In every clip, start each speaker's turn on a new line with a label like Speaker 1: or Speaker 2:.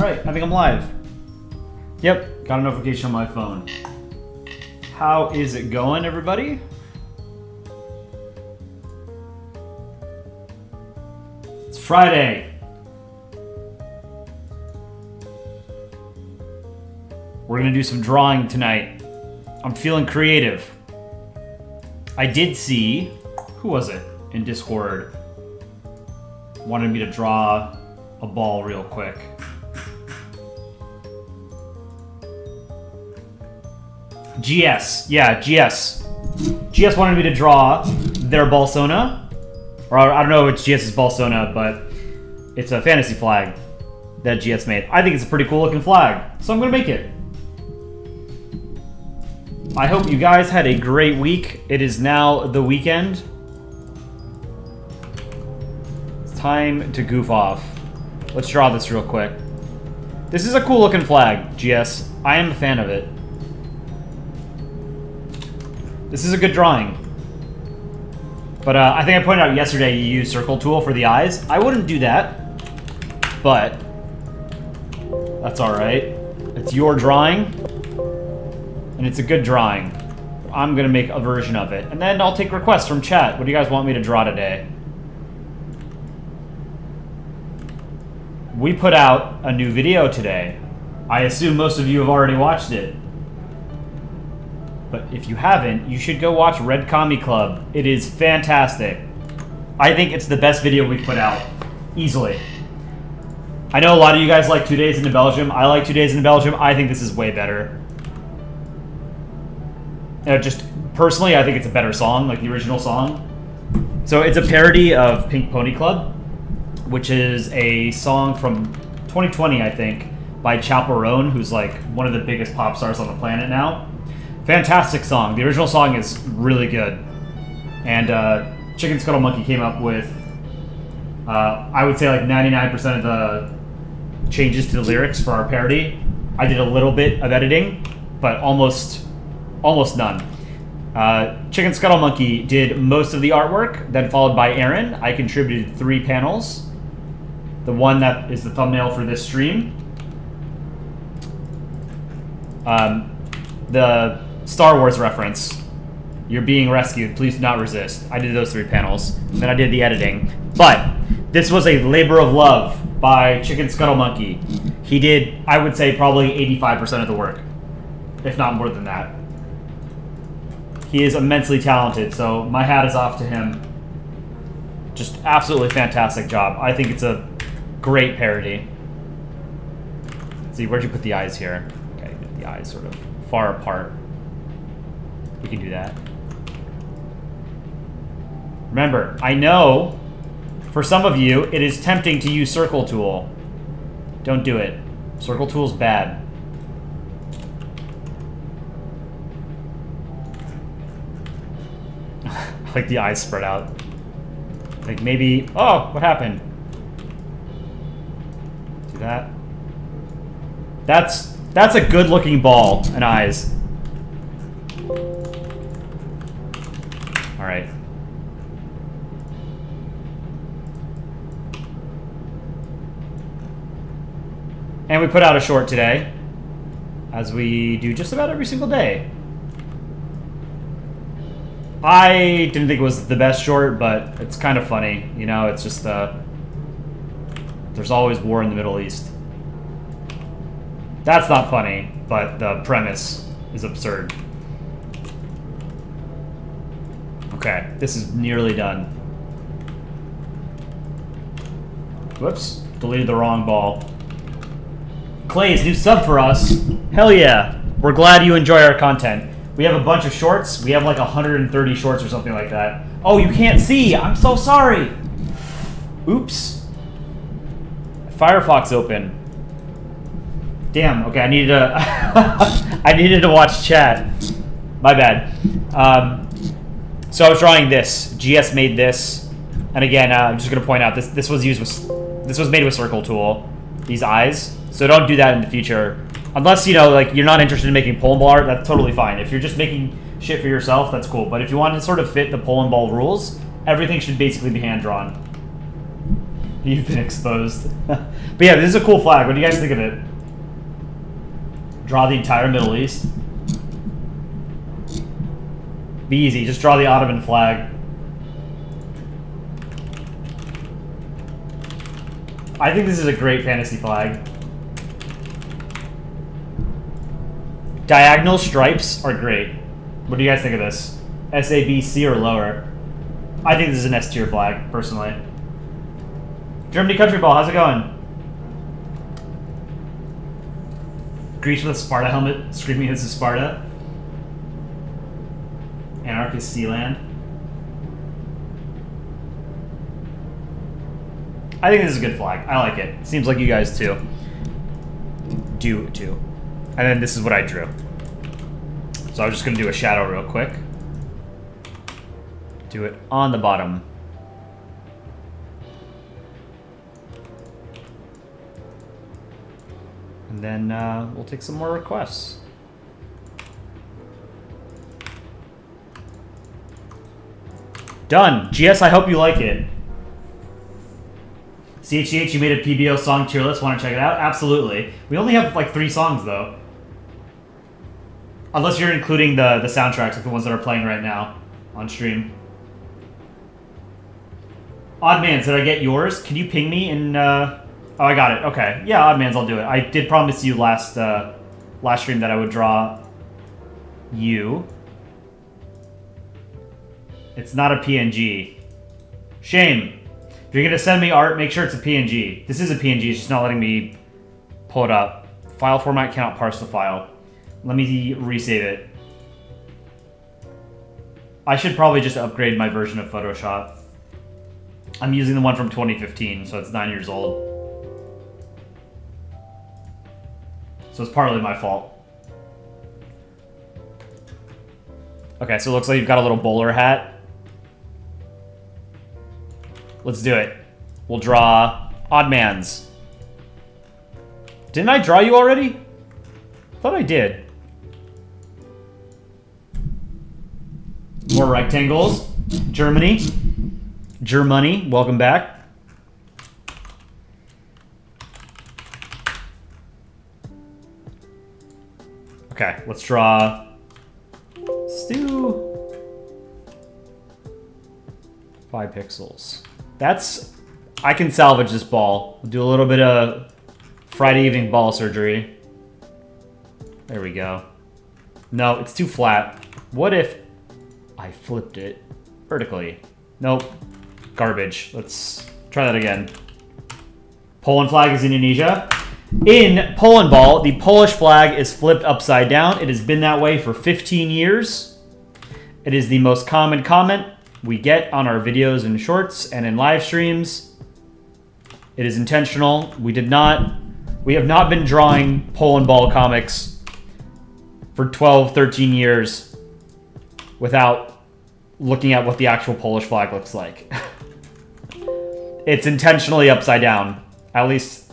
Speaker 1: Alright, I think I'm live. Yep, got a notification on my phone. How is it going, everybody? It's Friday. We're gonna do some drawing tonight. I'm feeling creative. I did see, who was it in Discord? Wanted me to draw a ball real quick. GS, yeah, GS. GS wanted me to draw their Balsona. Or I don't know if it's GS's Balsona, but it's a fantasy flag that GS made. I think it's a pretty cool looking flag, so I'm gonna make it. I hope you guys had a great week. It is now the weekend. It's time to goof off. Let's draw this real quick. This is a cool looking flag, GS. I am a fan of it. This is a good drawing. But I think I pointed out yesterday you use circle tool for the eyes. I wouldn't do that, but that's all right. It's your drawing, and it's a good drawing. I'm gonna make a version of it, and then I'll take requests from chat. What do you guys want me to draw today? We put out a new video today. I assume most of you have already watched it. But if you haven't, you should go watch Red Commie Club. It is fantastic. I think it's the best video we've put out. Easily. I know a lot of you guys like 2 Days into Belgium. I like 2 Days into Belgium. I think this is way better. Just personally, I think it's a better song, like the original song. So it's a parody of Pink Pony Club, which is a song from 2020, I think, by Chaperone, who's like one of the biggest pop stars on the planet now. Fantastic song. The original song is really good. And Chicken Scuttle Monkey came up with, I would say like 99% of the changes to the lyrics for our parody. I did a little bit of editing, but almost none. Chicken Scuttle Monkey did most of the artwork, then followed by Aaron. I contributed 3 panels. The one that is the thumbnail for this stream. The Star Wars reference. You're being rescued. Please do not resist. I did those 3 panels. And then I did the editing. But this was a labor of love by Chicken Scuttle Monkey. He did, I would say, probably 85% of the work. If not more than that. He is immensely talented, so my hat is off to him. Just absolutely fantastic job. I think it's a great parody. Let's see, where'd you put the eyes here? Okay, get the eyes sort of far apart. You can do that. Remember, I know for some of you it is tempting to use circle tool. Don't do it. Circle tool's bad. Like the eyes spread out. Like maybe, oh, what happened? Do that. That's a good looking ball and eyes. All right. And we put out a short today, as we do just about every single day. I didn't think it was the best short, but it's kind of funny. You know, it's just, there's always war in the Middle East. That's not funny, but the premise is absurd. Okay, this is nearly done. Whoops, deleted the wrong ball. Clay's new sub for us. Hell yeah. We're glad you enjoy our content. We have a bunch of shorts. We have like 130 shorts or something like that. Oh, you can't see. I'm so sorry. Oops. Firefox open. Damn. Okay, I needed to. I needed to watch chat. My bad. So I was drawing this. GS made this, and again, I'm just gonna point out this was made with circle tool. These eyes. So don't do that in the future. Unless, you know, like, you're not interested in making Polandball art, that's totally fine. If you're just making shit for yourself, that's cool. But if you want to sort of fit the Polandball rules, everything should basically be hand-drawn. You've been exposed. But yeah, this is a cool flag. What do you guys think of it? Draw the entire Middle East. Be easy. Just draw the Ottoman flag. I think this is a great fantasy flag. Diagonal stripes are great. What do you guys think of this? S, A, B, C, or lower? I think this is an S tier flag, personally. Germany Country Ball, how's it going? Greece with a Sparta helmet, screaming this is Sparta. Anarchist Sealand. I think this is a good flag. I like it. Seems like you guys too. Do too. And then this is what I drew. So I'm just going to do a shadow real quick. Do it on the bottom. And then we'll take some more requests. Done. GS, I hope you like it. CHEH, you made a PBO song tier list. Want to check it out? Absolutely. We only have like 3 songs though. Unless you're including the soundtracks, like the ones that are playing right now on stream. Oddmans, did I get yours? Can you ping me in... Oh, I got it. Okay. Yeah, Oddmans, I'll do it. I did promise you last stream that I would draw you. It's not a PNG. Shame. If you're going to send me art, make sure it's a PNG. This is a PNG, it's just not letting me pull it up. File format cannot parse the file. Let me resave it. I should probably just upgrade my version of Photoshop. I'm using the one from 2015, so it's 9 years old. So it's partly my fault. Okay, so it looks like you've got a little bowler hat. Let's do it. We'll draw Oddmans. Didn't I draw you already? I thought I did. More rectangles. Germany. Germany, welcome back. Okay, let's draw Stu. 5 pixels. That's... I can salvage this ball. We'll do a little bit of Friday evening ball surgery. There we go. No, it's too flat. What if I flipped it vertically? Nope. Garbage. Let's try that again. Poland flag is Indonesia. In Polandball, the Polish flag is flipped upside down. It has been that way for 15 years. It is the most common comment we get on our videos and shorts and in live streams. It is intentional. We have not been drawing Polandball comics for 12, 13 years without looking at what the actual Polish flag looks like. It's intentionally upside down. At least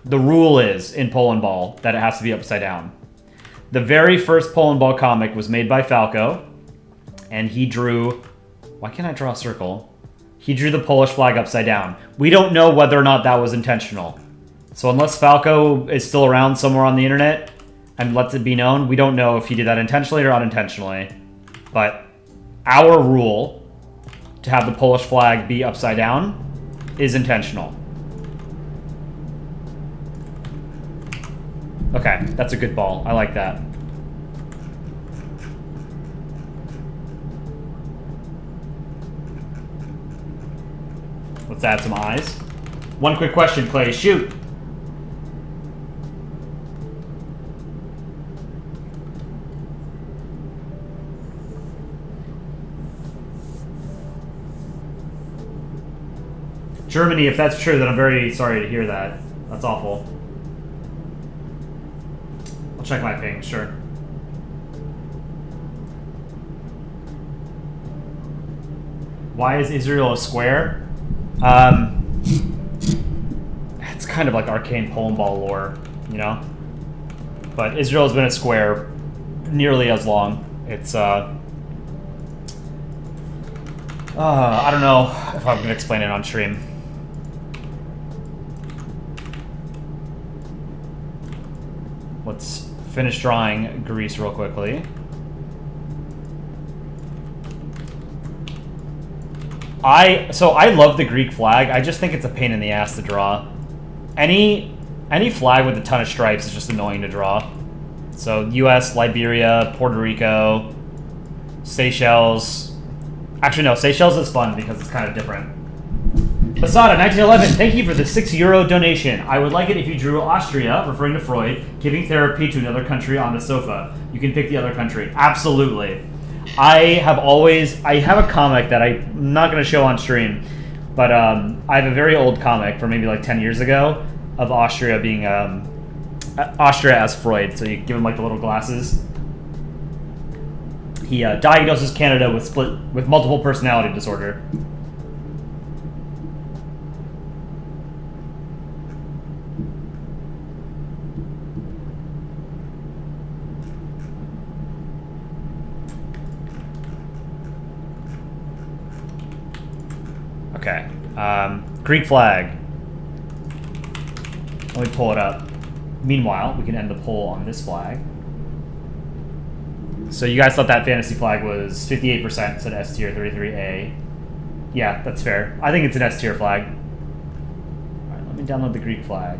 Speaker 1: the rule is in Polandball that it has to be upside down. The very first Polandball comic was made by Falco, and he drew... Why can't I draw a circle? He drew the Polish flag upside down. We don't know whether or not that was intentional. So unless Falco is still around somewhere on the internet and lets it be known, we don't know if he did that intentionally or unintentionally. But our rule to have the Polish flag be upside down is intentional. Okay, that's a good ball. I like that. Let's add some eyes. One quick question, Clay. Shoot. Germany, if that's true, then I'm very sorry to hear that. That's awful. I'll check my ping, sure. Why is Israel a square? It's kind of like arcane Polandball lore, you know? But Israel's been a square nearly as long. It's, I don't know if I'm going to explain it on stream. Let's finish drawing Greece real quickly. I love the Greek flag. I just think it's a pain in the ass to draw. Any flag with a ton of stripes is just annoying to draw. So U.S., Liberia, Puerto Rico, Seychelles. Actually, no, Seychelles is fun because it's kind of different. Basada, 1911, thank you for the €6 donation. I would like it if you drew Austria, referring to Freud, giving therapy to another country on the sofa. You can pick the other country. Absolutely. I have a comic that I'm not going to show on stream, but I have a very old comic from maybe like 10 years ago of Austria being, Austria as Freud. So you give him like the little glasses. He diagnoses Canada with multiple personality disorder. Okay. Greek flag. Let me pull it up. Meanwhile, we can end the poll on this flag. So you guys thought that fantasy flag was 58%, said S tier, 33A. Yeah, that's fair. I think it's an S tier flag. Alright, let me download the Greek flag.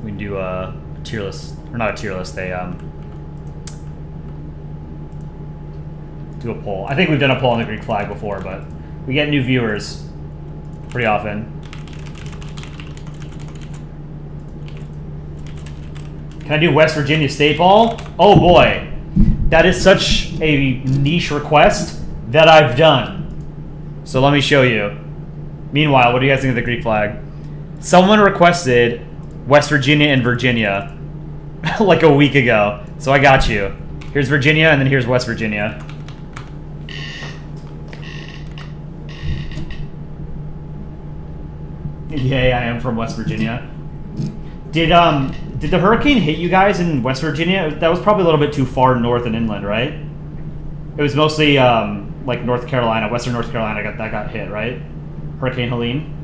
Speaker 1: We can do a tier list, or not a tier list, do a poll. I think we've done a poll on the Greek flag before, but we get new viewers pretty often. Can I do West Virginia State Ball? Oh boy. That is such a niche request that I've done. So let me show you. Meanwhile, what do you guys think of the Greek flag? Someone requested West Virginia and Virginia like a week ago. So I got you. Here's Virginia and then here's West Virginia. Yay, I am from West Virginia. Did the hurricane hit you guys in West Virginia? That was probably a little bit too far north and inland, right? It was mostly like North Carolina, Western North Carolina that got hit, right? Hurricane Helene.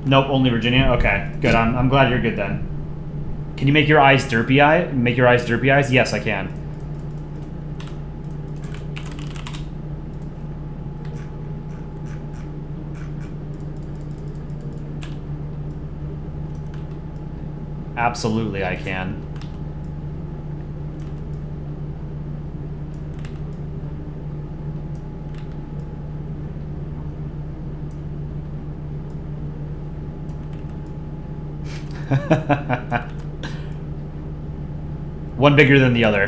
Speaker 1: Nope, only Virginia. Okay, good. I'm glad you're good then. Can you make your eyes derpy eye? Make your eyes derpy eyes? Yes, I can. Absolutely, I can. One bigger than the other.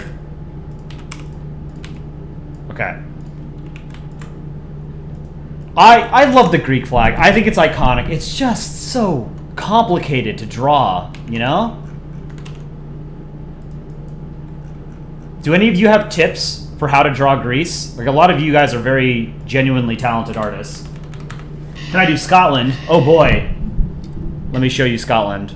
Speaker 1: Okay. I love the Greek flag. I think it's iconic. It's just so complicated to draw, you know? Do any of you have tips for how to draw Greece? Like, a lot of you guys are very genuinely talented artists. Can I do Scotland? Oh boy. Let me show you Scotland.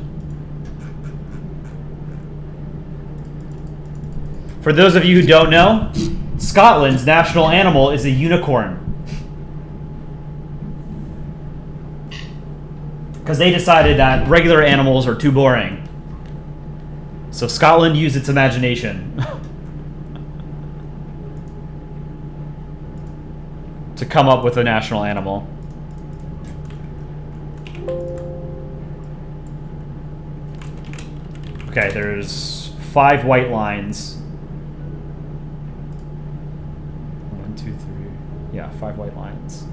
Speaker 1: For those of you who don't know, Scotland's national animal is a unicorn. Because they decided that regular animals are too boring. So Scotland used its imagination to come up with a national animal. Okay, there's 5 white lines. 1, 2, 3. Yeah, 5 white lines.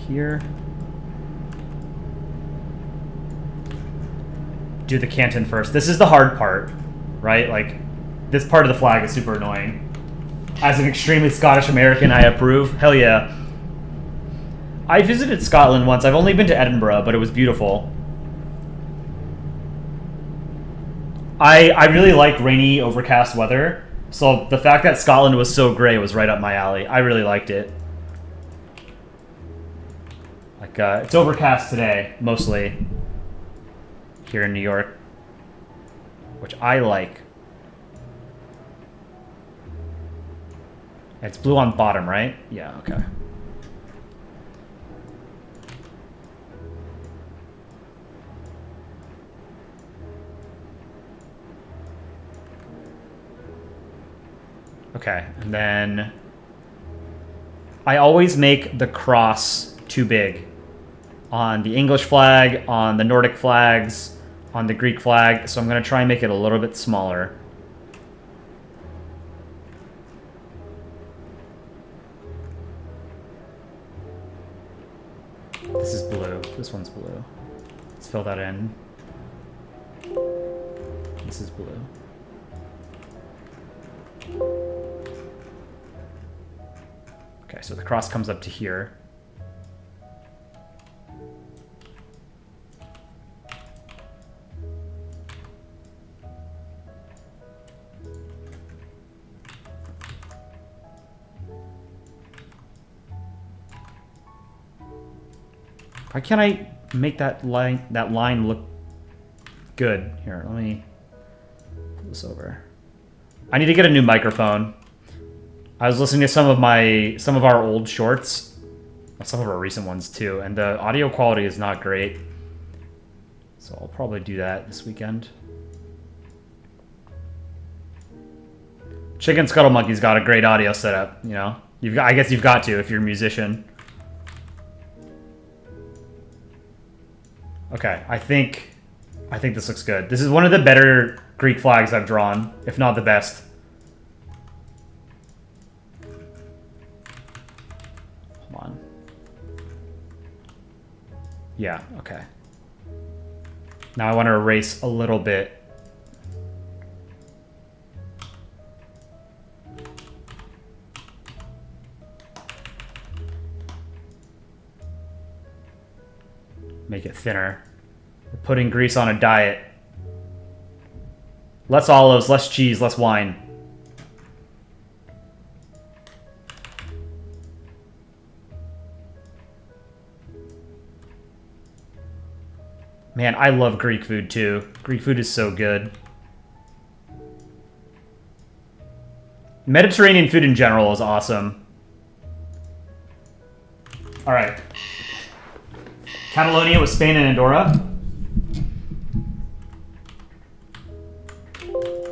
Speaker 1: Here. Do the canton first. This is the hard part, right? Like, this part of the flag is super annoying. As an extremely Scottish American, I approve. Hell yeah. I visited Scotland once. I've only been to Edinburgh, but it was beautiful. I really like rainy, overcast weather, So the fact that Scotland was so gray was right up my alley. I really liked it. Like, it's overcast today, mostly, here in New York, which I like. It's blue on bottom, right? Yeah, okay. Okay, and then I always make the cross too big on the English flag, on the Nordic flags, on the Greek flag, so I'm going to try and make it a little bit smaller. This is blue. This one's blue. Let's fill that in. This is blue. Okay, so the cross comes up to here. Why can't I make that line look good? Here, let me pull this over. I need to get a new microphone. I was listening to some of our old shorts, some of our recent ones too, and the audio quality is not great. So I'll probably do that this weekend. Chicken Scuttle Monkey's got a great audio setup, you know. I guess you've got to if you're a musician. Okay, I think this looks good. This is one of the better Greek flags I've drawn, if not the best. Hold on. Yeah, okay. Now I want to erase a little bit. Make it thinner. We're putting Greece on a diet. Less olives, less cheese, less wine. Man, I love Greek food too. Greek food is so good. Mediterranean food in general is awesome. All right. Catalonia with Spain and Andorra.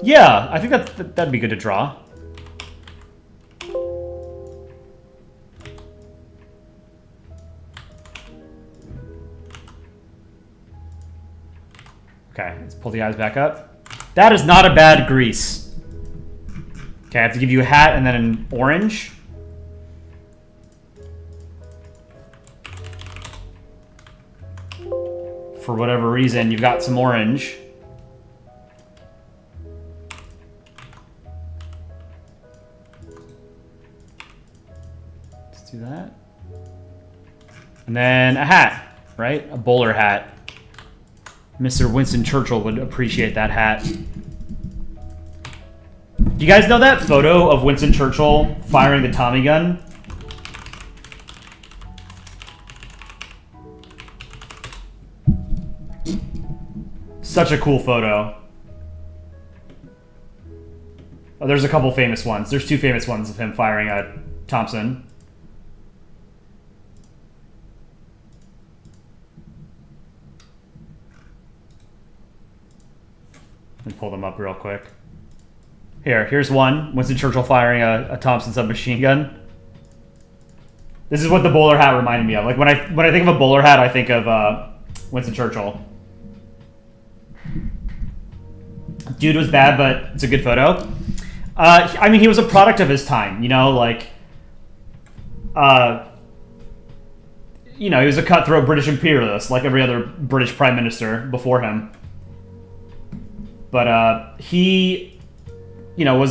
Speaker 1: Yeah, I think that'd be good to draw. Okay, let's pull the eyes back up. That is not a bad Greece. Okay, I have to give you a hat and then an orange. For whatever reason, you've got some orange. Let's do that. And then a hat, right? A bowler hat. Mr. Winston Churchill would appreciate that hat. Do you guys know that photo of Winston Churchill firing the Tommy gun? Such a cool photo. Oh, there's a couple famous ones. There's two famous ones of him firing a Thompson. Let me pull them up real quick. Here's one. Winston Churchill firing a Thompson submachine gun. This is what the bowler hat reminded me of. Like when I think of a bowler hat, I think of Winston Churchill. Dude was bad, but it's a good photo. I mean, he was a product of his time, you know, like, you know, he was a cutthroat British imperialist, like every other British prime minister before him. But he, you know,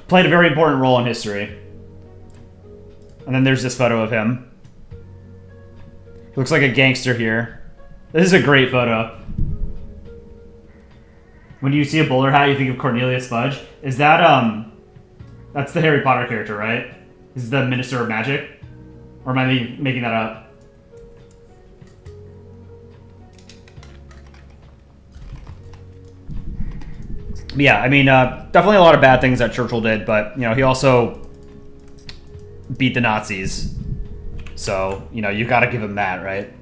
Speaker 1: played a very important role in history. And then there's this photo of him. He looks like a gangster here. This is a great photo. When you see a bowler hat, you think of Cornelius Fudge. Is that, that's the Harry Potter character, right? Is the Minister of Magic? Or am I making that up? But yeah, I mean, definitely a lot of bad things that Churchill did, but, you know, he also beat the Nazis. So, you know, you gotta give him that, right?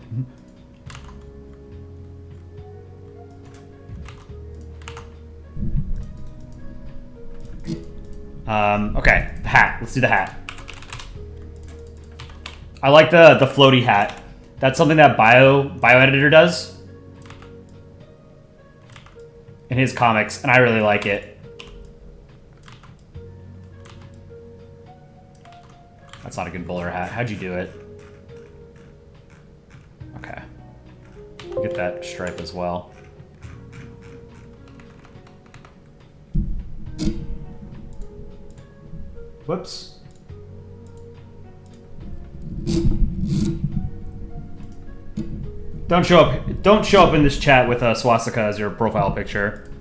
Speaker 1: Okay, the hat. Let's do the hat. I like the floaty hat. That's something that Bioeditor does in his comics, and I really like it. That's not a good bowler hat. How'd you do it? Okay. Get that stripe as well. Whoops. Don't show up in this chat with a swastika as your profile picture.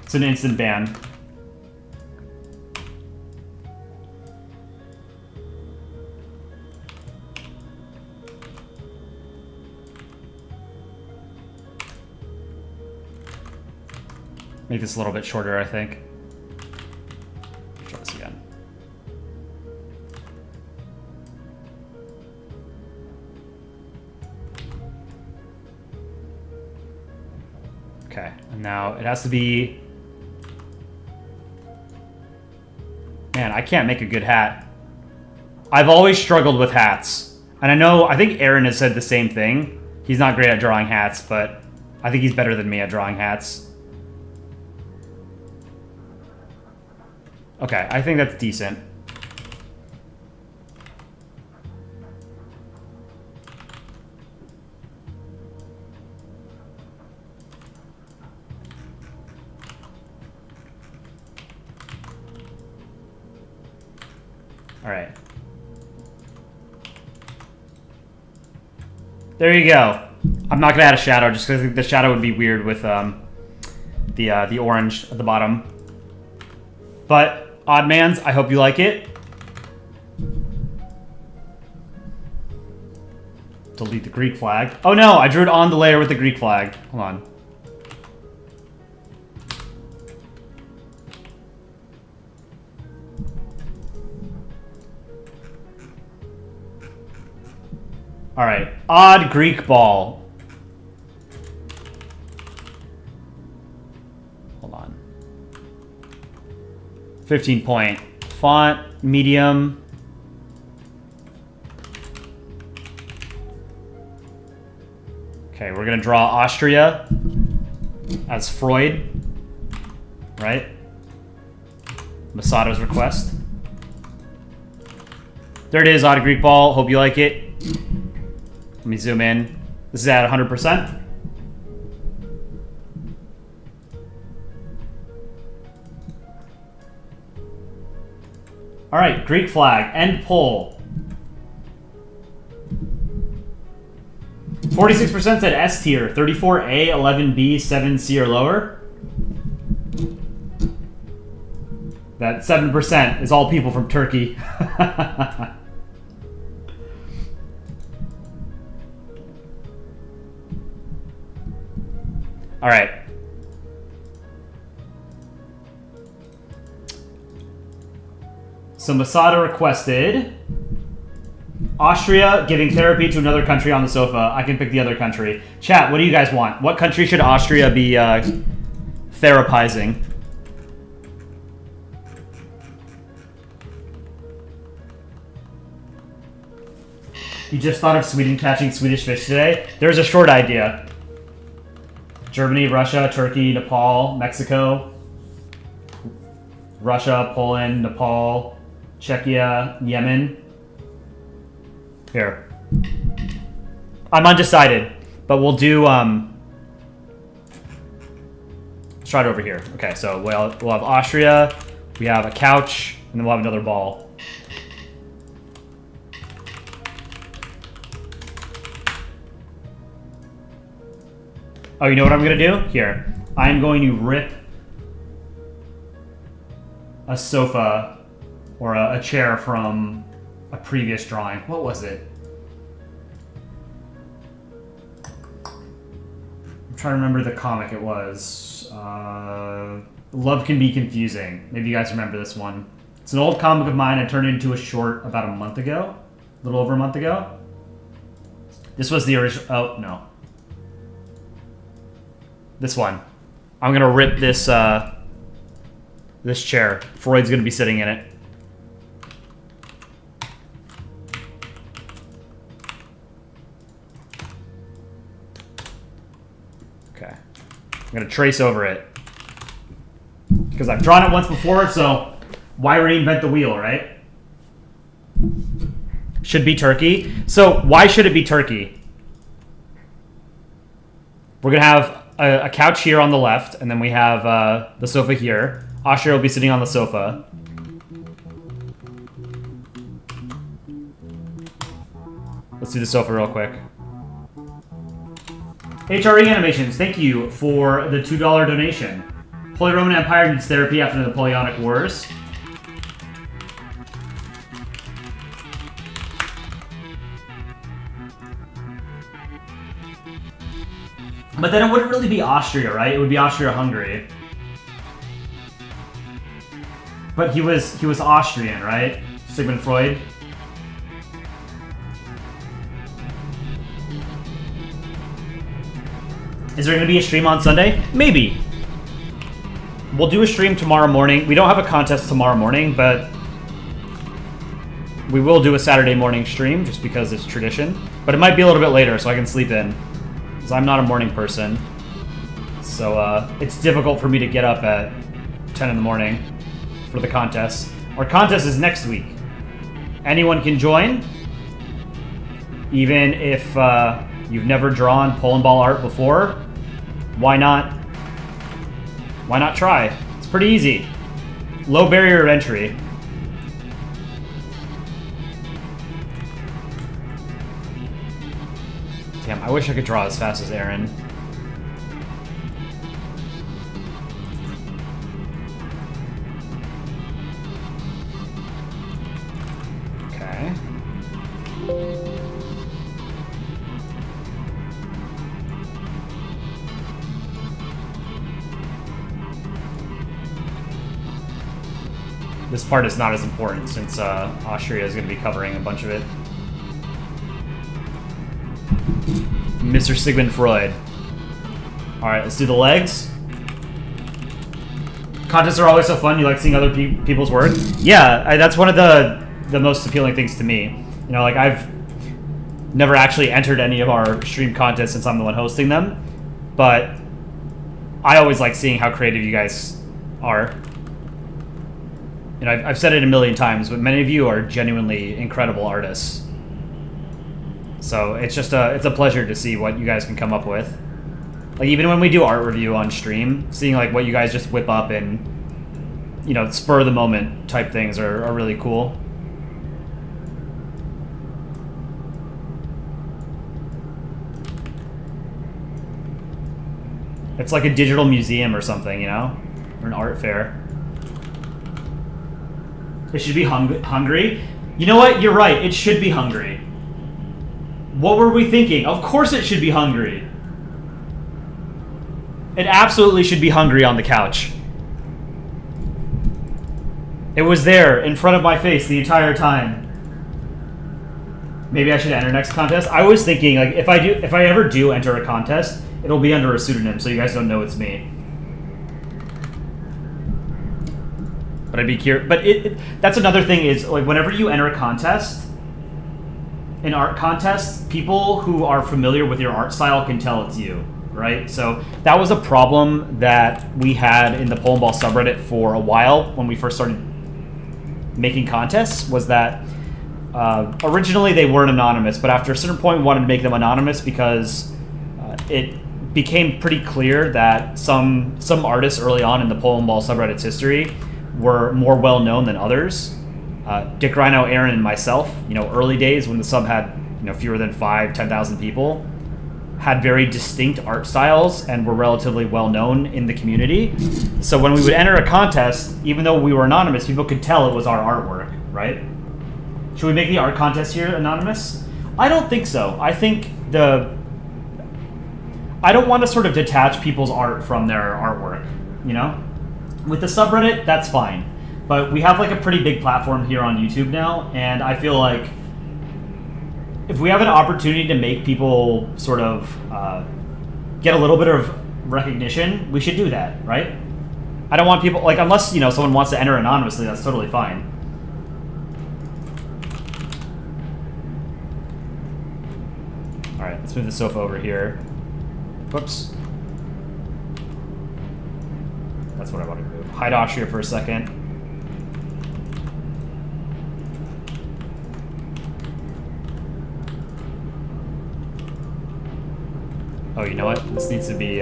Speaker 1: It's an instant ban. Make this a little bit shorter, I think. Try this again. Okay, and now it has to be... Man, I can't make a good hat. I've always struggled with hats. And I think Aaron has said the same thing. He's not great at drawing hats, but I think he's better than me at drawing hats. Okay, I think that's decent. All right. There you go. I'm not gonna add a shadow just because I think the shadow would be weird with the orange at the bottom. But Oddmans, I hope you like it. Delete the Greek flag. Oh no, I drew it on the layer with the Greek flag. Hold on. All right, odd Greek ball. Hold on. 15-point font, medium. Okay, we're gonna draw Austria as Freud, right? Masato's request. There it is, odd Greek ball. Hope you like it. Let me zoom in. This is at 100%. All right, Greek flag, end poll. 46% said S tier, 34A, 11B, 7C or lower. That 7% is all people from Turkey. All right. So Masada requested Austria giving therapy to another country on the sofa. I can pick the other country. Chat, what do you guys want? What country should Austria be therapizing? You just thought of Sweden catching Swedish fish today? There's a short idea. Germany, Russia, Turkey, Nepal, Mexico, Russia, Poland, Nepal, Czechia, Yemen. Here. I'm undecided, but we'll do, let's try it over here. Okay, so we'll have Austria, we have a couch, and then we'll have another ball. Oh, you know what I'm gonna do? Here. I'm going to rip a sofa or a chair from a previous drawing. What was it? I'm trying to remember the comic it was. Love Can Be Confusing. Maybe you guys remember this one. It's an old comic of mine. I turned it into a short about a month ago. A little over a month ago. This was the original. Oh, no. This one. I'm gonna rip this this chair. Freud's gonna be sitting in it. Okay. I'm gonna trace over it. Because I've drawn it once before, so why reinvent the wheel, right? Should be turkey. So why should it be turkey? We're gonna have a couch here on the left, and then we have the sofa here. Austria will be sitting on the sofa. Let's do the sofa real quick. HRE Animations, thank you for the $2 donation. Holy Roman Empire needs therapy after the Napoleonic Wars. But then it wouldn't really be Austria, right? It would be Austria-Hungary. But he was Austrian, right? Sigmund Freud. Is there going to be a stream on Sunday? Maybe. We'll do a stream tomorrow morning. We don't have a contest tomorrow morning, but we will do a Saturday morning stream just because it's tradition. But it might be a little bit later so I can sleep in. Because I'm not a morning person. So it's difficult for me to get up at 10 in the morning for the contest. Our contest is next week. Anyone can join. Even if you've never drawn Polandball art before, why not? Why not try? It's pretty easy. Low barrier of entry. Damn, I wish I could draw as fast as Aaron. Okay. This part is not as important since Austria is going to be covering a bunch of it. Mr. Sigmund Freud. Alright, let's do the legs. Contests are always so fun. You like seeing other people's work? Yeah, that's one of the most appealing things to me. You know, like I've never actually entered any of our stream contests since I'm the one hosting them. But I always like seeing how creative you guys are. You know, I've said it a million times, but many of you are genuinely incredible artists. So it's just it's a pleasure to see what you guys can come up with. Like even when we do art review on stream, seeing like what you guys just whip up and, you know, spur of the moment type things are really cool. It's like a digital museum or something, you know, or an art fair. It should be Hungary. You know what? You're right. It should be Hungary. What were we thinking? Of course it should be Hungary. It absolutely should be Hungary on the couch. It was there in front of my face the entire time. Maybe I should enter next contest. I was thinking like if I ever do enter a contest, it'll be under a pseudonym so you guys don't know it's me. But I'd be curious. But that's another thing is like whenever you enter a contest, an art contest, people who are familiar with your art style can tell it's you, right? So that was a problem that we had in the Polandball subreddit for a while when we first started making contests, was that originally they weren't anonymous, but after a certain point we wanted to make them anonymous because it became pretty clear that some artists early on in the Polandball subreddit's history were more well known than others. Dick Rhino, Aaron, and myself, you know, early days when the sub had, you know, fewer than 10,000 people, had very distinct art styles and were relatively well known in the community. So when we would enter a contest, even though we were anonymous, people could tell it was our artwork, right? Should we make the art contest here anonymous? I don't think so. I think I don't want to sort of detach people's art from their artwork, you know? With the subreddit, that's fine. But we have like a pretty big platform here on YouTube now, and I feel like if we have an opportunity to make people sort of get a little bit of recognition, we should do that, right? I don't want people, like, unless, you know, someone wants to enter anonymously, that's totally fine. All right, let's move the sofa over here. Whoops. That's what I wanted to move. Hide Austria for a second. Oh, you know what? This needs to be,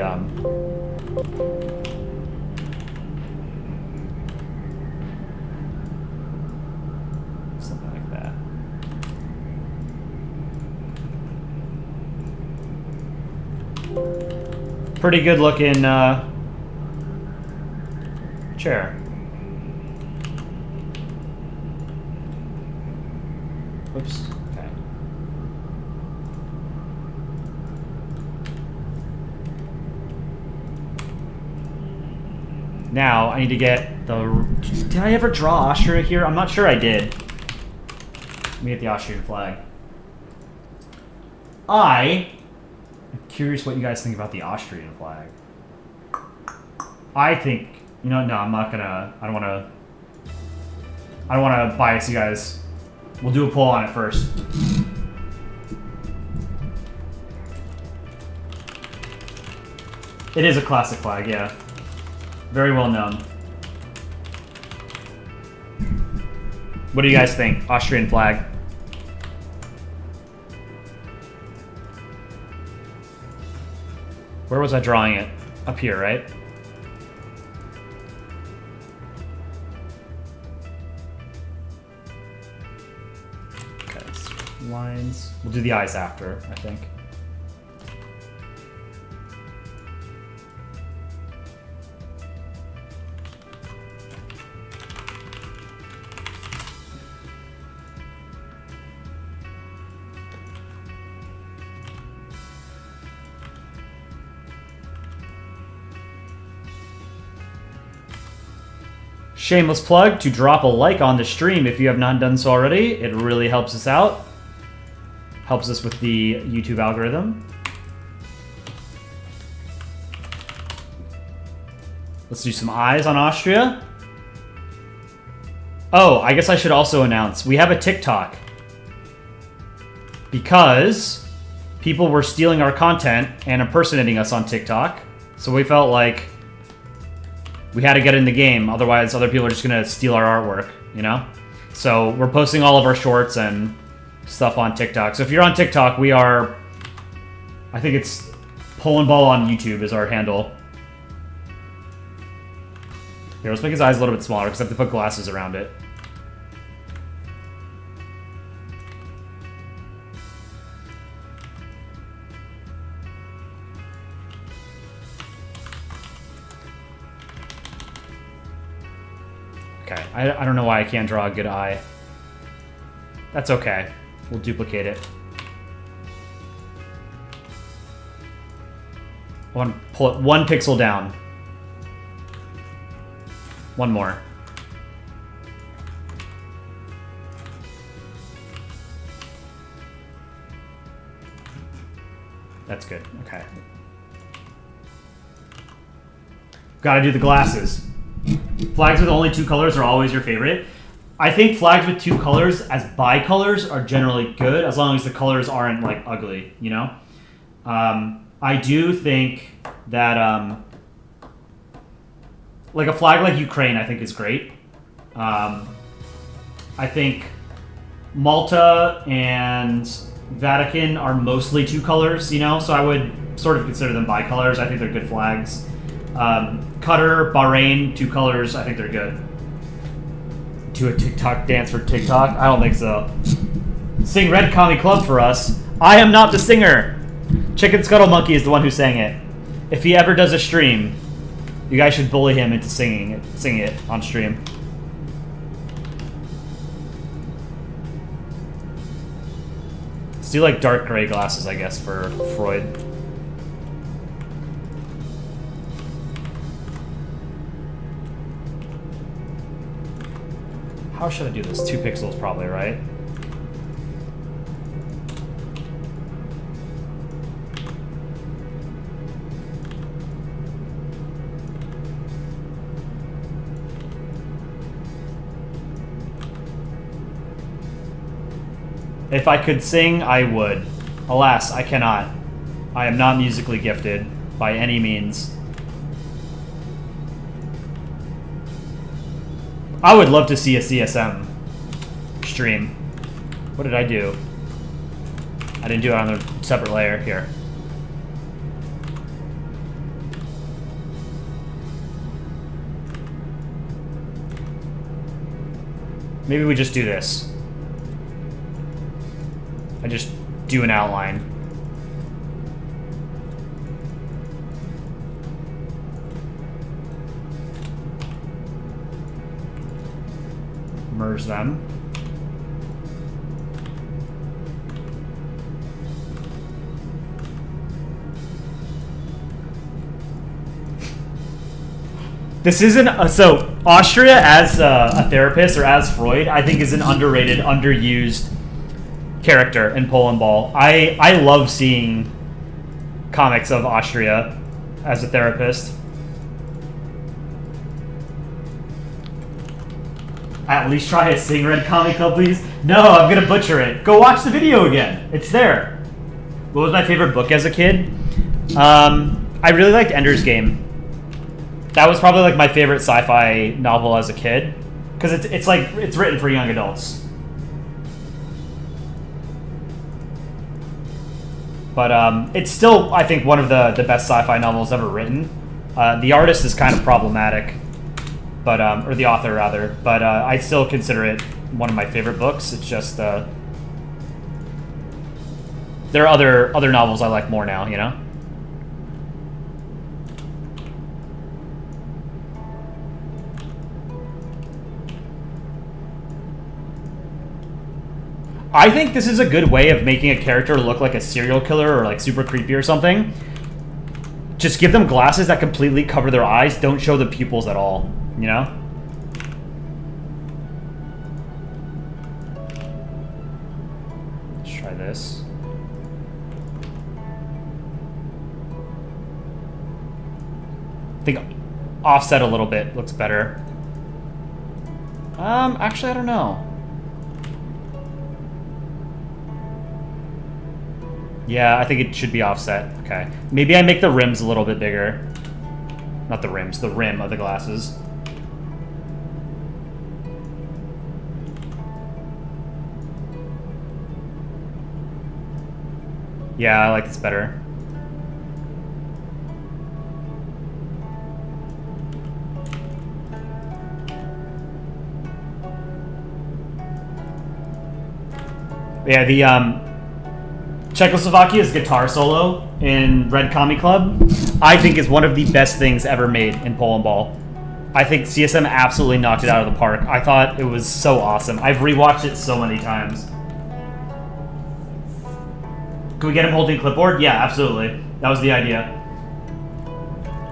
Speaker 1: something like that. Pretty good looking, chair. Oops. Okay. Now I need to get the. Did I ever draw Austria here? I'm not sure I did. Let me get the Austrian flag. I'm curious what you guys think about the Austrian flag. I think, you know, no, I'm not gonna. I don't want to bias you guys. We'll do a poll on it first. It is a classic flag, yeah. Very well known. What do you guys think? Austrian flag. Where was I drawing it? Up here, right? Okay, lines. We'll do the eyes after, I think. Shameless plug to drop a like on the stream if you have not done so already. It really helps us out. Helps us with the YouTube algorithm. Let's do some eyes on Austria. Oh, I guess I should also announce we have a TikTok. Because people were stealing our content and impersonating us on TikTok. So we felt like we had to get in the game, otherwise other people are just gonna steal our artwork, you know? So we're posting all of our shorts and stuff on TikTok. So if you're on TikTok, we are, I think it's Polandball on YouTube is our handle. Here, let's make his eyes a little bit smaller because I have to put glasses around it. Okay, I don't know why I can't draw a good eye. That's okay. We'll duplicate it. I want to pull it 1 pixel down. One more. That's good. Okay. Gotta do the glasses. Flags with only 2 colors are always your favorite. I think flags with 2 colors as bicolors are generally good, as long as the colors aren't, like, ugly, you know? I do think that, like, a flag like Ukraine, I think, is great. I think Malta and Vatican are mostly 2 colors, you know? So I would sort of consider them bicolors. I think they're good flags. Qatar, Bahrain, 2 colors. I think they're good. Do a TikTok dance for TikTok? I don't think so. Sing Red Commie Club for us. I am not the singer. Chicken Scuttle Monkey is the one who sang it. If he ever does a stream, you guys should bully him into singing it on stream. Let's do like dark gray glasses, I guess, for Freud. How should I do this? 2 pixels probably, right? If I could sing, I would. Alas, I cannot. I am not musically gifted by any means. I would love to see a CSM stream. What did I do? I didn't do it on a separate layer here. Maybe we just do this. I just do an outline. Merge them. This isn't so Austria as a therapist or as Freud, I think is an underrated, underused character in Polandball. I love seeing comics of Austria as a therapist. At least try a sing Red Commie Club, please. No, I'm gonna butcher it. Go watch the video again. It's there. What was my favorite book as a kid? I really liked Ender's Game. That was probably like my favorite sci-fi novel as a kid, because it's written for young adults. But it's still, I think, one of the best sci-fi novels ever written. The artist is kind of problematic, but or the author rather. But I still consider it one of my favorite books. It's just there are other novels I like more now, you know. I think this is a good way of making a character look like a serial killer or like super creepy or something. Just give them glasses that completely cover their eyes. Don't show the pupils at all, you know? Let's try this. I think offset a little bit looks better. Actually, I don't know. Yeah, I think it should be offset. Okay. Maybe I make the rims a little bit bigger. Not the rims, the rim of the glasses. Yeah, I like this better. Yeah, the Czechoslovakia's guitar solo in Red Commie Club, I think is one of the best things ever made in Polandball. I think CSM absolutely knocked it out of the park. I thought it was so awesome. I've rewatched it so many times. Can we get him holding clipboard? Yeah, absolutely. That was the idea.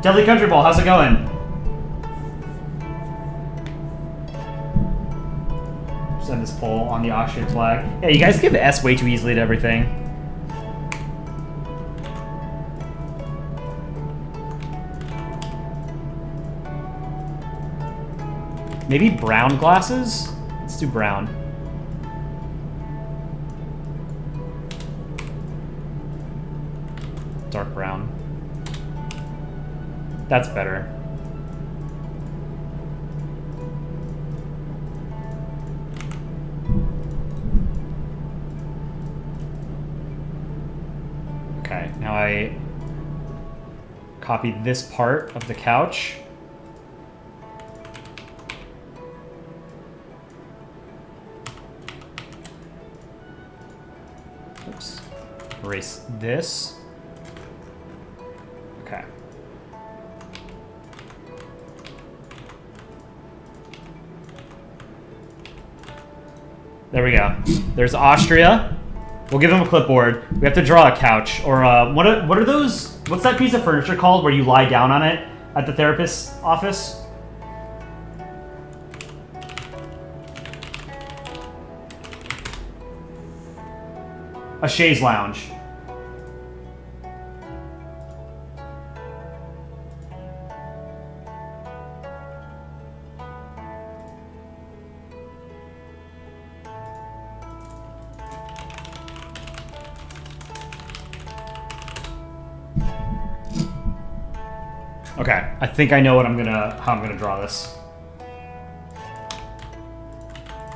Speaker 1: Deadly Country Ball, how's it going? Send this poll on the Austrian flag. Yeah, you guys give the S way too easily to everything. Maybe brown glasses? Let's do brown. Dark brown. That's better. Okay, now I copy this part of the couch. Oops. Erase this. There we go. There's Austria. We'll give him a clipboard. We have to draw a couch. Or what are those? What's that piece of furniture called where you lie down on it at the therapist's office? A chaise lounge. Okay, I think I know how I'm gonna draw this.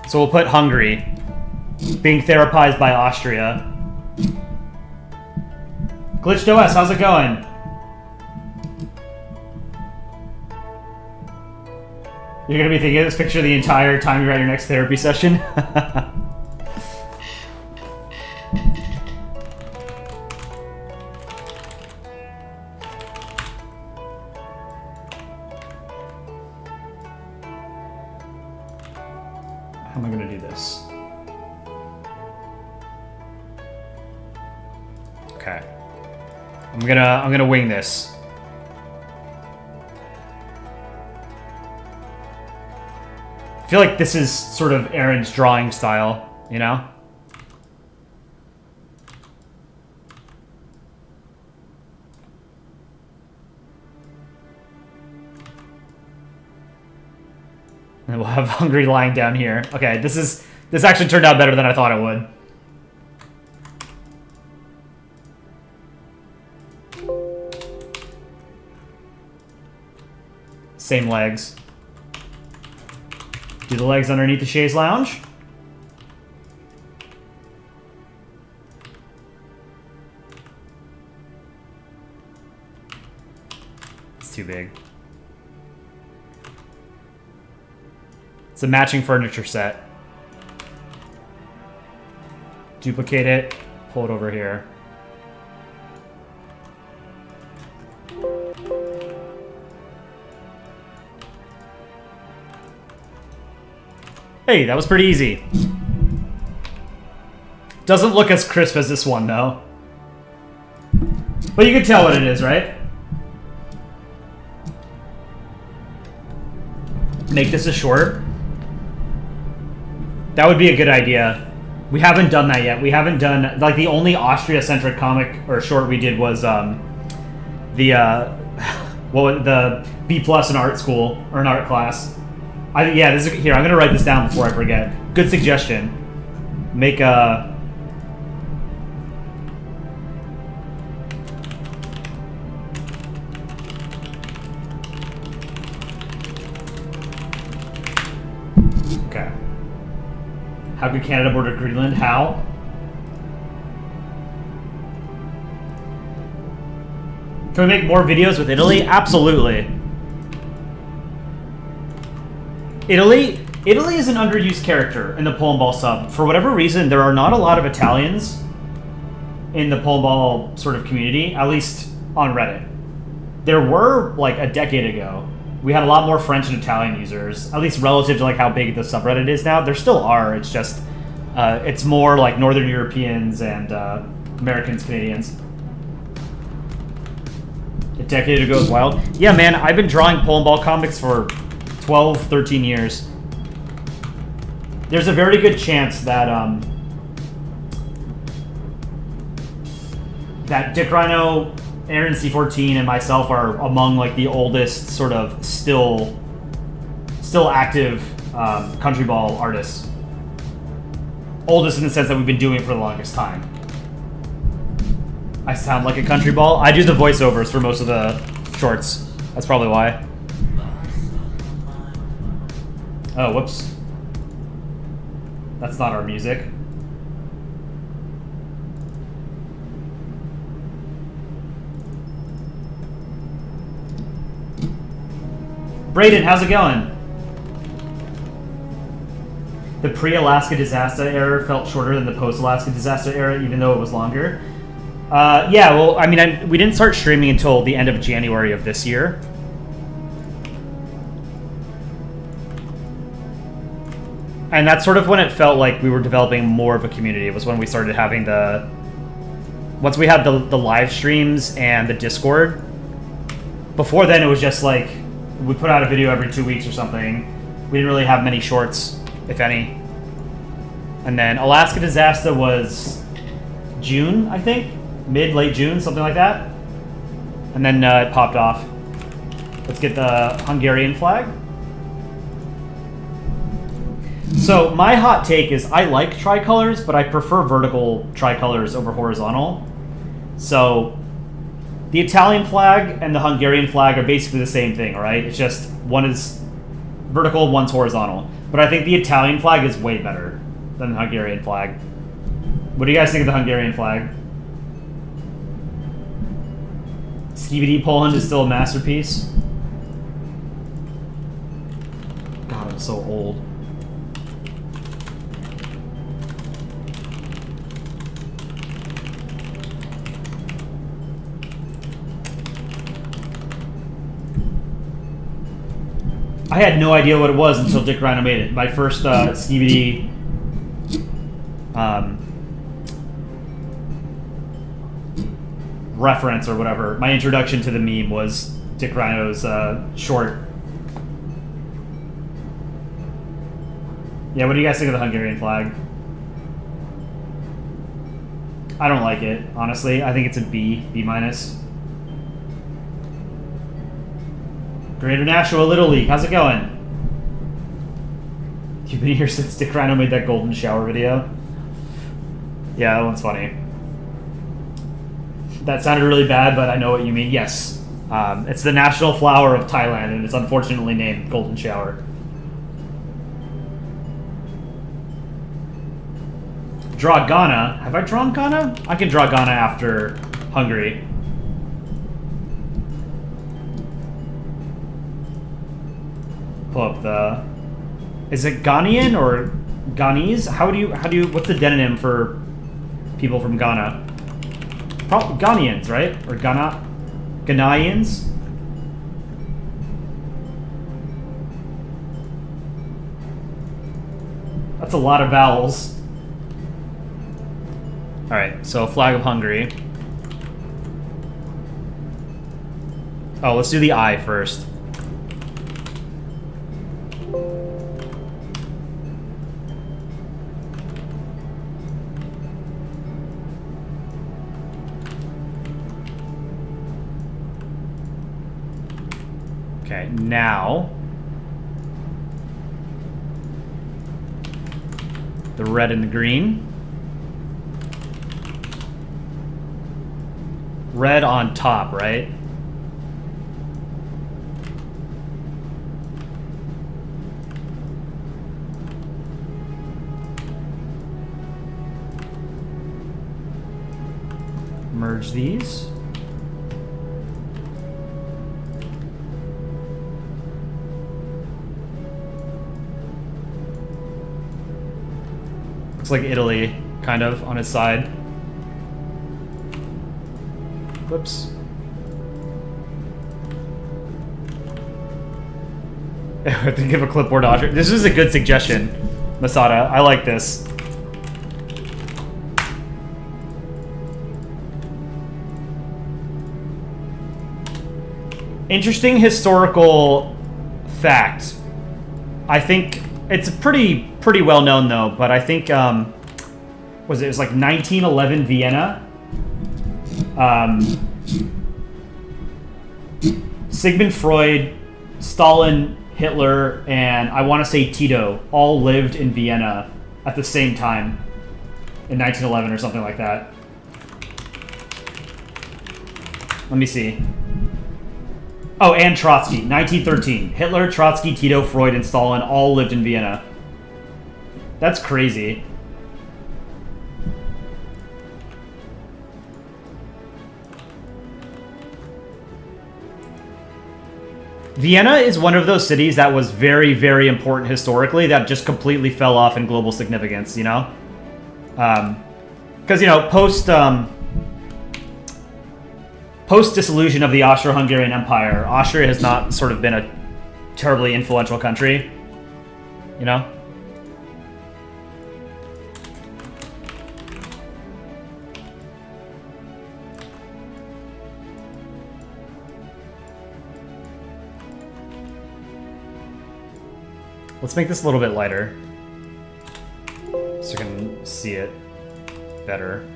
Speaker 1: So we'll put Hungary being therapized by Austria. Glitched OS, how's it going? You're gonna be thinking of this picture the entire time you're at your next therapy session? How am I gonna do this? Okay. I'm gonna wing this. I feel like this is sort of Aaron's drawing style, you know? And we'll have Hungary lying down here. Okay, this actually turned out better than I thought it would. Same legs. Do the legs underneath the chaise lounge. It's too big. It's a matching furniture set. Duplicate it, pull it over here. Hey, that was pretty easy. Doesn't look as crisp as this one, though. But you can tell what it is, right? Make this a short. That would be a good idea. We haven't done that yet. We haven't done... Like, the only Austria-centric comic or short we did was the B+ in art school, or in art class. Yeah, this is... Here, I'm going to write this down before I forget. Good suggestion. Make a... Okay. How could Canada border Greenland? How? Can we make more videos with Italy? Absolutely. Italy is an underused character in the Polandball sub. For whatever reason, there are not a lot of Italians in the Polandball sort of community, at least on Reddit. There were, like, a decade ago. We had a lot more French and Italian users, at least relative to like how big the subreddit is now. There still are. It's just, it's more like Northern Europeans and Americans, Canadians. A decade ago was wild. Yeah, man, I've been drawing Polandball comics for 12, 13 years. There's a very good chance that that Dick Rhino, Aaron C14, and myself are among like the oldest sort of still active country ball artists. Oldest in the sense that we've been doing it for the longest time. I sound like a country ball. I do the voiceovers for most of the shorts. That's probably why. Oh, whoops. That's not our music. Brayden, how's it going? The pre-Alaska disaster era felt shorter than the post-Alaska disaster era, even though it was longer. Yeah, well, I mean, we didn't start streaming until the end of January of this year. And that's sort of when it felt like we were developing more of a community. It was when we started having once we had the live streams and the Discord. Before then, it was just like, we put out a video every 2 weeks or something. We didn't really have many shorts, if any. And then Alaska Disaster was June, I think? Late June, something like that. And then it popped off. Let's get the Hungarian flag. So my hot take is I like tricolors, but I prefer vertical tricolors over horizontal. So the Italian flag and the Hungarian flag are basically the same thing, right? It's just one is vertical, one's horizontal. But I think the Italian flag is way better than the Hungarian flag. What do you guys think of the Hungarian flag? Skibidi Poland is still a masterpiece. God, I'm so old. I had no idea what it was until Dick Rhino made it. My first Skibidi reference or whatever, my introduction to the meme was Dick Rhino's short. Yeah, what do you guys think of the Hungarian flag? I don't like it, honestly. I think it's a B, B-. Greater Nashua Little League, how's it going? You've been here since Dick Rhino made that golden shower video? Yeah, that one's funny. That sounded really bad, but I know what you mean. Yes. It's the national flower of Thailand, and it's unfortunately named Golden Shower. Draw Ghana. Have I drawn Ghana? I can draw Ghana after Hungary. Pull up the... Is it Ghanaian or Ghanese? How do you... What's the demonym for people from Ghana? Probably Ghanaians, right? Or Ghanaians? That's a lot of vowels. Alright, so flag of Hungary. Oh, let's do the I first. Okay, now the red and the green. Red on top, right? Merge these. Looks like Italy, kind of, on its side. Whoops. I have to give a clipboard Austria. This is a good suggestion, Masada. I like this. Interesting historical fact. I think it's pretty well known though, but I think it was like 1911 Vienna. Sigmund Freud, Stalin, Hitler, and I want to say Tito all lived in Vienna at the same time in 1911 or something like that. Let me see. Oh, and Trotsky, 1913. Hitler, Trotsky, Tito, Freud, and Stalin all lived in Vienna. That's crazy. Vienna is one of those cities that was very, very important historically that just completely fell off in global significance, you know? Because, you know, post-dissolution of the Austro-Hungarian Empire, Austria has not sort of been a terribly influential country, you know? Let's make this a little bit lighter so you can see it better.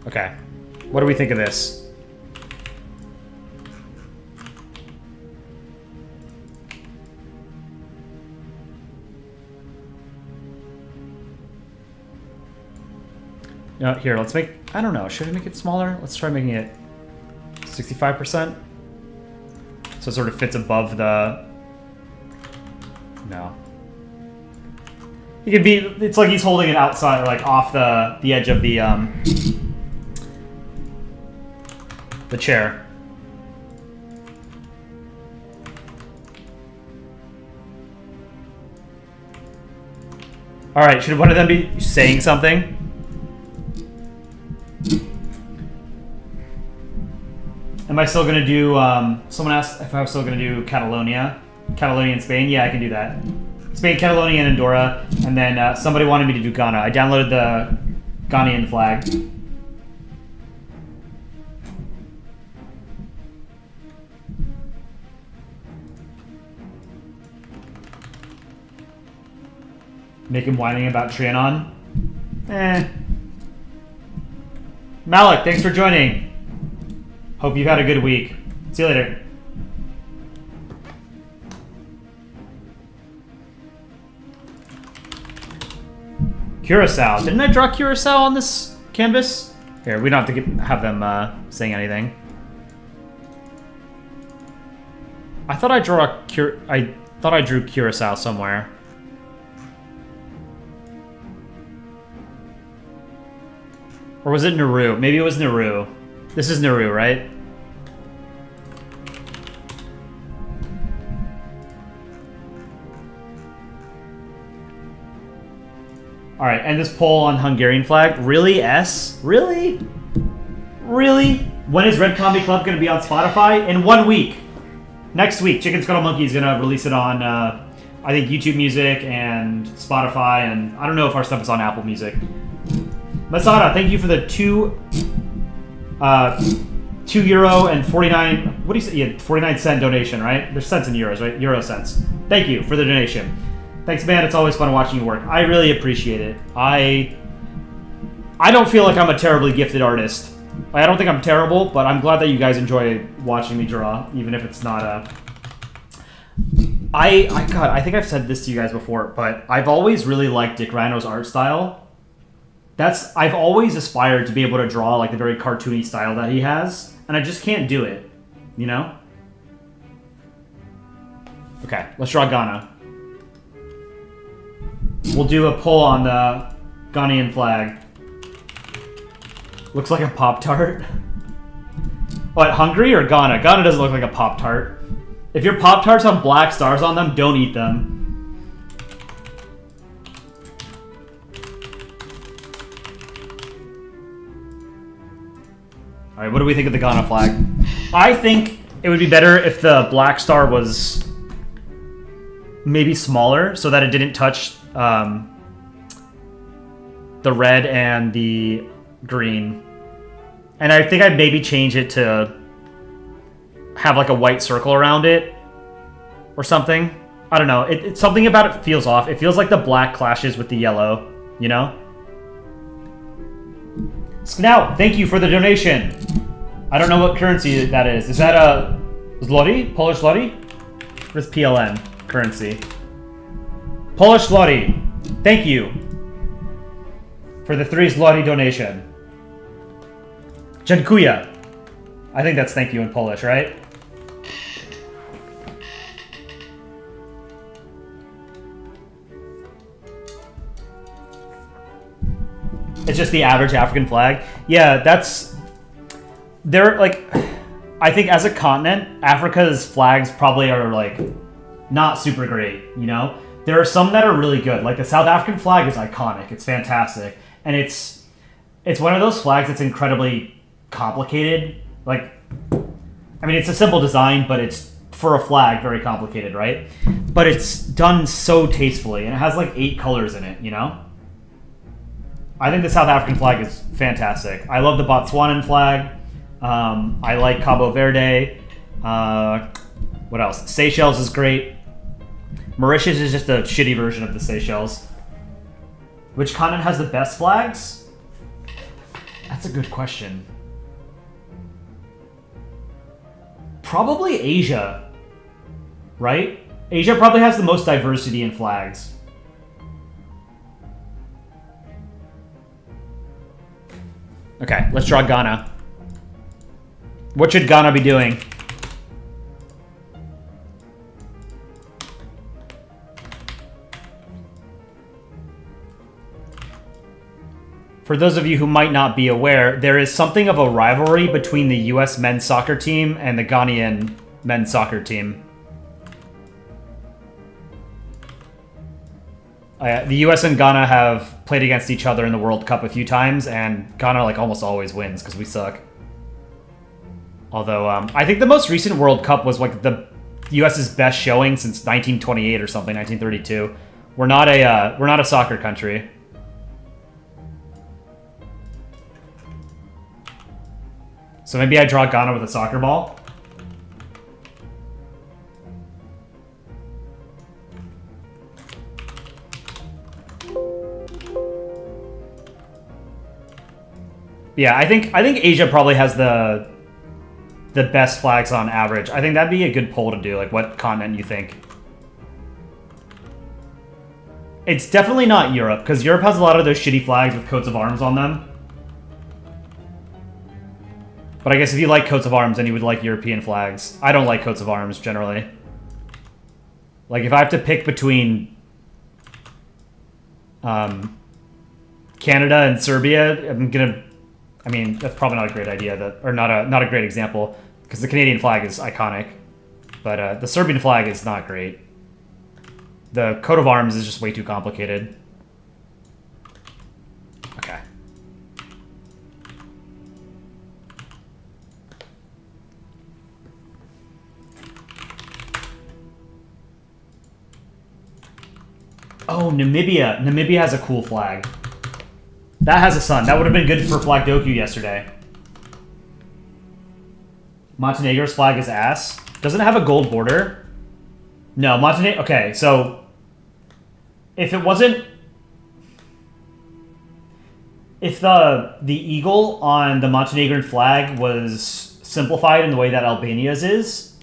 Speaker 1: Okay. What do we think of this? No, here, let's make... I don't know. Should we make it smaller? Let's try making it 65%. So it sort of fits above the... No. He could be... It's like he's holding it outside, like off the edge of the chair. Alright, should one of them be saying something? Am I still going to do, someone asked if I was still going to do Catalonia and Spain. Yeah, I can do that. Spain, Catalonia, and Andorra. And then somebody wanted me to do Ghana. I downloaded the Ghanaian flag. Make him whining about Trianon. Malik, thanks for joining. Hope you've had a good week. See you later. Curacao. Didn't I draw Curacao on this canvas? Here, we don't have to have them saying anything. I thought I drew Curacao somewhere. Or was it Nauru? Maybe it was Nauru. This is Nauru, right? Alright, and this poll on Hungarian flag. Really, S? Really? Really? When is Red Commie Club going to be on Spotify? In 1 week. Next week, Chicken Scuttle Monkey is going to release it on, I think, YouTube Music and Spotify, and I don't know if our stuff is on Apple Music. Masada, thank you for the €2 and 49. What do you say? Yeah, 49-cent donation, right? There's cents in euros, right? Euro cents. Thank you for the donation. Thanks, man. It's always fun watching you work. I really appreciate it. I don't feel like I'm a terribly gifted artist. I don't think I'm terrible, but I'm glad that you guys enjoy watching me draw, even if it's not a. God, I think I've said this to you guys before, but I've always really liked Dick Rhino's art style. I've always aspired to be able to draw like the very cartoony style that he has, and I just can't do it, you know? Okay, let's draw Ghana. We'll do a poll on the Ghanaian flag. Looks like a Pop-Tart. What, Hungary or Ghana? Ghana doesn't look like a Pop-Tart. If your Pop-Tarts have black stars on them, don't eat them. Alright, what do we think of the Ghana flag? I think it would be better if the black star was maybe smaller so that it didn't touch the red and the green. And I think I'd maybe change it to have like a white circle around it or something. I don't know. It's something about it feels off. It feels like the black clashes with the yellow, you know? Snout, thank you for the donation. I don't know what currency that is. Is that a zloty? Polish zloty? Or is PLN currency? Polish zloty. Thank you for the 3 zloty donation. Dziękuję. I think that's thank you in Polish, right? It's just the average African flag. Yeah, they're like, I think as a continent, Africa's flags probably are like not super great, you know? There are some that are really good. Like the South African flag is iconic. It's fantastic. And it's one of those flags that's incredibly complicated. Like, I mean, it's a simple design, but it's for a flag, very complicated, right? But it's done so tastefully, and it has like 8 colors in it, you know? I think the South African flag is fantastic. I love the Botswanan flag. I like Cabo Verde. What else? Seychelles is great. Mauritius is just a shitty version of the Seychelles. Which continent has the best flags? That's a good question. Probably Asia, right? Asia probably has the most diversity in flags. Okay, let's draw Ghana. What should Ghana be doing? For those of you who might not be aware, there is something of a rivalry between the US men's soccer team and the Ghanaian men's soccer team. The US and Ghana have played against each other in the World Cup a few times, and Ghana like almost always wins because we suck. Although I think the most recent World Cup was like the US's best showing since 1928 or something, 1932. We're not a soccer country. So maybe I draw Ghana with a soccer ball. Yeah, I think Asia probably has the best flags on average. I think that'd be a good poll to do, like what continent you think. It's definitely not Europe, because Europe has a lot of those shitty flags with coats of arms on them. But I guess if you like coats of arms, then you would like European flags. I don't like coats of arms, generally. Like, if I have to pick between Canada and Serbia, I'm gonna... I mean, that's probably not a great idea, or not a great example, because the Canadian flag is iconic. But the Serbian flag is not great. The coat of arms is just way too complicated. Okay. Oh, Namibia. Namibia has a cool flag. That has a sun. That would have been good for Flag Doku yesterday. Montenegro's flag is ass. Doesn't it have a gold border? No, Montenegro... Okay, so... If it wasn't... If the eagle on the Montenegrin flag was simplified in the way that Albania's is,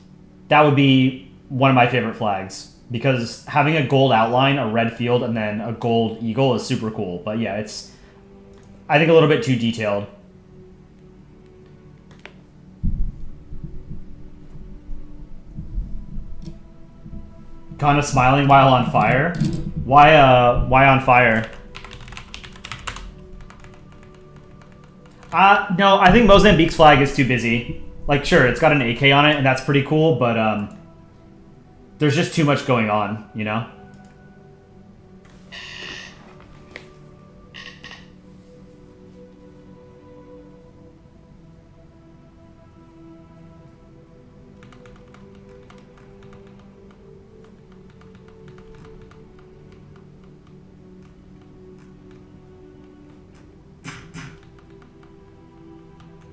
Speaker 1: that would be one of my favorite flags. Because having a gold outline, a red field, and then a gold eagle is super cool. But yeah, it's, I think, a little bit too detailed. Kind of smiling while on fire? Why on fire? No, I think Mozambique's flag is too busy. Like, sure, it's got an AK on it, and that's pretty cool, but, there's just too much going on, you know?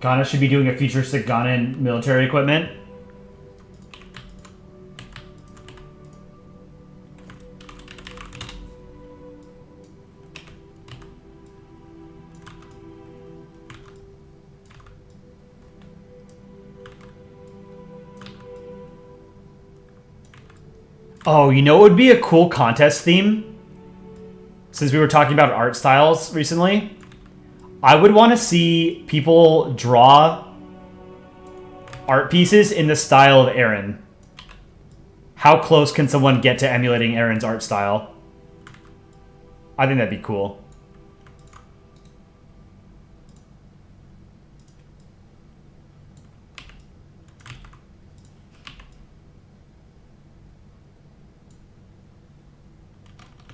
Speaker 1: Ghana should be doing a futuristic Ghanaian military equipment. Oh, you know what would be a cool contest theme? Since we were talking about art styles recently, I would want to see people draw art pieces in the style of Aaron. How close can someone get to emulating Aaron's art style? I think that'd be cool.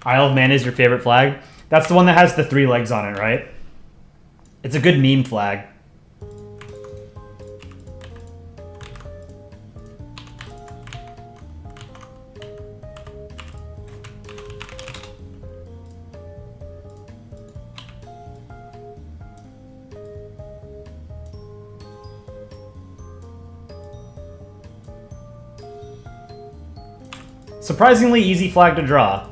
Speaker 1: Isle of Man is your favorite flag? That's the one that has the 3 legs on it, right? It's a good meme flag. Surprisingly easy flag to draw.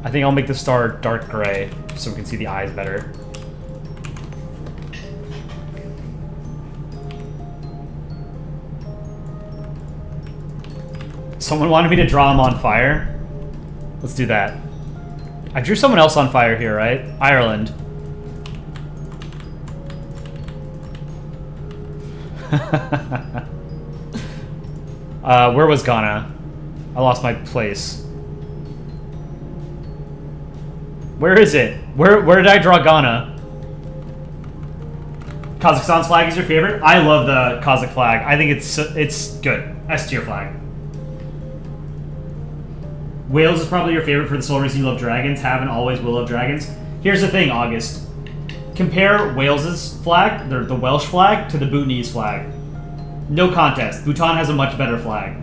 Speaker 1: I think I'll make the star dark gray so we can see the eyes better. Someone wanted me to draw him on fire. Let's do that. I drew someone else on fire here, right? Ireland. Where was Ghana? I lost my place. Where is it? Where did I draw Ghana? Kazakhstan's flag is your favorite? I love the Kazakh flag. I think it's good. S tier flag. Wales is probably your favorite for the sole reason you love dragons. Have and always will love dragons. Here's the thing, August. Compare Wales's flag, the Welsh flag, to the Bhutanese flag. No contest. Bhutan has a much better flag.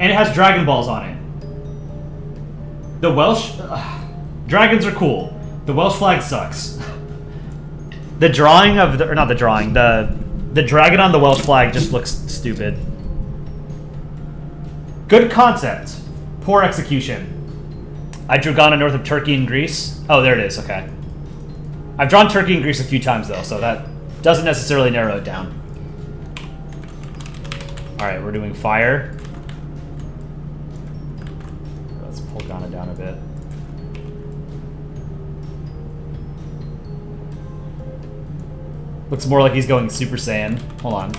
Speaker 1: And it has Dragon Balls on it. The Welsh... dragons are cool. The Welsh flag sucks. The drawing of the... Or not the drawing. The dragon on the Welsh flag just looks stupid. Good concept. Poor execution. I drew Ghana north of Turkey and Greece. Oh, there it is. Okay. I've drawn Turkey and Greece a few times, though, so that doesn't necessarily narrow it down. Alright, we're doing fire. Let's pull Ghana down a bit. Looks more like he's going Super Saiyan. Hold on.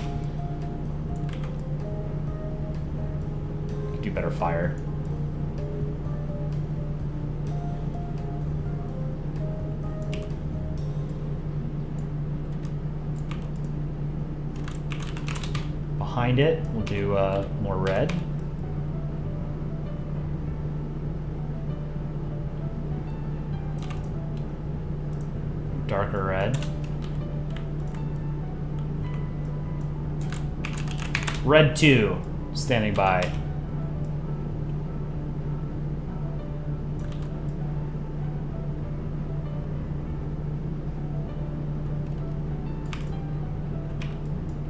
Speaker 1: Could do better fire. Behind it, we'll do more red. Darker red. Red 2, standing by. I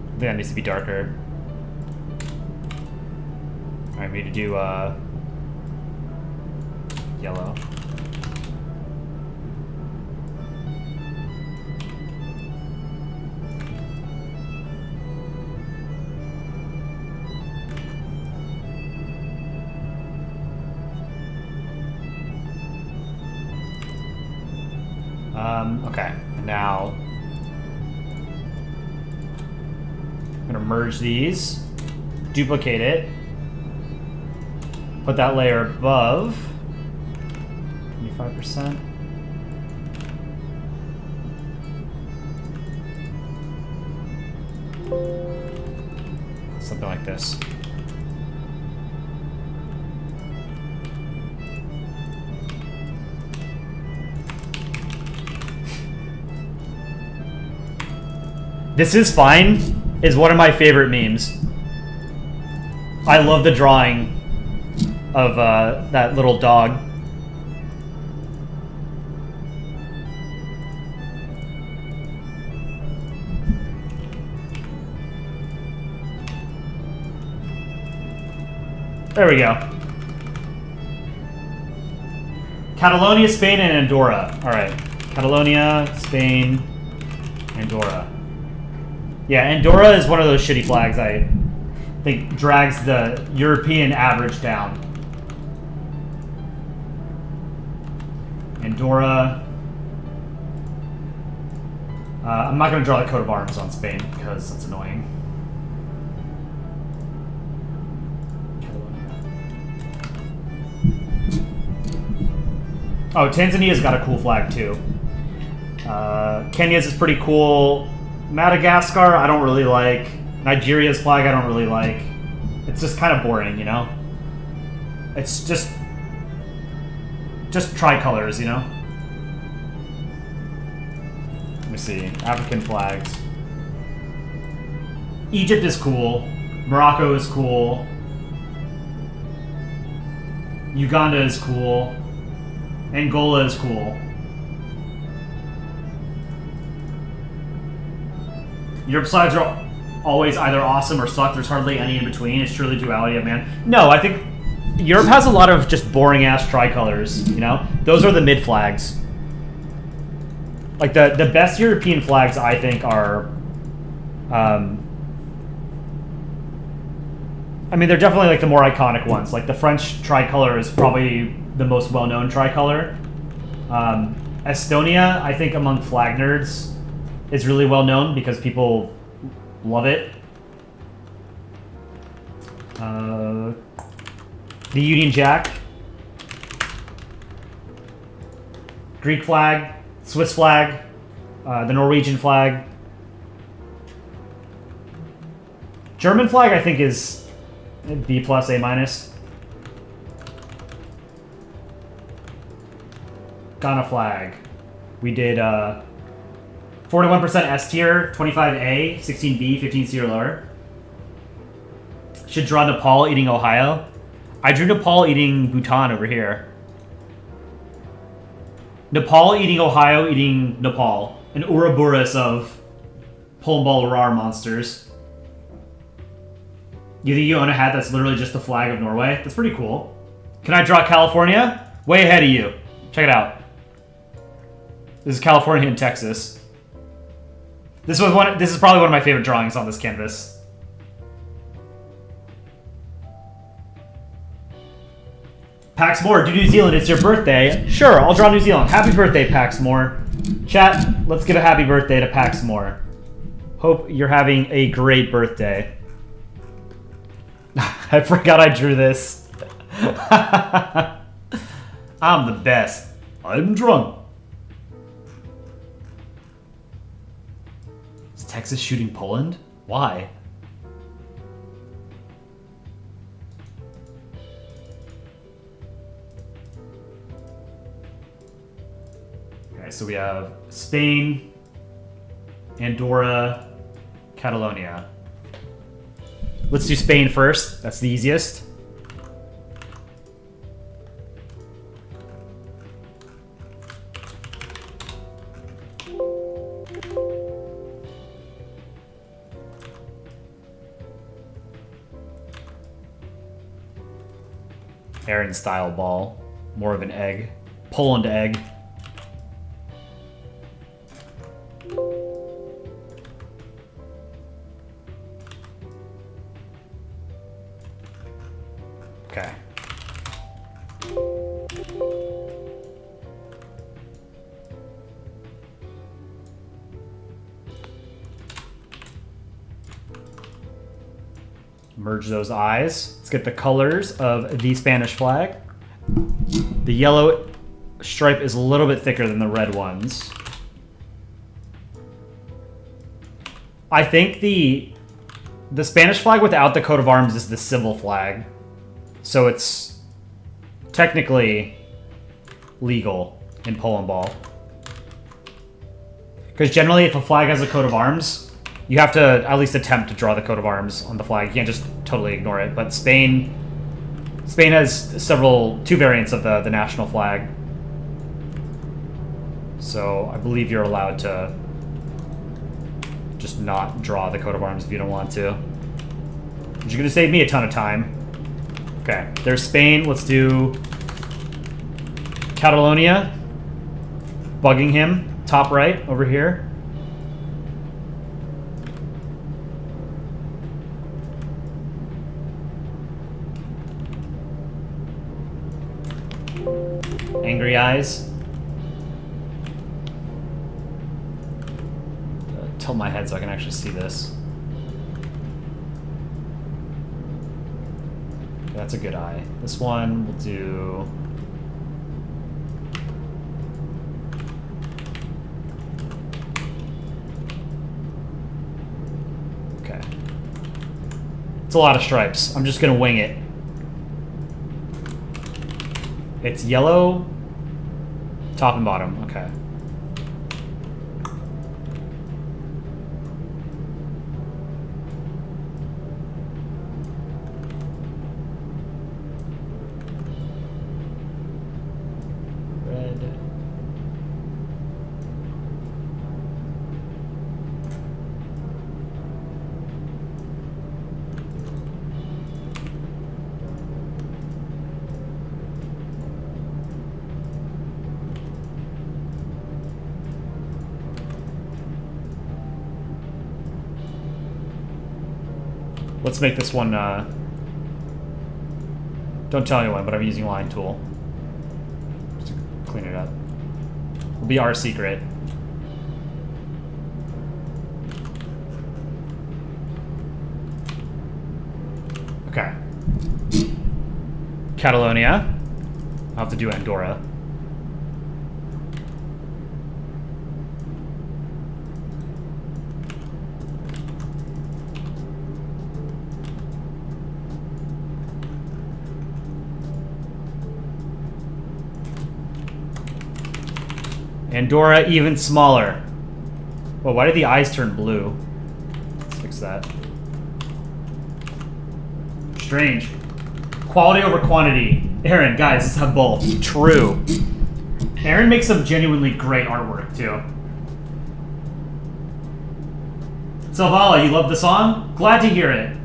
Speaker 1: think that needs to be darker. Alright, we need to do yellow. Okay, now I'm gonna merge these, duplicate it, put that layer above, 25%. Something like this. This is fine is one of my favorite memes. I love the drawing of that little dog. There we go. Catalonia, Spain, and Andorra. All right. Catalonia, Spain, Andorra. Yeah, Andorra is one of those shitty flags I think drags the European average down. Andorra. I'm not going to draw the coat of arms on Spain because that's annoying. Oh, Tanzania's got a cool flag too. Kenya's is pretty cool. Madagascar, I don't really like. Nigeria's flag, I don't really like. It's just kind of boring, you know? It's just tricolors, you know? Let me see. African flags. Egypt is cool. Morocco is cool. Uganda is cool. Angola is cool. Europe flags are all... always either awesome or suck. There's hardly any in between. It's truly duality of man. No, I think Europe has a lot of just boring-ass tricolors, you know? Those are the mid flags. Like, the best European flags, I think, are... I mean, they're definitely, like, the more iconic ones. Like, the French tricolor is probably the most well-known tricolor. Estonia, I think, among flag nerds, is really well-known because people love it. The Union Jack. Greek flag. Swiss flag. The Norwegian flag. German flag, I think, is B+, A-. Ghana flag. We did 41% S tier, 25A, 16B, 15C or lower. Should draw Nepal eating Ohio. I drew Nepal eating Bhutan over here. Nepal eating Ohio eating Nepal. An Ouroboros of Polandball Rar monsters. You think you own a hat that's literally just the flag of Norway? That's pretty cool. Can I draw California? Way ahead of you. Check it out. This is California and Texas. This is probably one of my favorite drawings on this canvas. Paxmore, do New Zealand, it's your birthday. Sure, I'll draw New Zealand. Happy birthday, Paxmore. Chat, let's give a happy birthday to Paxmore. Hope you're having a great birthday. I forgot I drew this. I'm the best. I'm drunk. Is Texas shooting Poland? Why? Okay, so we have Spain, Andorra, Catalonia. Let's do Spain first. That's the easiest. Aaron style ball. More of an egg. Poland egg. Okay. Merge those eyes. Let's get the colors of the Spanish flag. The yellow stripe is a little bit thicker than the red ones. I think the Spanish flag without the coat of arms is the civil flag. So it's technically legal in Polandball. Because generally, if a flag has a coat of arms, you have to at least attempt to draw the coat of arms on the flag. You can't just totally ignore it. But Spain has two variants of the national flag. So I believe you're allowed to just not draw the coat of arms if you don't want to. Which is going to save me a ton of time. Okay, there's Spain. Let's do Catalonia. Bugging him. Top right, over here. Angry eyes. Tilt my head so I can actually see this. That's a good eye. This one we'll do... Okay. It's a lot of stripes. I'm just gonna wing it. It's yellow, top and bottom. Okay. Let's make this one, don't tell anyone, but I'm using line tool. Just to clean it up. It'll be our secret. Okay. Catalonia. I'll have to do Andorra. Andorra even smaller. Well, why did the eyes turn blue? Let's fix that. Strange. Quality over quantity. Aaron, guys, let's have both. True. Aaron makes some genuinely great artwork, too. Salvala, you love the song? Glad to hear it.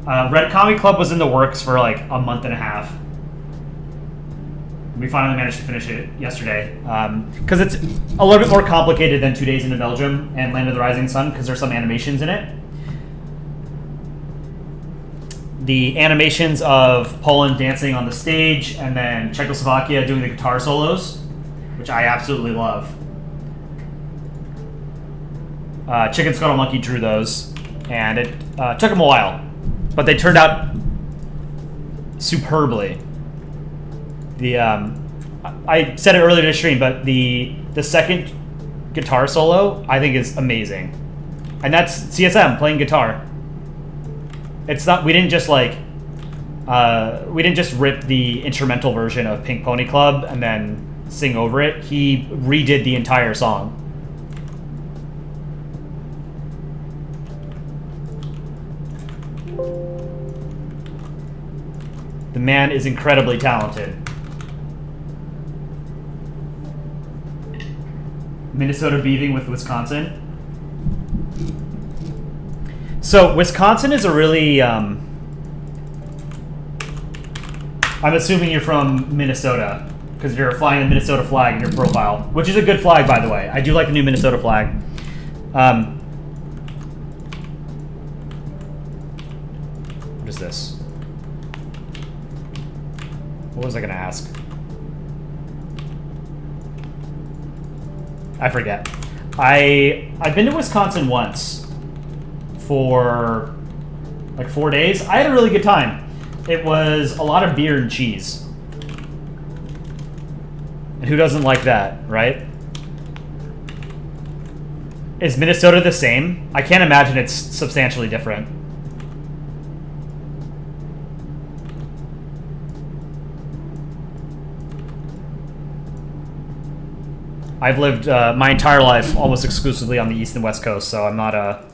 Speaker 1: Red Commie Club was in the works for like a month and a half. We finally managed to finish it yesterday. Because it's a little bit more complicated than 2 Days in Belgium and Land of the Rising Sun, because there's some animations in it. The animations of Poland dancing on the stage, and then Czechoslovakia doing the guitar solos, which I absolutely love. Chicken Scuttle Monkey drew those, and it took him a while, but they turned out superbly. The I said it earlier in the stream, but the second guitar solo I think is amazing, and that's CSM playing guitar. It's not. We didn't just like. We didn't just rip the instrumental version of Pink Pony Club and then sing over it. He redid the entire song. The man is incredibly talented. Minnesota beefing with Wisconsin. So Wisconsin is a really, I'm assuming you're from Minnesota, because you're flying the Minnesota flag in your profile, which is a good flag, by the way. I do like the new Minnesota flag. What is this? What was I going to ask? I forget. I've been to Wisconsin once for like 4 days. I had a really good time. It was a lot of beer and cheese. And who doesn't like that, right? Is Minnesota the same? I can't imagine it's substantially different. I've lived my entire life almost exclusively on the East and West Coast, so I'm not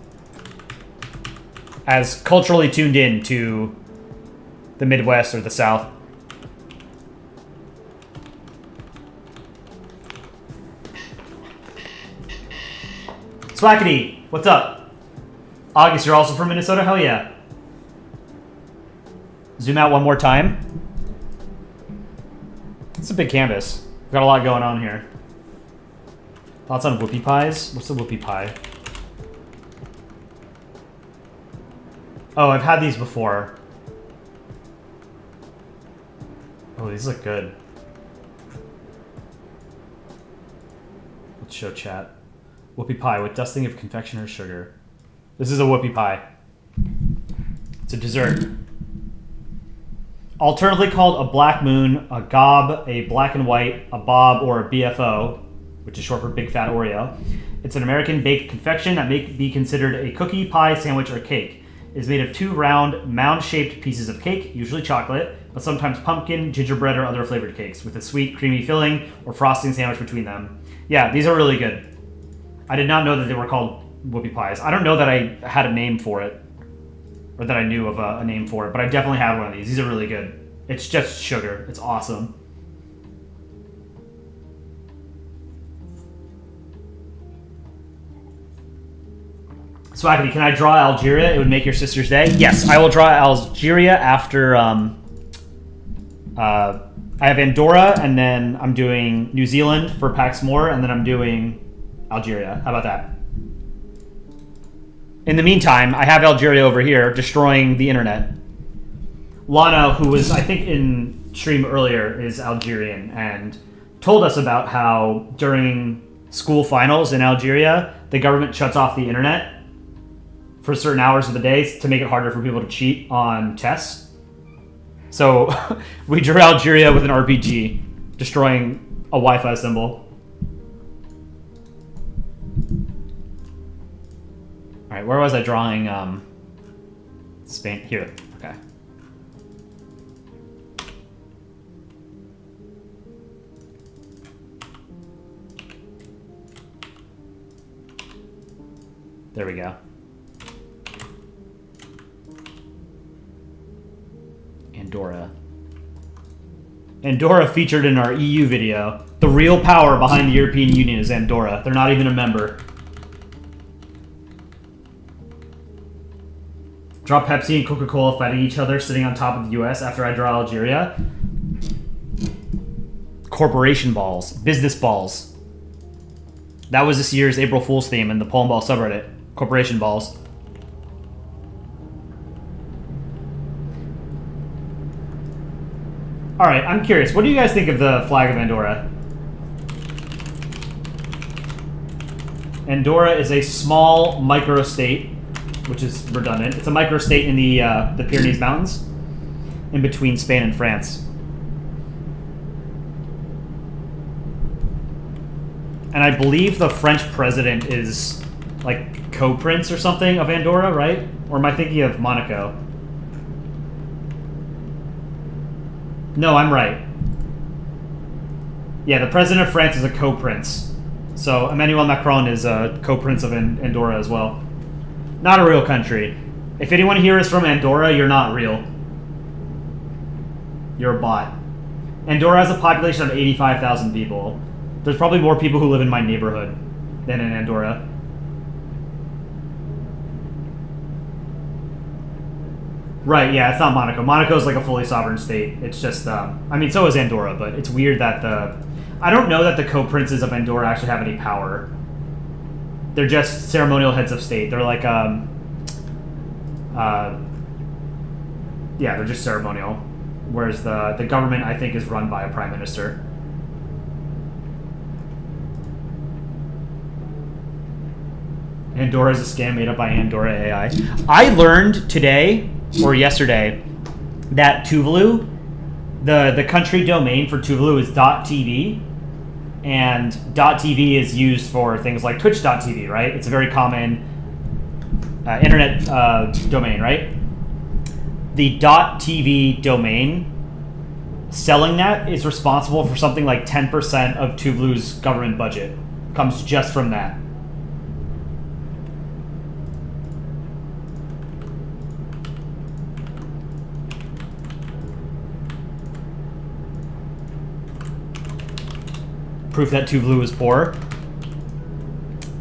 Speaker 1: as culturally tuned in to the Midwest or the South. Swackety, what's up? August, you're also from Minnesota? Hell yeah. Zoom out one more time. It's a big canvas. We've got a lot going on here. Thoughts on whoopie pies? What's the whoopie pie? Oh, I've had these before. Oh, these look good. Let's show chat. Whoopie pie with dusting of confectioner's sugar. This is a whoopie pie. It's a dessert. Alternatively called a black moon, a gob, a black and white, a bob, or a BFO, which is short for Big Fat Oreo. It's an American baked confection that may be considered a cookie, pie, sandwich, or cake. It is made of 2 round, mound-shaped pieces of cake, usually chocolate, but sometimes pumpkin, gingerbread, or other flavored cakes, with a sweet, creamy filling or frosting sandwich between them. Yeah, these are really good. I did not know that they were called whoopie pies. I don't know that I had a name for it, or that I knew of a name for it, but I definitely had one of these. These are really good. It's just sugar. It's awesome. Swackety, can I draw Algeria? It would make your sister's day. Yes, I will draw Algeria after. I have Andorra, and then I'm doing New Zealand for PAX More, and then I'm doing Algeria. How about that? In the meantime, I have Algeria over here destroying the internet. Lana, who was, I think, in stream earlier, is Algerian and told us about how during school finals in Algeria, the government shuts off the internet for certain hours of the day to make it harder for people to cheat on tests. So we drew Algeria with an RPG, destroying a Wi-Fi symbol. All right, where was I drawing Spain? Here, okay. There we go. Andorra. Andorra featured in our EU video. The real power behind the European Union is Andorra. They're not even a member. Draw Pepsi and Coca-Cola fighting each other sitting on top of the US after I draw Algeria. Corporation balls. Business balls. That was this year's April Fool's theme in the Polandball subreddit. Corporation balls. Alright, I'm curious. What do you guys think of the flag of Andorra? Andorra is a small microstate, which is redundant. It's a microstate in the Pyrenees Mountains, in between Spain and France. And I believe the French president is like co-prince or something of Andorra, right? Or am I thinking of Monaco? No, I'm right. Yeah, the president of France is a co-prince. So Emmanuel Macron is a co-prince of Andorra as well. Not a real country. If anyone here is from Andorra, you're not real. You're a bot. Andorra has a population of 85,000 people. There's probably more people who live in my neighborhood than in Andorra. Right, yeah, it's not Monaco. Monaco is like a fully sovereign state. It's just, I mean, so is Andorra, but it's weird that I don't know that the co-princes of Andorra actually have any power. They're just ceremonial heads of state. They're like, yeah, they're just ceremonial. Whereas the government, I think, is run by a prime minister. Andorra is a scam made up by Andorra AI. I learned today, or yesterday, that Tuvalu, the country domain for Tuvalu is .tv, and .tv is used for things like Twitch.tv, right? It's a very common internet domain, right? The .tv domain, selling that is responsible for something like 10% of Tuvalu's government budget. Comes just from that. Proof that Tuvalu is poor.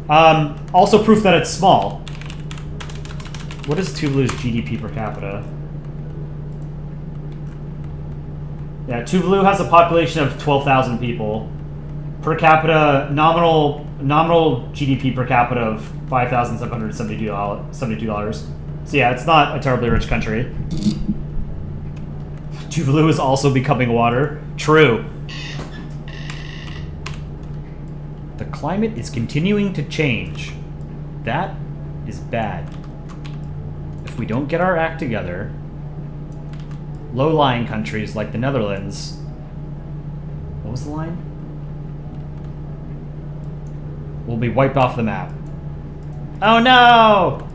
Speaker 1: Also proof that it's small. What is Tuvalu's GDP per capita? Yeah, Tuvalu has a population of 12,000 people. Per capita, nominal GDP per capita of $5,772. So yeah, it's not a terribly rich country. Tuvalu is also becoming water. True. The climate is continuing to change. That is bad. If we don't get our act together, low-lying countries like the Netherlands... What was the line? Will be wiped off the map. Oh no!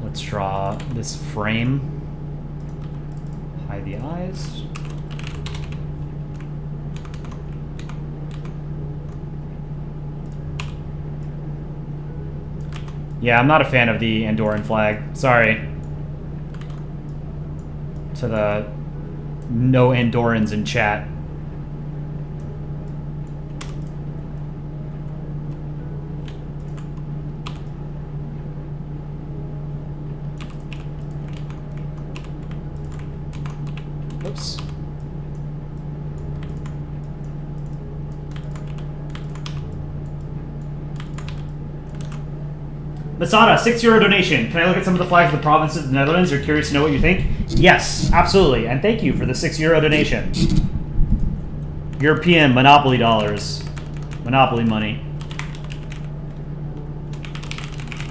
Speaker 1: Let's draw this frame. Hide the eyes. Yeah, I'm not a fan of the Andorran flag. Sorry. To the no Andorrans in chat. Masada, €6 donation. Can I look at some of the flags of the provinces of the Netherlands? You're curious to know what you think? Yes, absolutely. And thank you for the €6 donation. European Monopoly dollars. Monopoly money.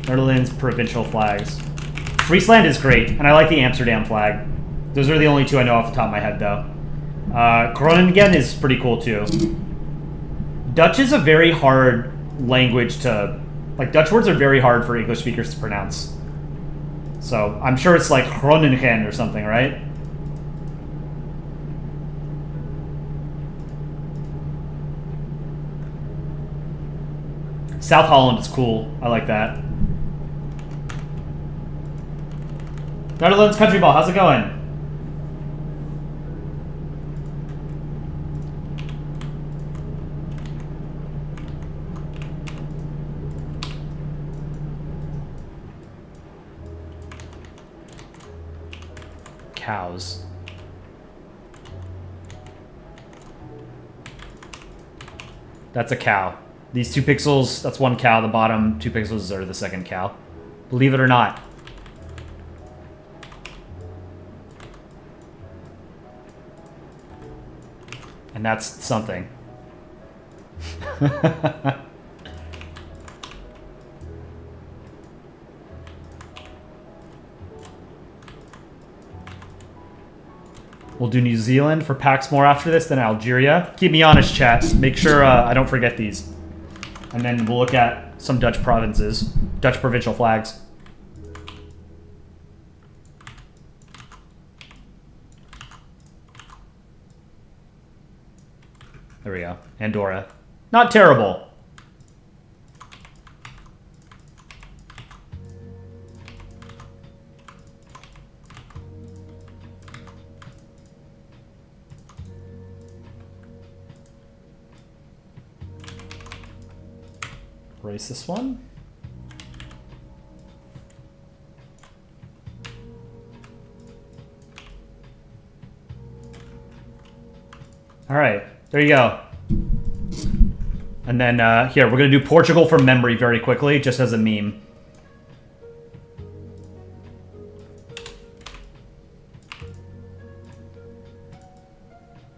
Speaker 1: Netherlands provincial flags. Friesland is great, and I like the Amsterdam flag. Those are the only two I know off the top of my head, though. Groningen is pretty cool, too. Dutch is a very hard language to... Like, Dutch words are very hard for English speakers to pronounce. So, I'm sure it's like Groningen or something, right? South Holland is cool. I like that. Netherlands Country Ball, how's it going? Cows. That's a cow. These 2 pixels, that's one cow. The bottom 2 pixels are the second cow. Believe it or not. And that's something. We'll do New Zealand for packs more after this, then Algeria. Keep me honest, chat. Make sure I don't forget these. And then we'll look at some Dutch provinces. Dutch provincial flags. There we go. Andorra. Not terrible. Erase this one. All right, there you go. And then here, we're going to do Portugal from memory very quickly, just as a meme.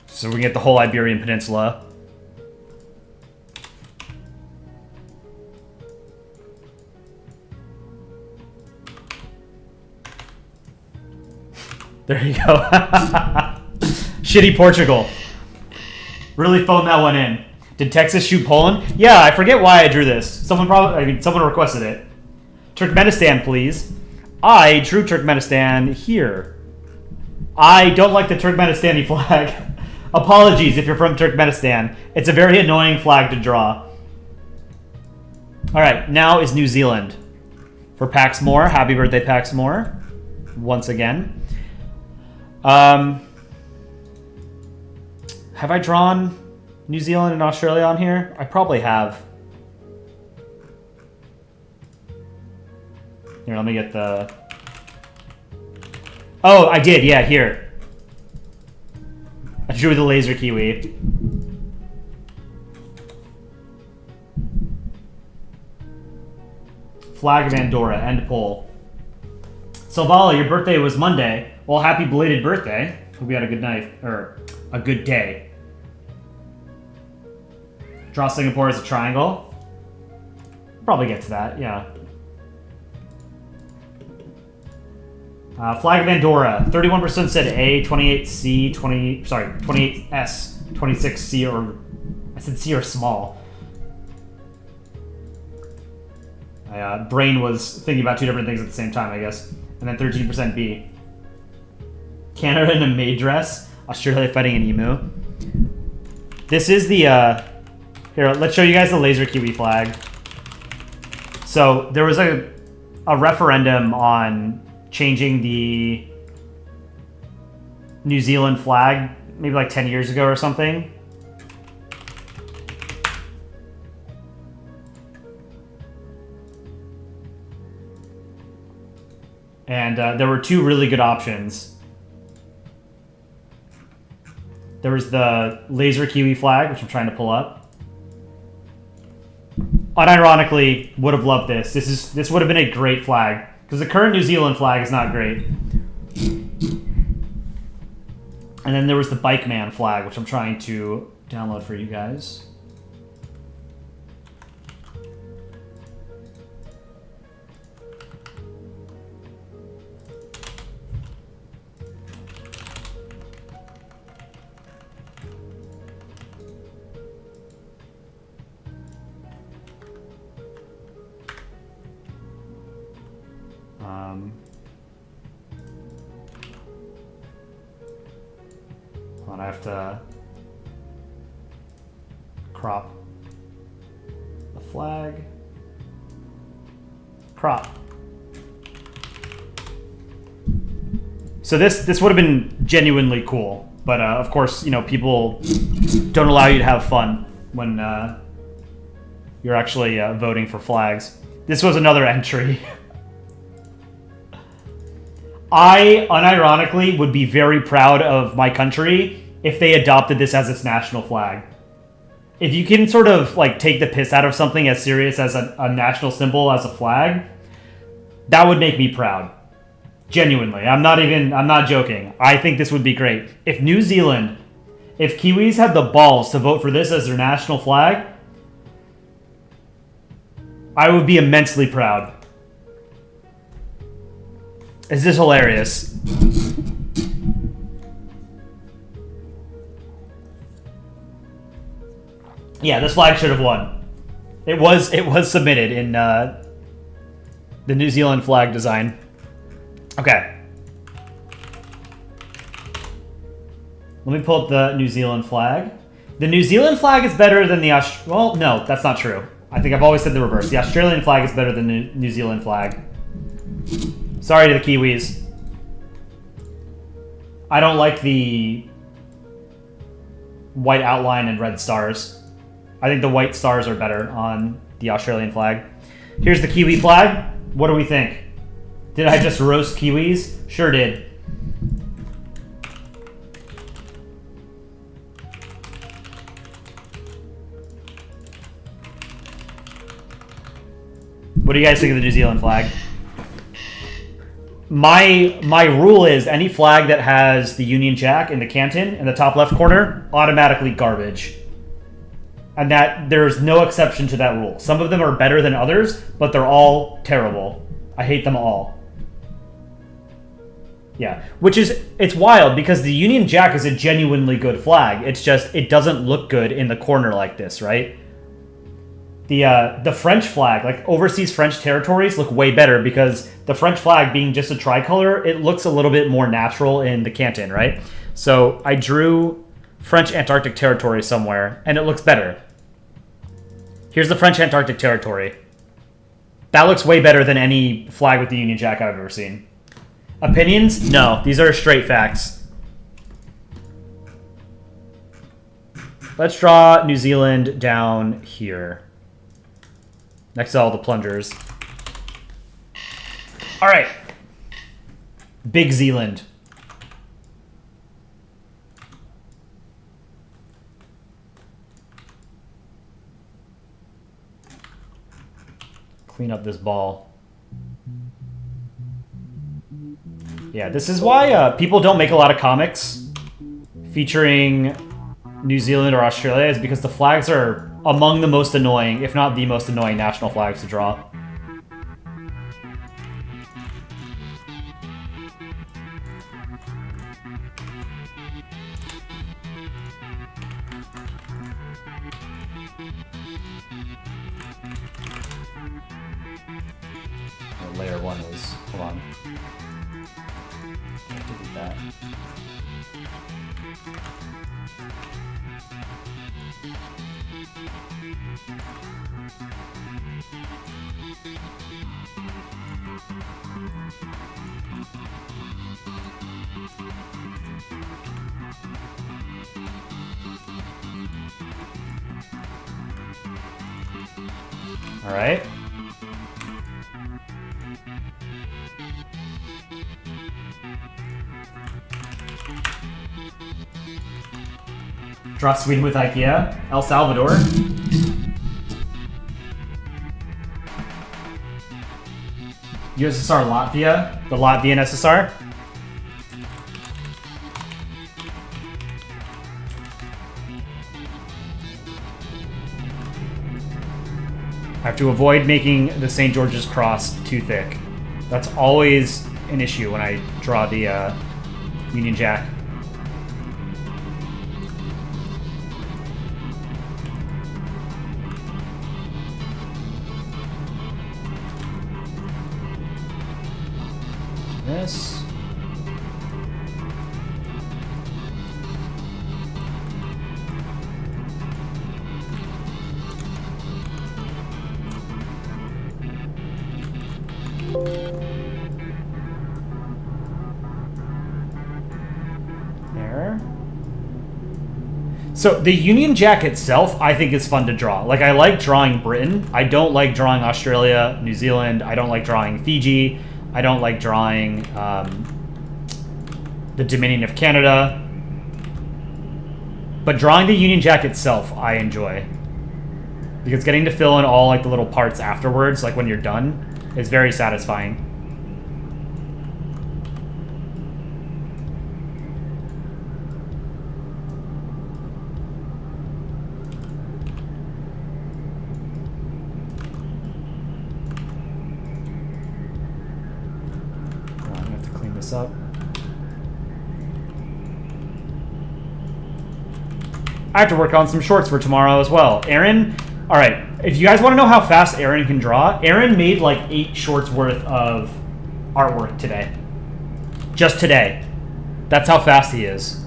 Speaker 1: So we can get the whole Iberian Peninsula. There you go. Shitty Portugal. Really phoned that one in. Did Texas shoot Poland? Yeah, I forget why I drew this. Someone requested it. Turkmenistan, please. I drew Turkmenistan here. I don't like the Turkmenistani flag. Apologies if you're from Turkmenistan. It's a very annoying flag to draw. Alright, now is New Zealand. For Pax Moore. Happy birthday, Pax Moore. Once again. Have I drawn New Zealand and Australia on here? I probably have. Here, let me get the... Oh, I did, yeah, here. I drew the laser kiwi. Flag of Andorra, end poll. Salvala, your birthday was Monday. Well, happy belated birthday. Hope you had a good night, or a good day. Draw Singapore as a triangle. Probably get to that, yeah. Flag of Andorra. 31% said A, 28C, 28S, 26C, or I said C or small. My brain was thinking about 2 different things at the same time, I guess. And then 13% B. Canada in a maid dress. Australia fighting an emu. This is the... Here, let's show you guys the laser kiwi flag. So, there was a referendum on changing the New Zealand flag, maybe like 10 years ago or something. And there were 2 really good options. There was the laser kiwi flag, which I'm trying to pull up. unironically, would have loved this. This would have been a great flag. Because the current New Zealand flag is not great. And then there was the Bike Man flag, which I'm trying to download for you guys. I have to crop the flag. Crop. So this would have been genuinely cool, but of course, you know, people don't allow you to have fun when you're actually voting for flags. This was another entry. I, unironically, would be very proud of my country if they adopted this as its national flag. If you can sort of, like, take the piss out of something as serious as a national symbol as a flag, that would make me proud. Genuinely. I'm not joking. I think this would be great. If New Zealand, if Kiwis had the balls to vote for this as their national flag, I would be immensely proud. This is hilarious. Yeah, this flag should have won. It was submitted in the New Zealand flag design. Okay. Let me pull up the New Zealand flag. The New Zealand flag is better than the well, no, that's not true. I think I've always said the reverse. The Australian flag is better than the New Zealand flag. Sorry to the Kiwis. I don't like the white outline and red stars. I think the white stars are better on the Australian flag. Here's the Kiwi flag. What do we think? Did I just roast Kiwis? Sure did. What do you guys think of the New Zealand flag? My rule is any flag that has the Union Jack in the canton in the top left corner, automatically garbage. And that there's no exception to that rule. Some of them are better than others, but they're all terrible. I hate them all. Yeah, it's wild because the Union Jack is a genuinely good flag. It's just, it doesn't look good in the corner like this, right? The French flag, like overseas French territories, look way better because the French flag being just a tricolor, it looks a little bit more natural in the canton, right? So I drew French Antarctic territory somewhere, and it looks better. Here's the French Antarctic territory. That looks way better than any flag with the Union Jack I've ever seen. Opinions? No, these are straight facts. Let's draw New Zealand down here. Next to all the plungers. All right. Big Zealand. Clean up this ball. Yeah, this is why people don't make a lot of comics featuring New Zealand or Australia, is because the flags are among the most annoying, if not the most annoying, national flags to draw. Oh, layer 1 was... hold on. Can't delete that. All right. Draw Sweden with IKEA. El Salvador. USSR Latvia, the Latvian SSR. I have to avoid making the St. George's Cross too thick. That's always an issue when I draw the Union Jack. This. There. So the Union Jack itself, I think is fun to draw. Like, I like drawing Britain. I don't like drawing Australia, New Zealand. I don't like drawing Fiji. I don't like drawing the Dominion of Canada. But drawing the Union Jack itself, I enjoy. Because getting to fill in all like the little parts afterwards, like when you're done, is very satisfying. Up. I have to work on some shorts for tomorrow as well. Aaron, all right, if you guys want to know how fast Aaron can draw, Aaron made like 8 shorts worth of artwork today. Just today. That's how fast he is.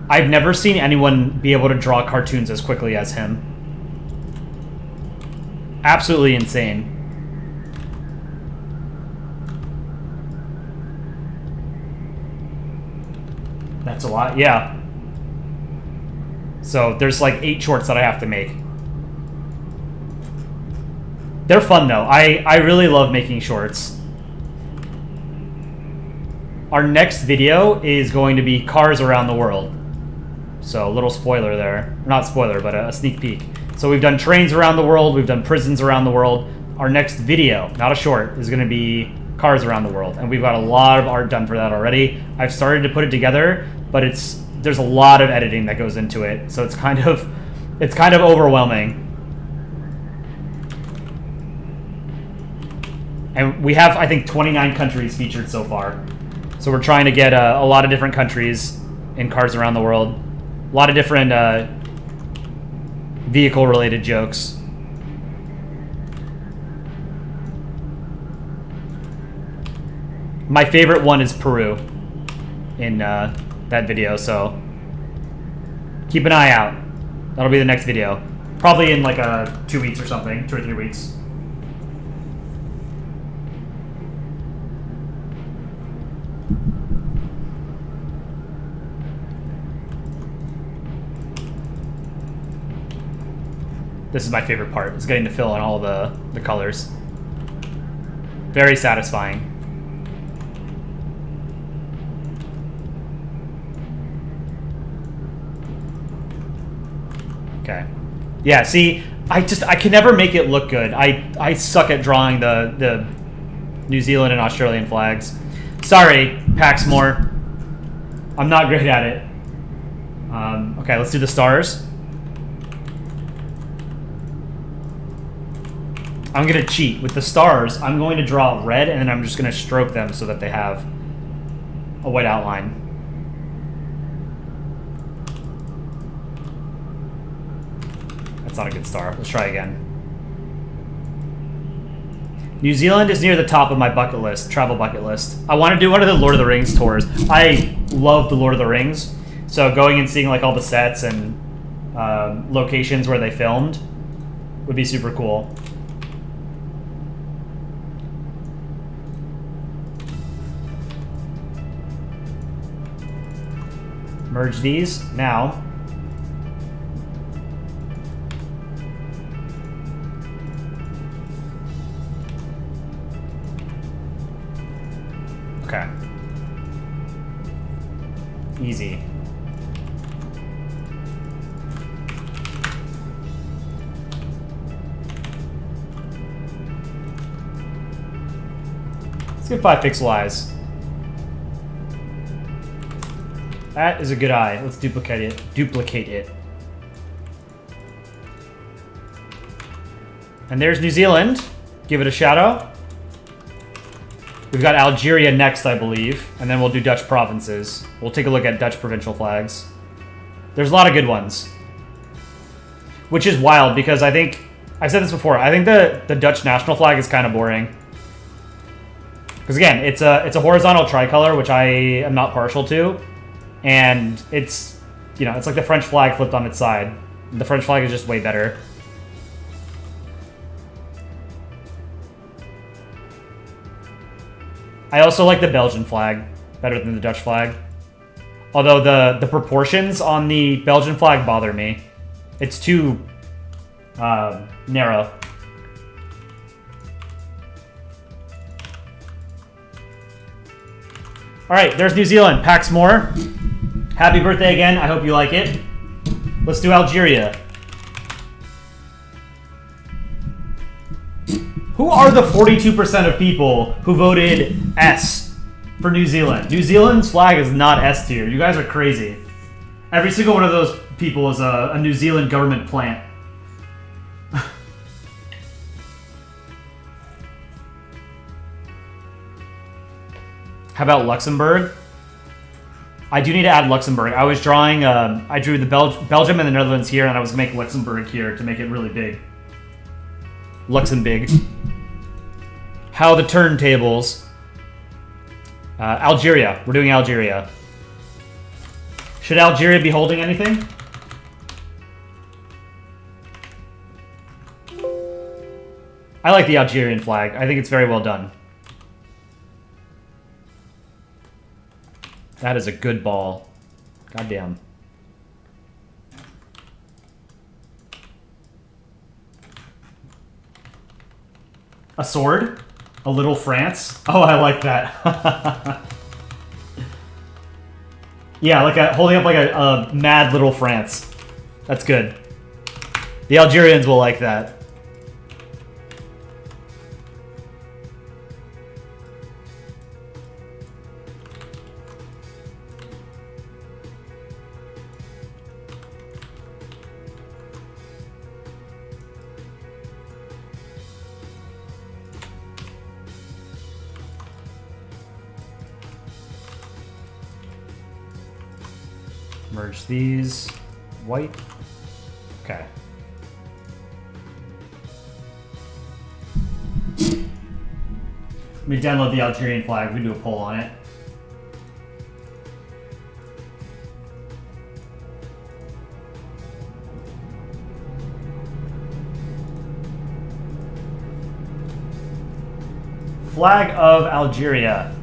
Speaker 1: I've never seen anyone be able to draw cartoons as quickly as him. Absolutely insane. That's a lot, yeah. So there's like 8 shorts that I have to make. They're fun though. I really love making shorts. Our next video is going to be cars around the world. So a little spoiler there. Not spoiler, but a sneak peek. So we've done trains around the world. We've done prisons around the world. Our next video, not a short, is going to be cars around the world. And we've got a lot of art done for that already. I've started to put it together, but there's a lot of editing that goes into it. So it's kind of overwhelming. And we have, I think, 29 countries featured so far. So we're trying to get a lot of different countries in cars around the world. A lot of different vehicle-related jokes. My favorite one is Peru in that video, so keep an eye out. That'll be the next video. Probably in like 2 weeks or something, 2 or 3 weeks. This is my favorite part, is getting to fill in all the colors. Very satisfying. Okay. Yeah, see, I can never make it look good. I suck at drawing the New Zealand and Australian flags. Sorry, Paxmore. I'm not great at it. Okay, let's do the stars. I'm going to cheat. With the stars, I'm going to draw red, and then I'm just going to stroke them so that they have a white outline. That's not a good star. Let's try again. New Zealand is near the top of my bucket list, travel bucket list. I want to do one of the Lord of the Rings tours. I love the Lord of the Rings. So going and seeing like all the sets and locations where they filmed would be super cool. Merge these now. Okay. Easy. Let's get 5 pixel eyes. That is a good eye. Let's duplicate it. Duplicate it. And there's New Zealand. Give it a shadow. We've got Algeria next, I believe. And then we'll do Dutch provinces. We'll take a look at Dutch provincial flags. There's a lot of good ones. Which is wild, because I think... I've said this before. I think the Dutch national flag is kind of boring. Because again, it's a horizontal tricolor, which I am not partial to. And it's, you know, it's like the French flag flipped on its side. The French flag is just way better. I also like the Belgian flag better than the Dutch flag. Although the proportions on the Belgian flag bother me. It's too narrow. Alright, there's New Zealand. Packs more. Happy birthday again. I hope you like it. Let's do Algeria. Who are the 42% of people who voted S for New Zealand? New Zealand's flag is not S tier. You guys are crazy. Every single one of those people is a New Zealand government plant. How about Luxembourg? I do need to add Luxembourg. I was drawing, I drew the Belgium and the Netherlands here, and I was going to make Luxembourg here to make it really big. Luxembourg. How the turntables. Algeria. We're doing Algeria. Should Algeria be holding anything? I like the Algerian flag. I think it's very well done. That is a good ball. Goddamn. A sword? A little France? Oh, I like that. Yeah, like holding up like a mad little France. That's good. The Algerians will like that. Merge these. White. Okay. Let me download the Algerian flag. We can do a poll on it. Flag of Algeria.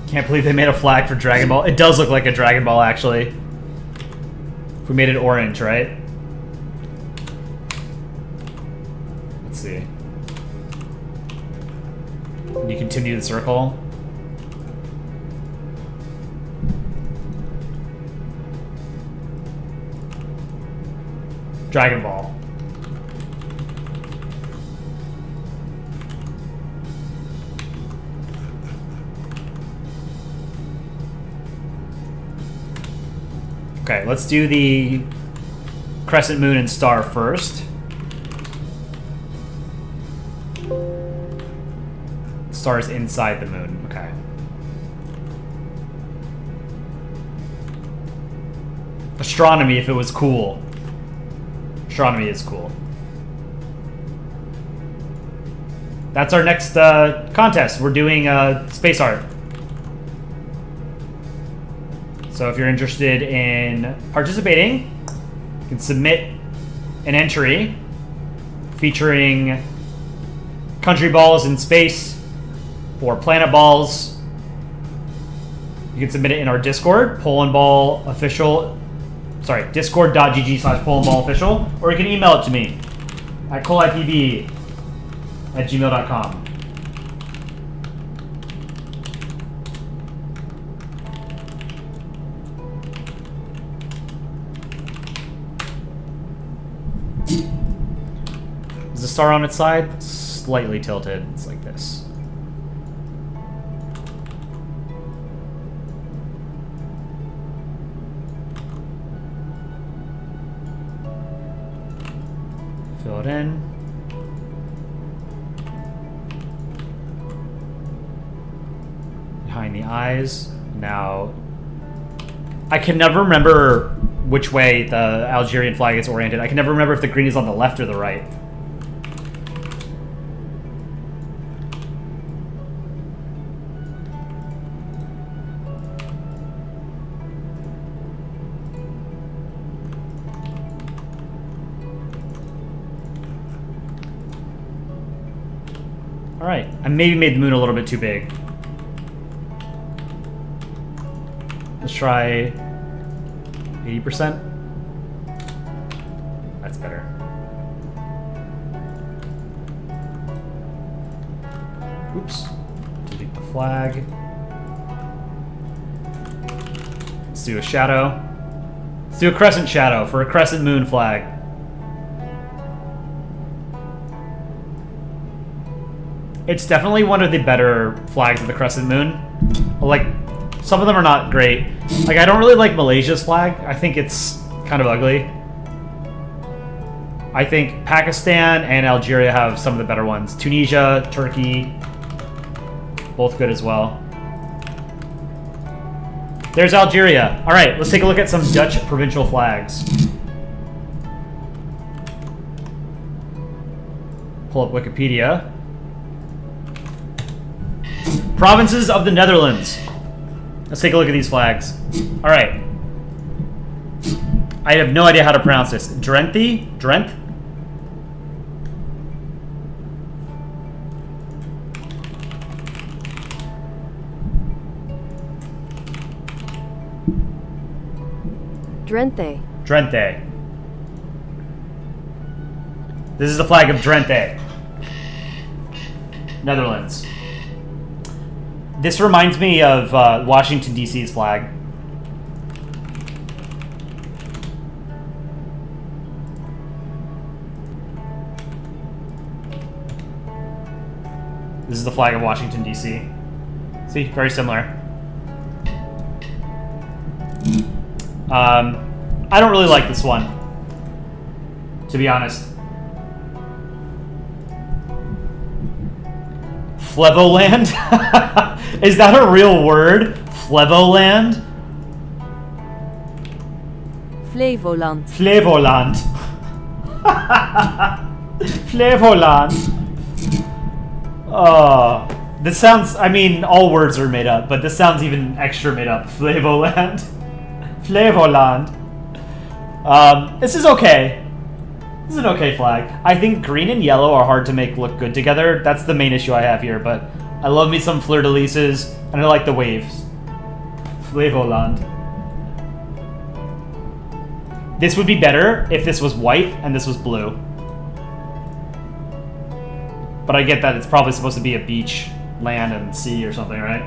Speaker 1: Can't believe they made a flag for Dragon Ball. It does look like a Dragon Ball, actually. If we made it orange, right? Let's see. Can you continue the circle? Dragon Ball. Okay, let's do the crescent moon and star first. Star's inside the moon. Okay. Astronomy, if it was cool. Astronomy is cool. That's our next contest. We're doing space art. So if you're interested in participating, you can submit an entry featuring country balls in space or planet balls You can submit it in our Discord, Polandball official. Sorry, discord.gg/Polandball official, or you can email it to me at colipb@gmail.com. Is the star on its side? Slightly tilted. It's like this. Fill it in. Behind the eyes. Now, I can never remember which way the Algerian flag is oriented. I can never remember if the green is on the left or the right. Alright, I maybe made the moon a little bit too big. Let's try 80%. That's better. Oops. Delete the flag. Let's do a shadow. Let's do a crescent shadow for a crescent moon flag. It's definitely one of the better flags of the crescent moon. Like, some of them are not great. Like, I don't really like Malaysia's flag. I think it's kind of ugly. I think Pakistan and Algeria have some of the better ones. Tunisia, Turkey, both good as well. There's Algeria. All right, let's take a look at some Dutch provincial flags. Pull up Wikipedia. Provinces of the Netherlands. Let's take a look at these flags. All right. I have no idea how to pronounce this. Drenthe? Drenthe?
Speaker 2: Drenthe.
Speaker 1: Drenthe. This is the flag of Drenthe, Netherlands. This reminds me of Washington, D.C.'s flag. This is the flag of Washington, D.C. See, very similar. I don't really like this one, to be honest. Flevoland? Is that a real word? Flevoland?
Speaker 2: Flevoland.
Speaker 1: Flevoland. Flevoland. Oh, this sounds, I mean, all words are made up, but this sounds even extra made up. Flevoland. Flevoland. This is okay. This is an okay flag. I think green and yellow are hard to make look good together. That's the main issue I have here, but I love me some fleur-de-lises, and I like the waves. Flevoland. This would be better if this was white and this was blue. But I get that it's probably supposed to be a beach, land, and sea or something, right?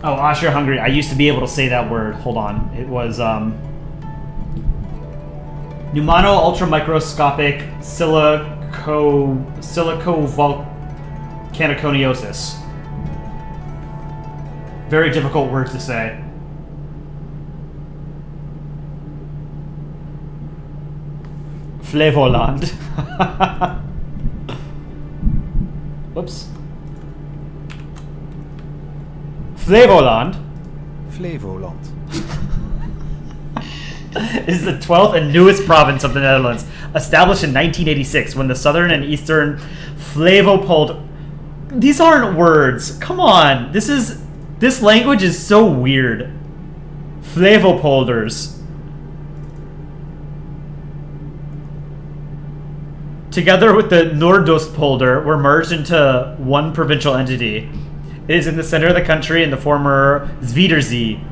Speaker 1: Oh, Austria-Hungary. I used to be able to say that word. Hold on. It was pneumano-ultramicroscopic silicovolcaniconiosis. Very difficult word to say. Flevoland. Whoops. Flevoland.
Speaker 3: Flevoland.
Speaker 1: Is the 12th and newest province of the Netherlands, established in 1986 when the southern and eastern Flevopold... These aren't words. Come on. This language is so weird. Flevopolders. together with the Nordostpolder, were merged into one provincial entity. It is in the center of the country in the former Zwiedersee.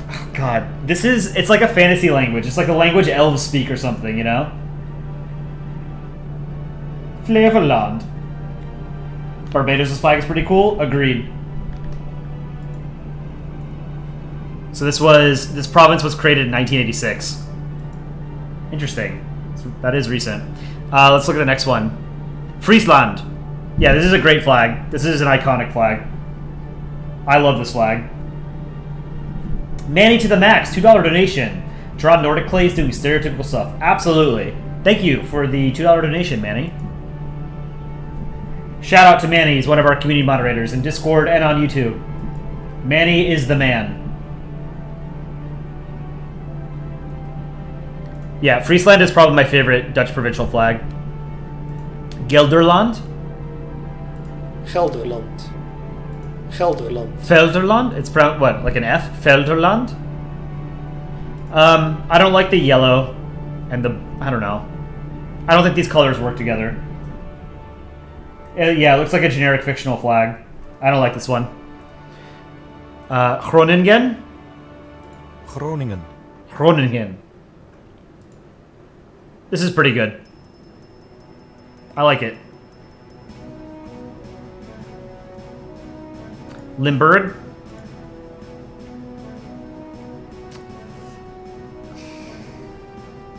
Speaker 1: Oh, God, it's like a fantasy language. It's like a language elves speak or something, you know? Flevoland. Barbados' flag is pretty cool. Agreed. So this province was created in 1986. Interesting. That is recent. Let's look at the next one. Friesland. Yeah, this is a great flag. This is an iconic flag. I love this flag. Manny to the max, $2 donation. Draw Nordic clays doing stereotypical stuff. Absolutely. Thank you for the $2 donation, Manny. Shout out to Manny. He's one of our community moderators in Discord and on YouTube. Manny is the man. Yeah, Friesland is probably my favorite Dutch provincial flag. Gelderland.
Speaker 3: Gelderland. Gelderland.
Speaker 1: Velderland? It's pronounced what, like an F? Velderland? I don't like the yellow and I don't know. I don't think these colors work together. Yeah, it looks like a generic fictional flag. I don't like this one. Groningen?
Speaker 4: Groningen.
Speaker 1: Groningen. This is pretty good. I like it. Limburg.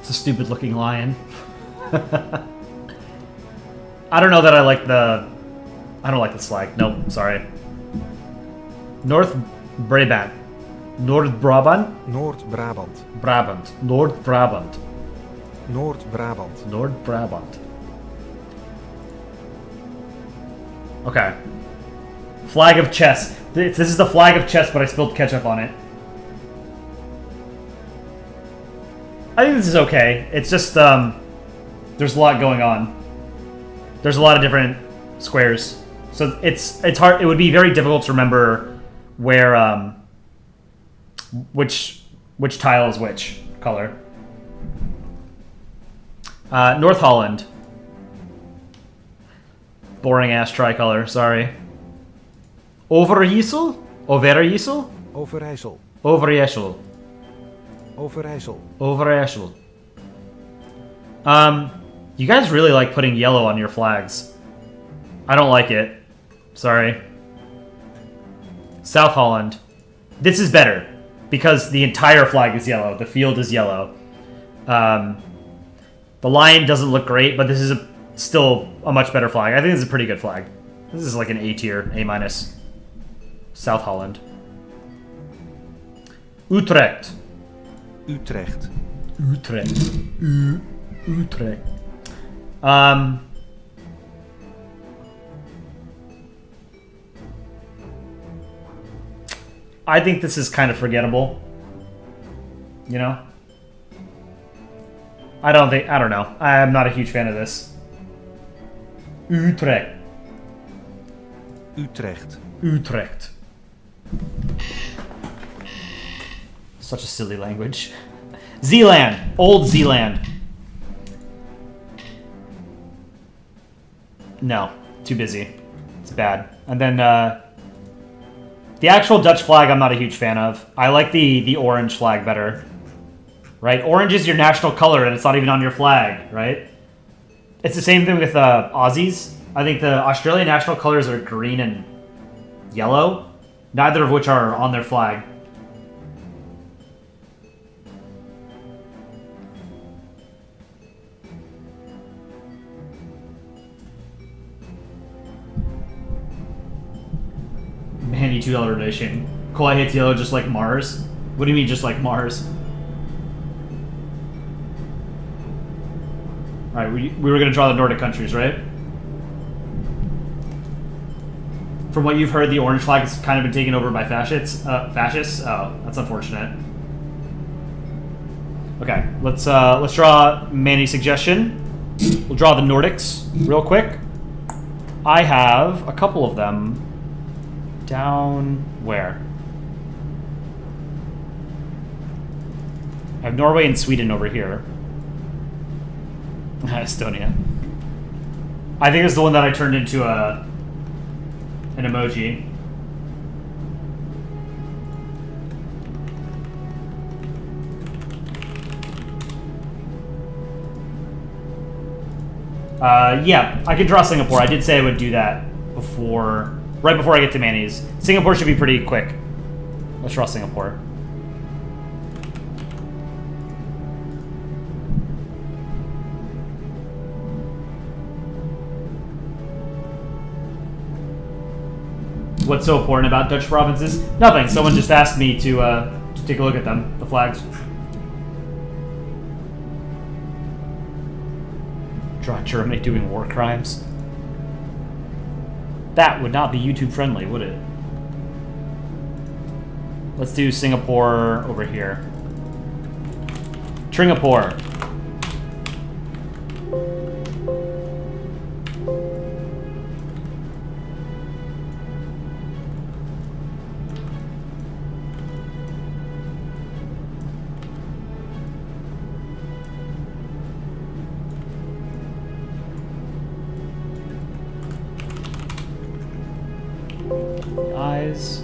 Speaker 1: It's a stupid looking lion. I don't know that I don't like this flag. Nope, sorry. North Brabant. North Brabant?
Speaker 4: Noord-Brabant.
Speaker 1: Brabant. North Brabant.
Speaker 4: Noord-Brabant.
Speaker 1: North Brabant. Okay. Flag of chess. This is the flag of chess, but I spilled ketchup on it. I think this is okay. It's just, there's a lot going on. There's a lot of different squares. So it's hard. It would be very difficult to remember where, which tile is which color. North Holland. Boring ass tricolor, sorry. Overijssel? Overijssel?
Speaker 4: Overijssel.
Speaker 1: Overijssel.
Speaker 4: Overijssel.
Speaker 1: Overijssel. You guys really like putting yellow on your flags. I don't like it. Sorry. South Holland. This is better because the entire flag is yellow. The field is yellow. The lion doesn't look great, but this is still a much better flag. I think this is a pretty good flag. This is like an A tier, A minus. South Holland. Utrecht.
Speaker 4: Utrecht.
Speaker 1: Utrecht. Utrecht. I think this is kind of forgettable. You know? I don't know. I'm not a huge fan of this. Utrecht.
Speaker 4: Utrecht.
Speaker 1: Utrecht. Such a silly language. Zeeland. Old Zeeland. No. Too busy. It's bad. And then, the actual Dutch flag I'm not a huge fan of. I like the orange flag better. Right? Orange is your national color and it's not even on your flag, right? It's the same thing with Aussies. I think the Australian national colors are green and yellow, neither of which are on their flag. Handy $2 donation. Kawhi hates yellow just like Mars. What do you mean just like Mars? Alright, we were going to draw the Nordic countries, right? From what you've heard, the orange flag has kind of been taken over by fascists. Oh, that's unfortunate. Okay, let's draw Manny's suggestion. We'll draw the Nordics real quick. I have a couple of them down where? I have Norway and Sweden over here. Estonia. I think it's the one that I turned into an emoji. Yeah, I could draw Singapore. I did say I would do that right before I get to Manny's. Singapore should be pretty quick. Let's draw Singapore. What's so important about Dutch provinces? Nothing. Someone just asked me to take a look at them, the flags. Draw Germany doing war crimes. That would not be YouTube friendly, would it? Let's do Singapore over here. Tringapore. Eyes.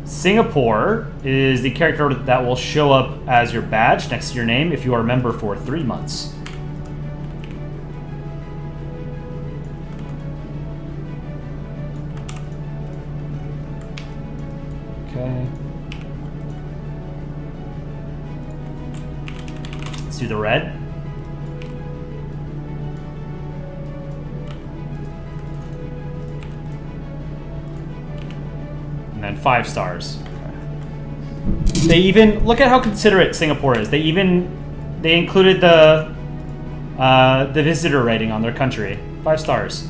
Speaker 1: Singapore is the character that will show up as your badge next to your name if you are a member for 3 months. Okay. Let's do the red. And 5 stars. Okay. They even look at how considerate Singapore is. They included the visitor rating on their country. 5 stars.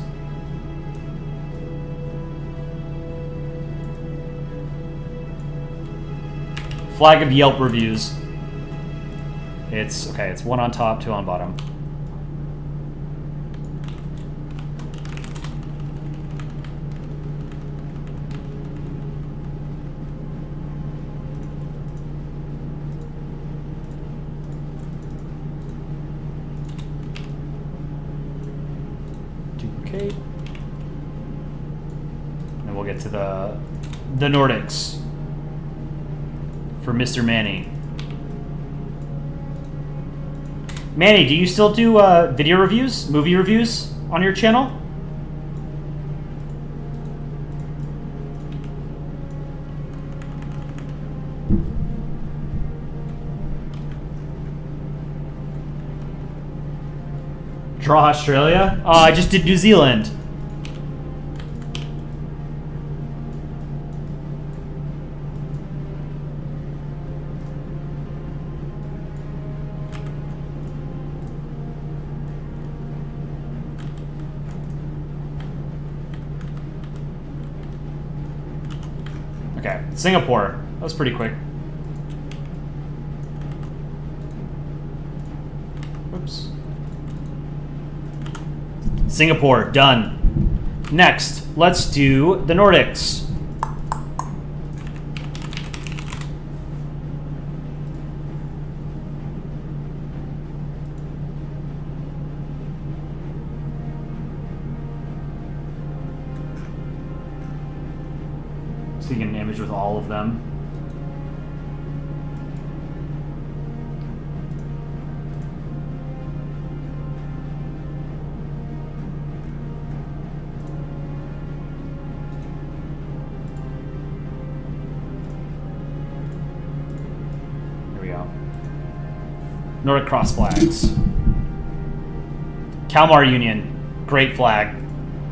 Speaker 1: Flag of Yelp reviews. It's okay. It's 1 on top, 2 on bottom. Duplicate. And we'll get to the Nordics for Mr. Manny. Manny, do you still do video reviews, movie reviews on your channel? Draw Australia? Oh, I just did New Zealand. Okay, Singapore. That was pretty quick. Oops. Singapore, done. Next, let's do the Nordics. So you get an image with all of them. Nordic cross flags. Kalmar Union, great flag,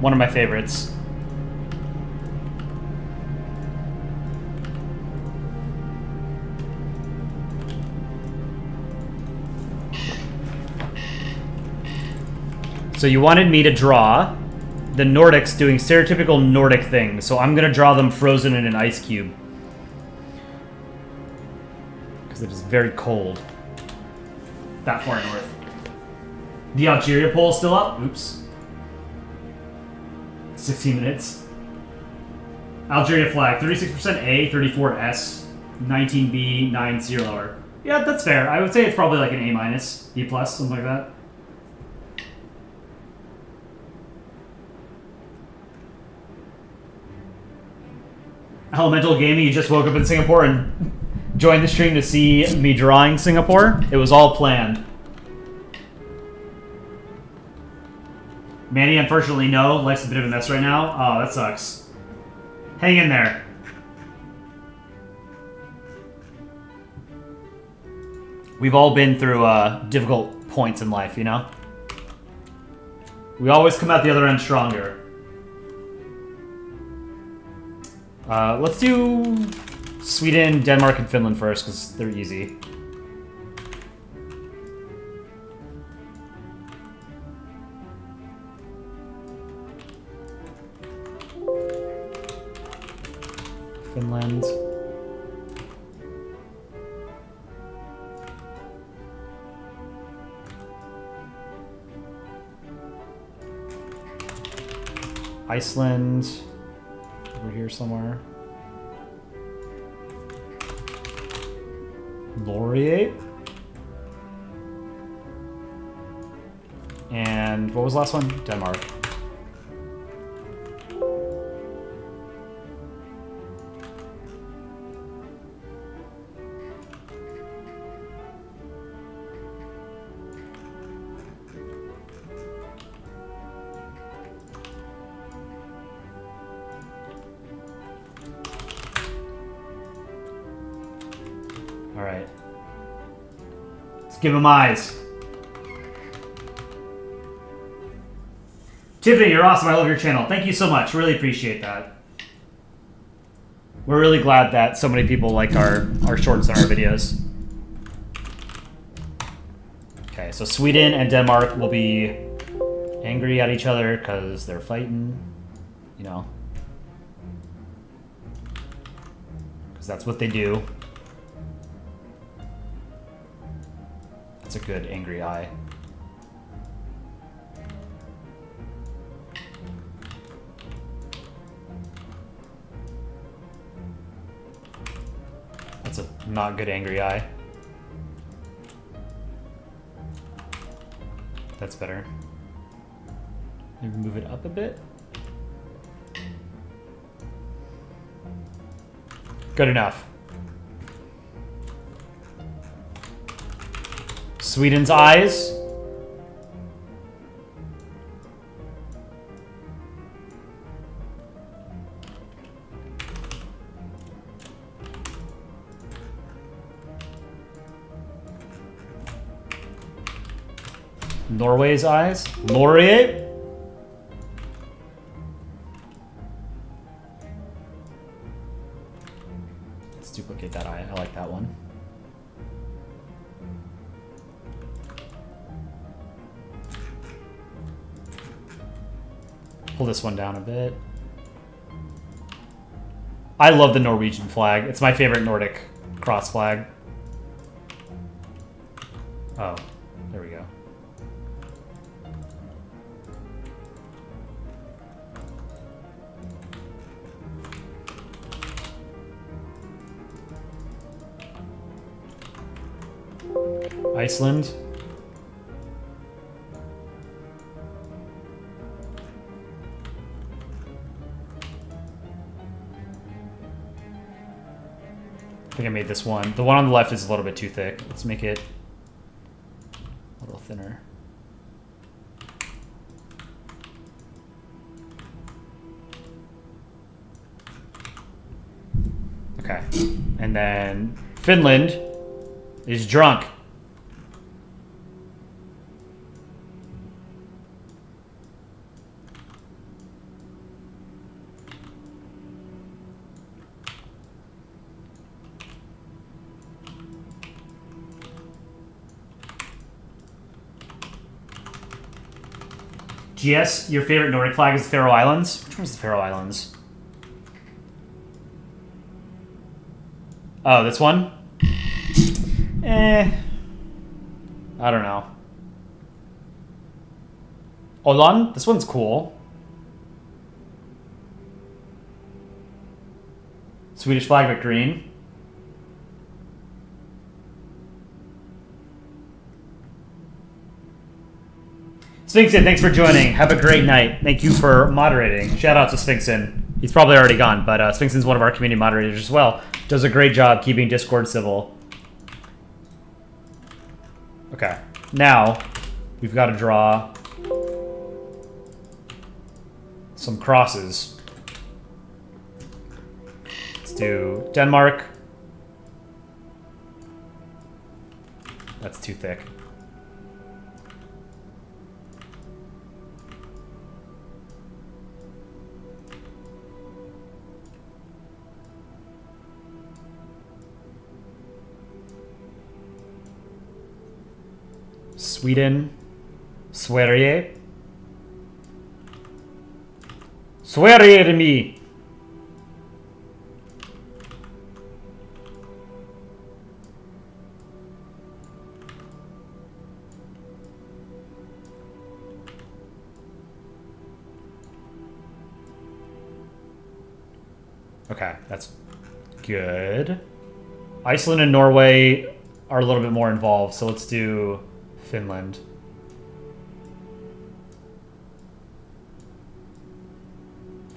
Speaker 1: one of my favorites. So you wanted me to draw the Nordics doing stereotypical Nordic things, so I'm gonna draw them frozen in an ice cube. Because it is very cold. That far north. The Algeria poll is still up. Oops. 16 minutes. Algeria flag. 36% A, 34 S, 19B, 9C or lower. Yeah, that's fair. I would say it's probably like an A minus, B plus, something like that. Elemental Gaming, you just woke up in Singapore and joined the stream to see me drawing Singapore. It was all planned. Manny, unfortunately, no. Life's a bit of a mess right now. Oh, that sucks. Hang in there. We've all been through difficult points in life, you know? We always come out the other end stronger. Let's do Sweden, Denmark, and Finland first, because they're easy. Finland. Iceland. Over here somewhere. Laureate. And what was the last one? Denmark. Alright. Let's give him eyes. Tiffany, you're awesome. I love your channel. Thank you so much. Really appreciate that. We're really glad that so many people like our shorts and our videos. Okay, so Sweden and Denmark will be angry at each other because they're fighting, you know. Because that's what they do. That's a good angry eye. That's a not good angry eye. That's better. Maybe move it up a bit. Good enough. Sweden's eyes. Norway's eyes. Laureate. Let's duplicate that eye. I like that one. Pull this one down a bit. I love the Norwegian flag. It's my favorite Nordic cross flag. Oh, there we go. Iceland. I think I made this one. The one on the left is a little bit too thick. Let's make it a little thinner. Okay. And then Finland is drunk. GS, your favorite Nordic flag is the Faroe Islands? Which one's the Faroe Islands? Oh, this one? I don't know. Olan? This one's cool. Swedish flag, but green. Sphinxin, thanks for joining. Have a great night. Thank you for moderating. Shout out to Sphinxin. He's probably already gone, but Sphinxin's one of our community moderators as well. Does a great job keeping Discord civil. Okay, now we've got to draw some crosses. Let's do Denmark. That's too thick. Sweden, Sverige. Sverige to me. Okay, that's good. Iceland and Norway are a little bit more involved, so let's do Finland.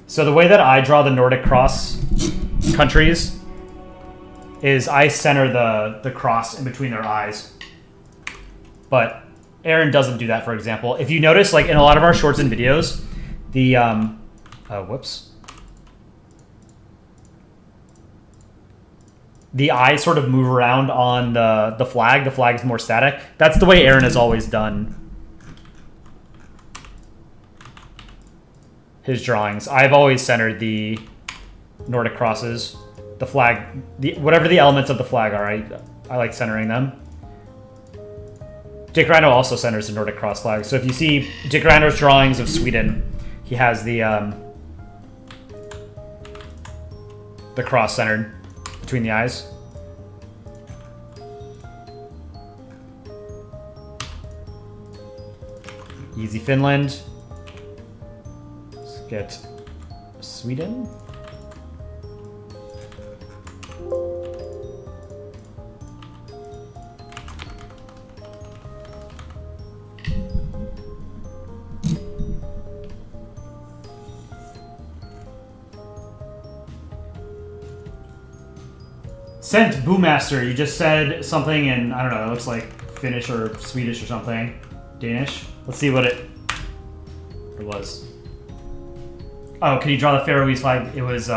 Speaker 1: So the way that I draw the Nordic cross countries is I center the cross in between their eyes. But Aaron doesn't do that, for example. If you notice, like in a lot of our shorts and videos, the whoops. The eyes sort of move around on the flag. The flag is more static. That's the way Aaron has always done his drawings. I've always centered the Nordic crosses. The flag, whatever the elements of the flag are, I like centering them. Dick Rhino also centers the Nordic cross flag. So if you see Dick Rhino's drawings of Sweden, he has the cross centered between the eyes. Easy Finland. Let's get Sweden. Sent Boomaster, you just said something in, I don't know, it looks like Finnish or Swedish or something. Danish. Let's see what it was. Oh, can you draw the Faroese flag? It was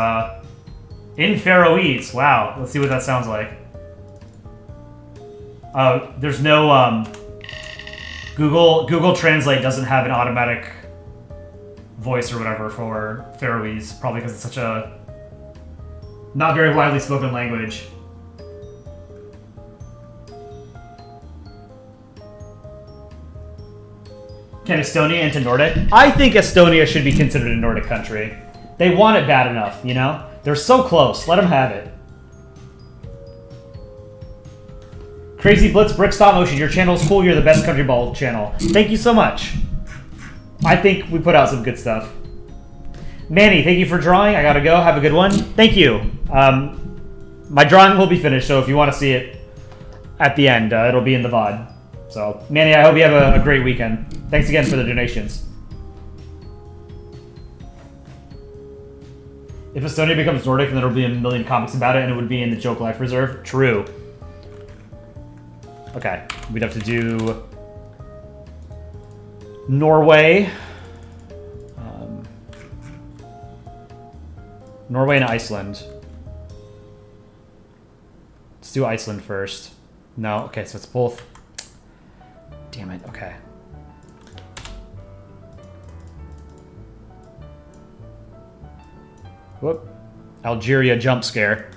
Speaker 1: in Faroese. Wow. Let's see what that sounds like. Oh, there's no Google Translate doesn't have an automatic voice or whatever for Faroese, probably because it's such a not very widely spoken language. Can Estonia into Nordic? I think Estonia should be considered a Nordic country. They want it bad enough, you know? They're so close. Let them have it. Crazy Blitz Brick Stop Motion, your channel is cool. You're the best country ball channel. Thank you so much. I think we put out some good stuff. Manny, thank you for drawing. I gotta go. Have a good one. Thank you. My drawing will be finished, so if you want to see it at the end, it'll be in the VOD. So, Manny, I hope you have a great weekend. Thanks again for the donations. If Estonia becomes Nordic, then there will be a million comics about it, and it would be in the Joke Life Reserve. True. Okay, we'd have to do Norway. Norway and Iceland. Let's do Iceland first. No, okay, so it's both. Damn it, okay. Whoop. Algeria jump scare.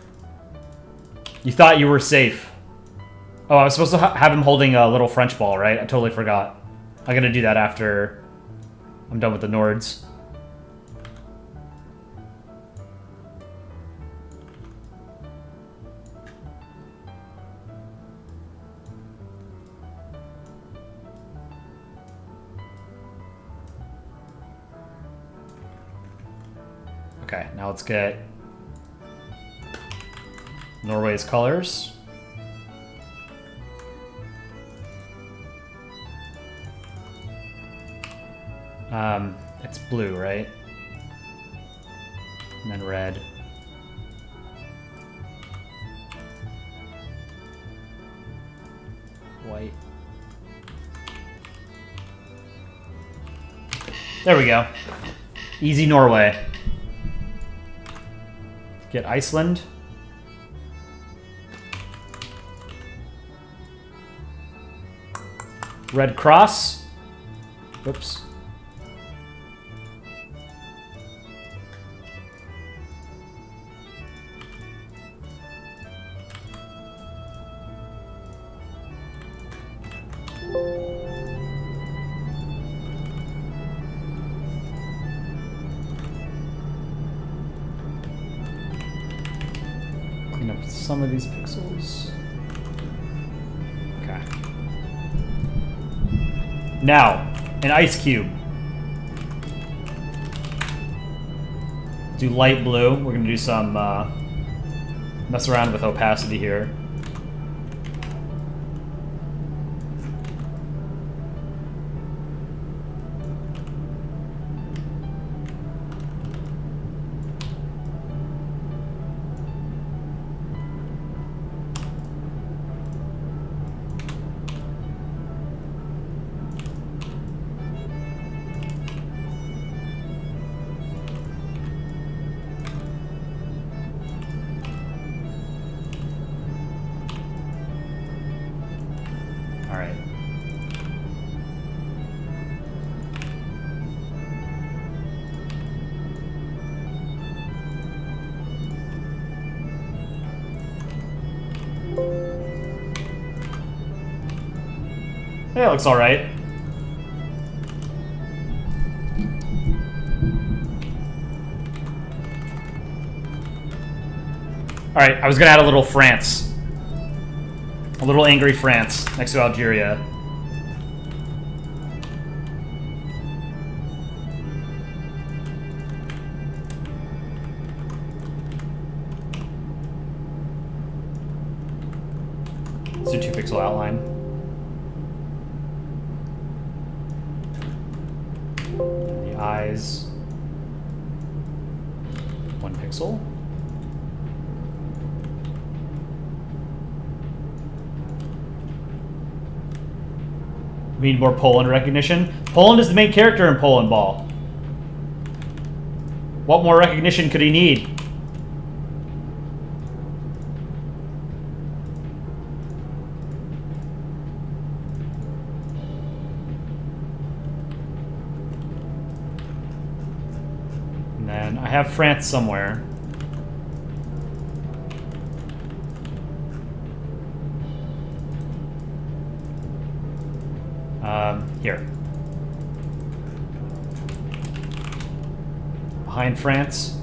Speaker 1: You thought you were safe. Oh, I was supposed to have him holding a little French ball, right? I totally forgot. I'm gonna do that after I'm done with the Nords. Okay, now let's get Norway's colors. It's blue, right? And then red. White. There we go. Easy Norway. Get Iceland. Red Cross. Whoops. Clean up some of these pixels. Okay. Now, an ice cube. Do light blue. We're gonna do some mess around with opacity here. Alright. Yeah, it looks alright. Alright, I was gonna add a little France. A little angry France next to Algeria. It's a 2-pixel outline. And the eyes. 1 pixel. We need more Poland recognition. Poland is the main character in Polandball. What more recognition could he need? And then I have France somewhere. Here. Behind France.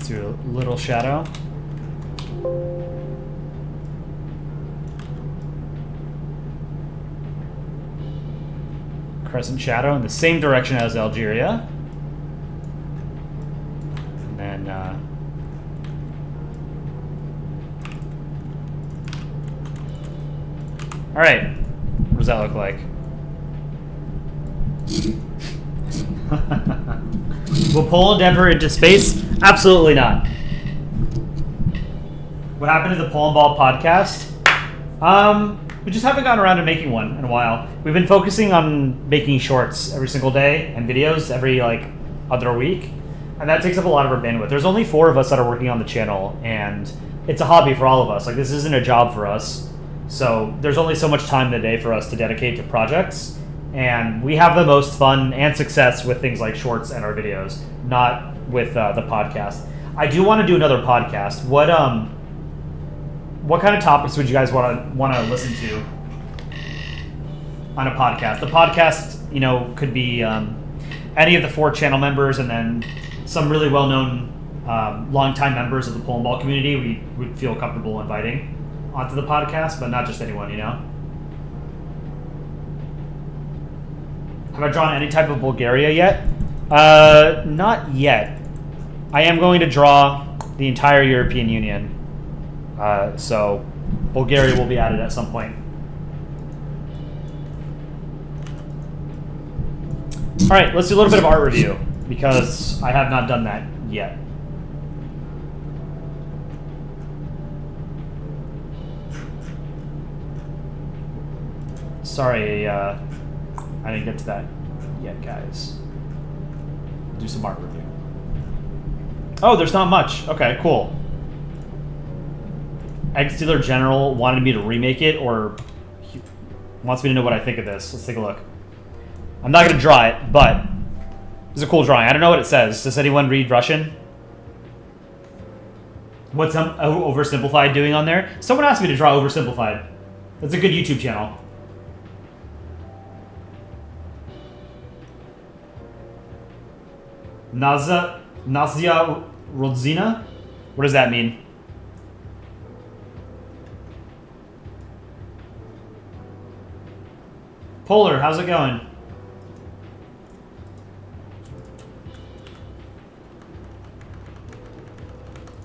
Speaker 1: Do a little shadow. Crescent shadow in the same direction as Algeria. And then all right. What does that look like? Will Poland ever into space? Absolutely not. What happened to the Polandball podcast? We just haven't gotten around to making one in a while. We've been focusing on making shorts every single day and videos every other week, and that takes up a lot of our bandwidth. There's only 4 of us that are working on the channel, and it's a hobby for all of us. This isn't a job for us, so there's only so much time in a day for us to dedicate to projects. And we have the most fun and success with things like shorts and our videos, not with the podcast. I do want to do another podcast. what kind of topics would you guys want to listen to on a podcast? The podcast, you know, could be any of the 4 channel members, and then some really well-known longtime members of the Polandball community we would feel comfortable inviting onto the podcast, but not just anyone, you know? Have I drawn any type of Bulgaria yet? Not yet. I am going to draw the entire European Union. So Bulgaria will be added at some point. All right, let's do a little bit of art review because I have not done that yet. Sorry, I didn't get to that yet, guys. Do some art review. Oh, there's not much. Okay, cool. Egg Dealer General wanted me to remake it, or he wants me to know what I think of this. Let's take a look. I'm not going to draw it, but it's a cool drawing. I don't know what it says. Does anyone read Russian? What's Oversimplified doing on there? Someone asked me to draw Oversimplified. That's a good YouTube channel. Nazia Rodzina? What does that mean? Polar, how's it going?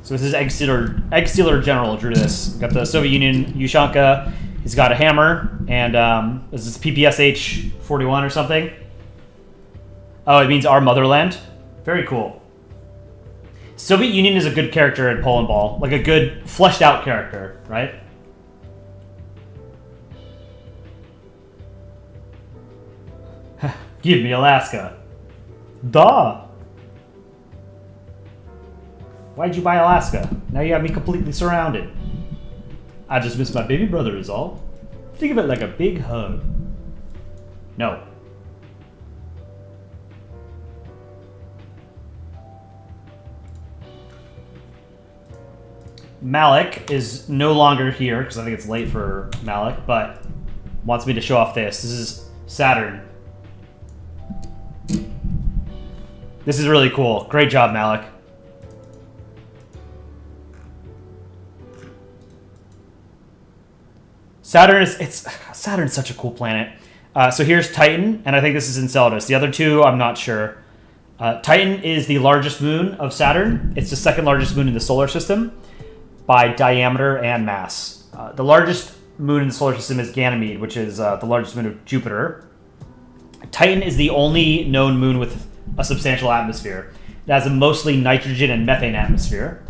Speaker 1: So this is Egg Stealer General drew this. Got the Soviet Union Yushanka. He's got a hammer, and is this PPSH 41 or something? Oh, it means our motherland. Very cool. Soviet Union is a good character in Polandball, like a good fleshed out character, right? Give me Alaska. Duh. Why'd you buy Alaska? Now you got me completely surrounded. I just miss my baby brother is all. Think of it like a big hug. No. Malik is no longer here because I think it's late for Malik, but wants me to show off this. This is Saturn. This is really cool. Great job, Malik. Saturn's such a cool planet. So here's Titan, and I think this is Enceladus. The other two, I'm not sure. Titan is the largest moon of Saturn. It's the second largest moon in the solar system by diameter and mass. The largest moon in the solar system is Ganymede, which is the largest moon of Jupiter. Titan is the only known moon with a substantial atmosphere. It has a mostly nitrogen and methane atmosphere,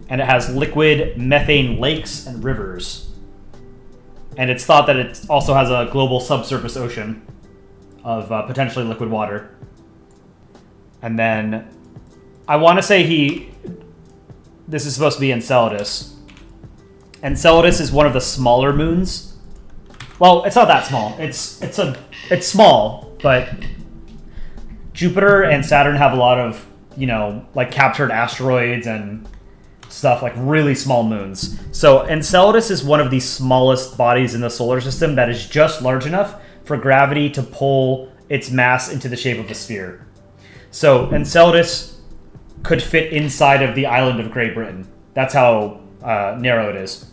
Speaker 1: and it has liquid methane lakes and rivers. And it's thought that it also has a global subsurface ocean of potentially liquid water. And then I want to say this is supposed to be Enceladus. Enceladus is one of the smaller moons. Well, it's not that small. It's small, but Jupiter and Saturn have a lot of, like captured asteroids and stuff, like really small moons. So Enceladus is one of the smallest bodies in the solar system that is just large enough for gravity to pull its mass into the shape of a sphere. So Enceladus could fit inside of the island of Great Britain. That's how narrow it is.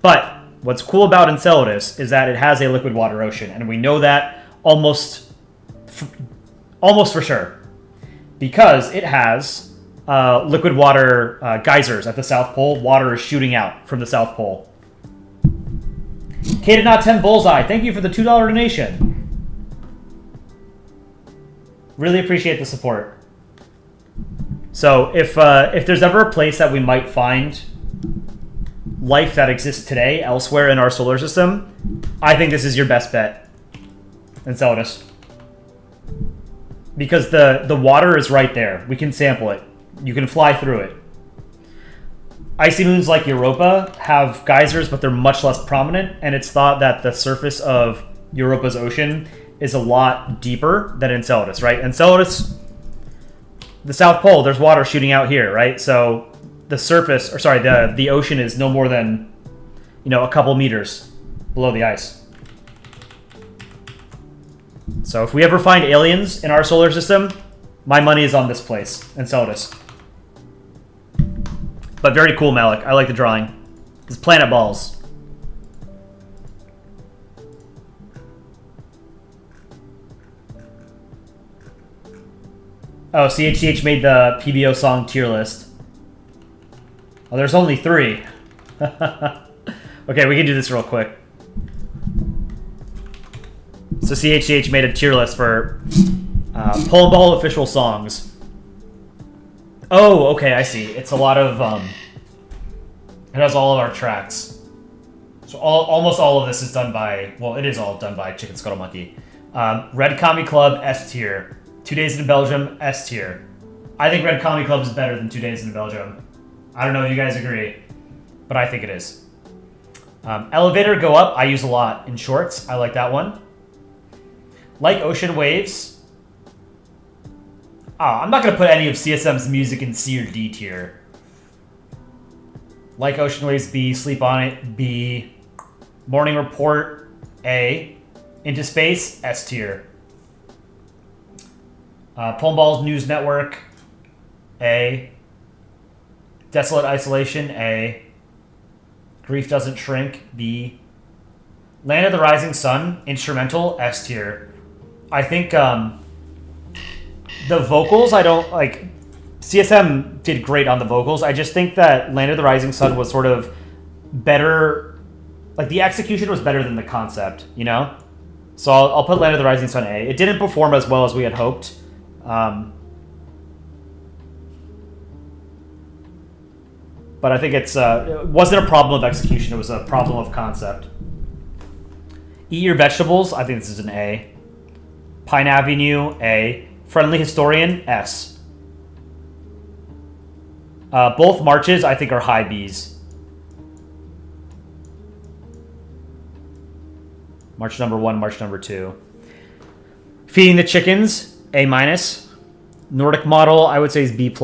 Speaker 1: But what's cool about Enceladus is that it has a liquid water ocean, and we know that almost for sure because it has liquid water geysers at the South Pole. Water is shooting out from the South Pole. K to not 10 Bullseye, thank you for the $2 donation. Really appreciate the support. So if there's ever a place that we might find life that exists today elsewhere in our solar system, I think this is your best bet, Enceladus. Because the water is right there. We can sample it. You can fly through it. Icy moons like Europa have geysers, but they're much less prominent, and it's thought that the surface of Europa's ocean is a lot deeper than Enceladus, right? Enceladus, the South Pole, there's water shooting out here, right? So the surface, the ocean is no more than a couple meters below the ice. So if we ever find aliens in our solar system, my money is on this place, Enceladus. But very cool, Malik. I like the drawing. It's planet balls. Oh, CHCH made the PBO song tier list. Oh, there's only 3. Okay, we can do this real quick. So CHCH made a tier list for Polandball official songs. Oh, okay, I see. It's a lot of, it has all of our tracks. So almost all of this is done by, well, it is all done by Chicken Scuttle Monkey. Red Commie Club, S tier. 2 Days in Belgium, S tier. I think Red Commie Club is better than 2 Days in Belgium. I don't know if you guys agree, but I think it is. Elevator Go Up, I use a lot in shorts. I like that one. Like Ocean Waves. I'm not going to put any of CSM's music in C or D tier. Like Ocean Waves, B. Sleep on It, B. Morning Report, A. Into Space, S tier. Polandball's News Network, A. Desolate Isolation, A. Grief Doesn't Shrink, B. Land of the Rising Sun, instrumental, S tier. I think the vocals, I don't like. CSM did great on the vocals. I just think that Land of the Rising Sun was sort of better. Like the execution was better than the concept, So I'll put Land of the Rising Sun A. It didn't perform as well as we had hoped. But I think it wasn't a problem of execution. It was a problem of concept. Eat Your Vegetables. I think this is an A. Pine Avenue, A. Friendly Historian, S. Both marches, I think, are high Bs. March number 1, March number 2. Feeding the Chickens, A-. Nordic Model, I would say, is B+.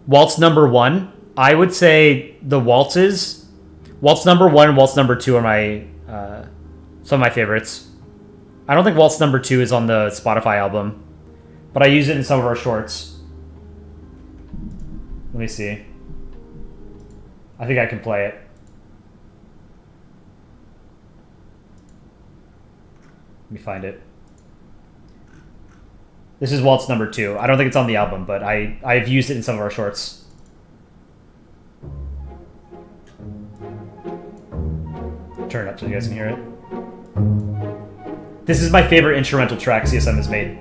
Speaker 1: Waltz number 1, I would say the waltzes. Waltz number 1 and waltz number 2 are my some of my favorites. I don't think waltz number 2 is on the Spotify album, but I use it in some of our shorts. Let me see. I think I can play it. Let me find it. This is waltz number 2. I don't think it's on the album, but I've used it in some of our shorts. Turn it up so you guys can hear it. This is my favorite instrumental track CSM has made.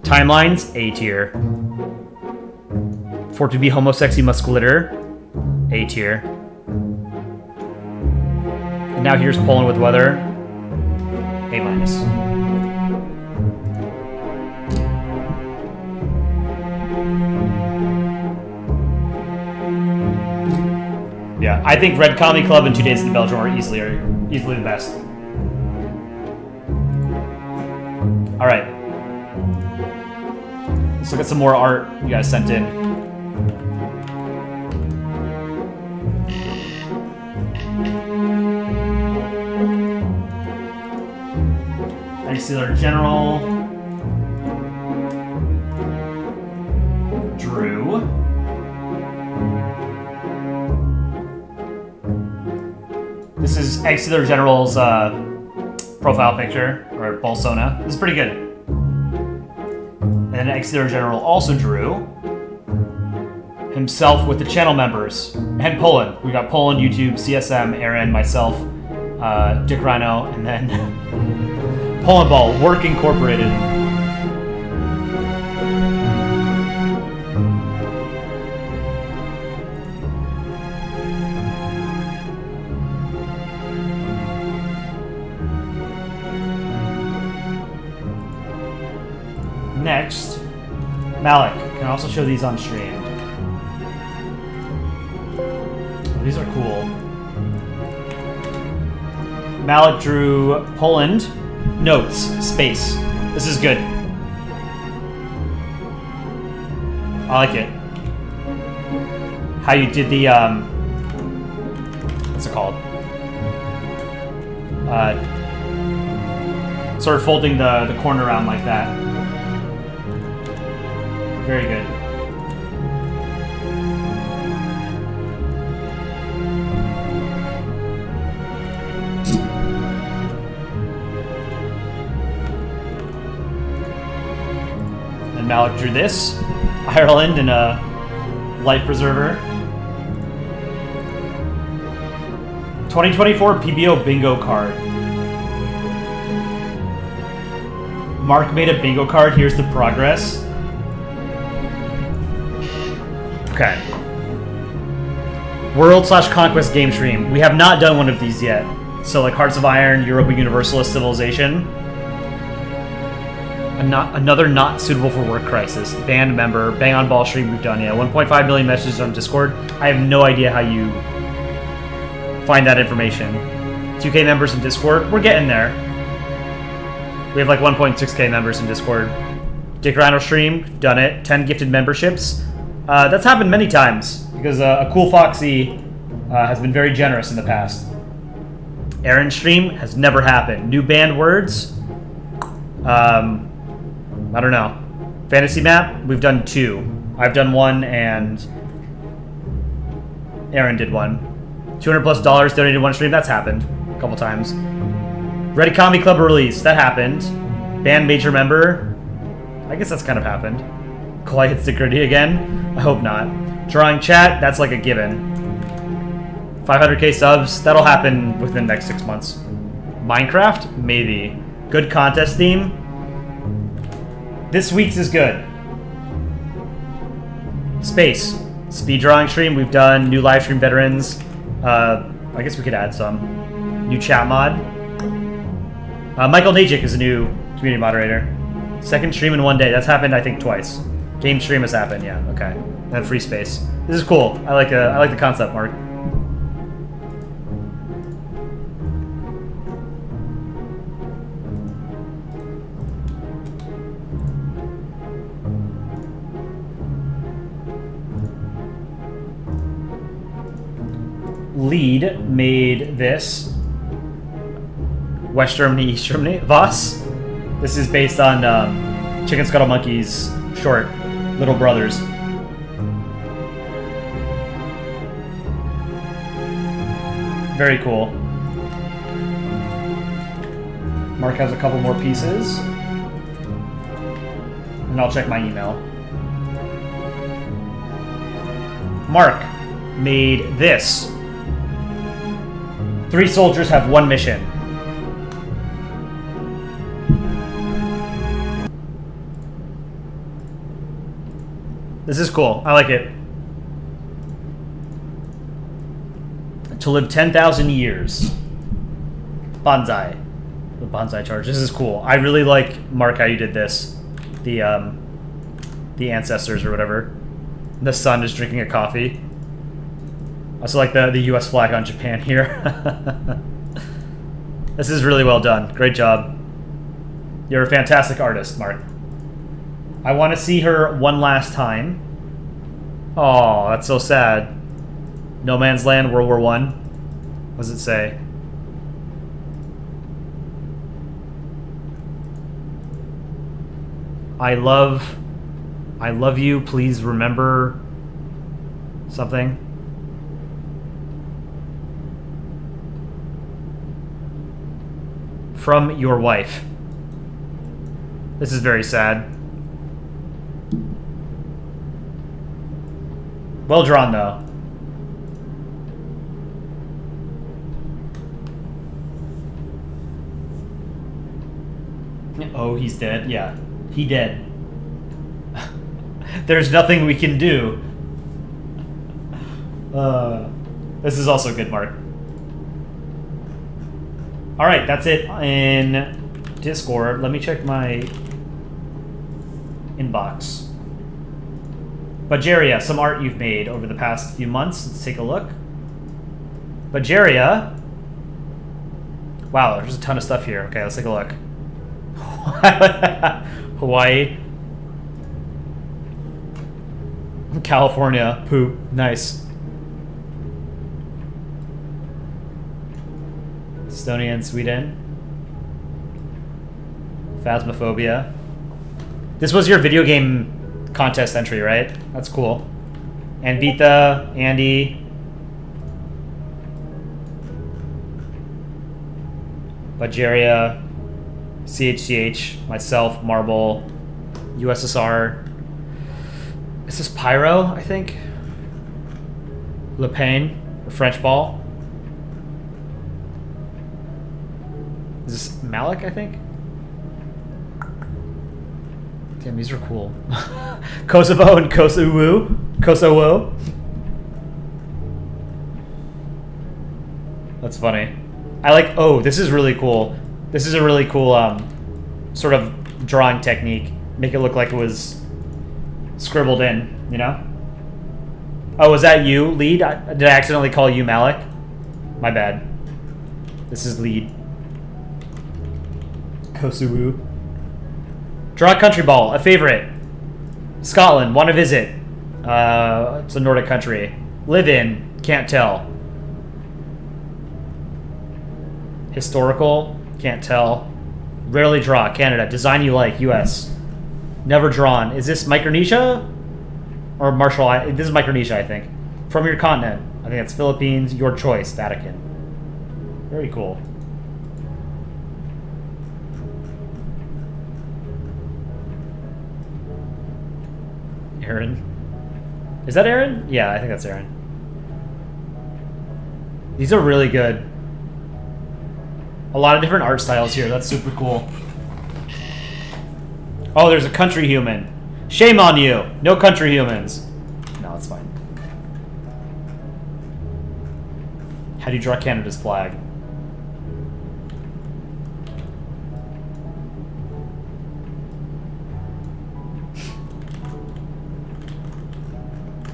Speaker 1: Timelines, A tier. For To Be Homosexy Musculator, A tier. And now here's Poland with Weather, A-. Yeah, I think Red Commie Club and 2 Days in Belgium are easily the best. All right, let's look at some more art you guys sent in. Executor General Drew. This is Executor General's profile picture, or persona. This is pretty good. And Executor General also drew himself with the channel members. And Poland. We got Poland, YouTube, CSM, Aaron, myself, Dick Rhino, and then Polandball, Work Incorporated. Next, Malik can also show these on stream. Oh, these are cool. Malik drew Poland, notes, space. This is good. I like it. how you did the what's it called? Sort of folding the corner around like that. Very good. And Malik drew this. Ireland and a life preserver. 2024 PBO bingo card. Mark made a bingo card. Here's the progress. Okay. World/Conquest game stream. We have not done one of these yet. So like Hearts of Iron, Europa Universalist Civilization. Another not suitable for work crisis. Band member. Bang on Ball stream we've done, yeah. 1.5 million messages on Discord. I have no idea how you find that information. 2K members in Discord. We're getting there. We have like 1.6K members in Discord. Dick Rhino stream. Done it. 10 gifted memberships. That's happened many times because a Cool Foxy has been very generous in the past. Aaron stream has never happened. New banned words. I don't know. Fantasy map, we've done 2. I've done 1 and Aaron did 1. $200+ donated 1 stream, that's happened a couple times. Ready Commie Club release, that happened. Band major member, I guess that's kind of happened. Kawhi hit security again, I hope not. Drawing chat, that's like a given. 500k subs, that'll happen within the next 6 months. Minecraft, maybe. Good contest theme. This week's is good. Space. Speed drawing stream, we've done. New live stream veterans. I guess we could add some. New chat mod. Michael Najik is a new community moderator. Second stream in 1 day. That's happened, I think, twice. Game stream has happened, yeah, okay. And free space. This is cool. I like the concept, Mark. Lead made this. West Germany, East Germany. Voss. This is based on Chicken Scuttle Monkey's short, Little Brothers. Very cool. Mark has a couple more pieces. And I'll check my email. Mark made this. 3 soldiers have 1 mission. This is cool. I like it. To live 10,000 years. Bonsai. The bonsai charge. This is cool. I really like, Mark, how you did this. The ancestors or whatever. The sun is drinking a coffee. I also like the US flag on Japan here. This is really well done. Great job. You're a fantastic artist, Mark. I want to see her one last time. Oh, that's so sad. No Man's Land, World War I. What does it say? I love you. Please remember something. From your wife. This is very sad. Well drawn, though. Oh, he's dead? Yeah, he dead. There's nothing we can do. This is also good, Mark. Alright, that's it in Discord. Let me check my inbox. Bajeria, some art you've made over the past few months. Let's take a look. Bajeria. Wow, there's a ton of stuff here. Okay, let's take a look. Hawaii. California. Poop. Nice. Estonia and Sweden. Phasmophobia. This was your video game contest entry, right? That's cool. Anvita, Andy. Bulgaria, CHCH, myself, Marble, USSR. Is this Pyro, I think? Le Pen, or French Ball. Is this Malik, I think? Damn, these are cool. Kosovo and Kosovo. Kosovo. That's funny. I like, oh, this is really cool. This is a really cool sort of drawing technique. Make it look like it was scribbled in, you know? Oh, was that you, Lead? Did I accidentally call you Malik? My bad. This is Lead. Kosovo. Draw a country ball, a favorite. Scotland, want to visit. It's a Nordic country. Live in, can't tell. Historical, can't tell. Rarely draw, Canada. Design you like, US. Never drawn. Is this Micronesia? Or Marshall Islands? This is Micronesia, I think. From your continent. I think that's Philippines. Your choice, Vatican. Very cool. Aaron. Is that Aaron? Yeah, I think that's Aaron. These are really good. A lot of different art styles here. That's super cool. Oh, there's a country human. Shame on you. No country humans. No, it's fine. How do you draw Canada's flag?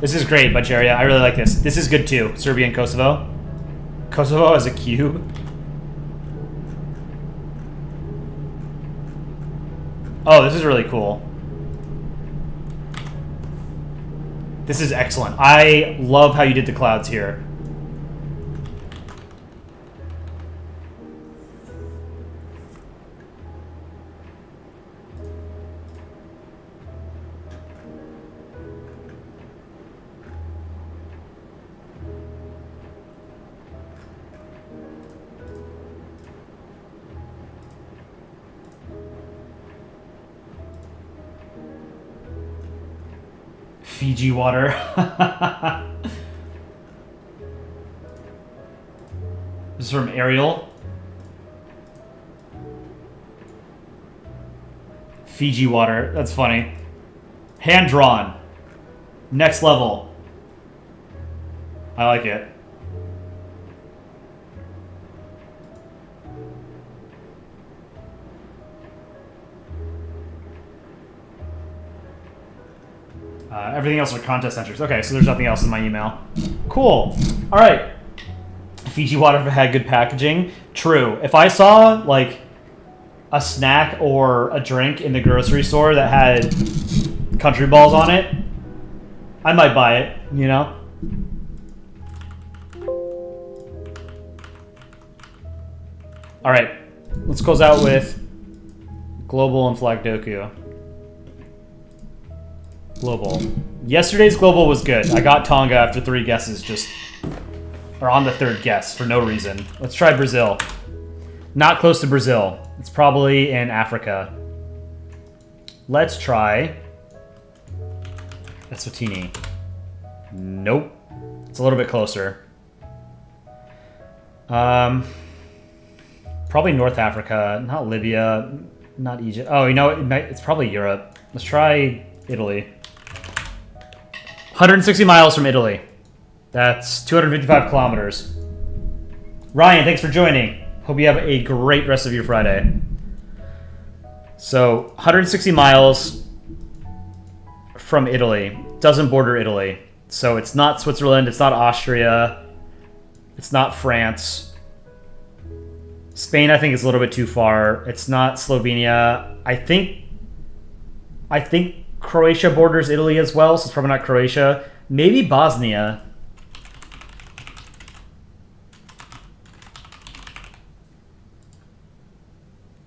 Speaker 1: This is great, Bulgaria. I really like this. This is good too. Serbia and Kosovo. Kosovo as a cube. Oh, this is really cool. This is excellent. I love how you did the clouds here. Fiji water. This is from Ariel. Fiji water. That's funny. Hand drawn. Next level. I like it. Everything else are contest entries. Okay, so there's nothing else in my email. Cool. All right. Fiji water had good packaging. True. If I saw like a snack or a drink in the grocery store that had country balls on it, I might buy it, you know? All right. Let's close out with Global and Flag Doku. Global. Yesterday's Global was good. I got Tonga after 3 guesses, just... or on the 3rd guess, for no reason. Let's try Brazil. Not close to Brazil. It's probably in Africa. Let's try... Eswatini. Nope. It's a little bit closer. Probably North Africa. Not Libya. Not Egypt. Oh, you know, it's probably Europe. Let's try Italy. 160 miles from Italy. That's 255 kilometers. Ryan, thanks for joining. Hope you have a great rest of your Friday. So, 160 miles from Italy. Doesn't border Italy. So it's not Switzerland, it's not Austria, it's not France. Spain, I think, is a little bit too far. It's not Slovenia. I think Croatia borders Italy as well, so it's probably not Croatia. Maybe Bosnia.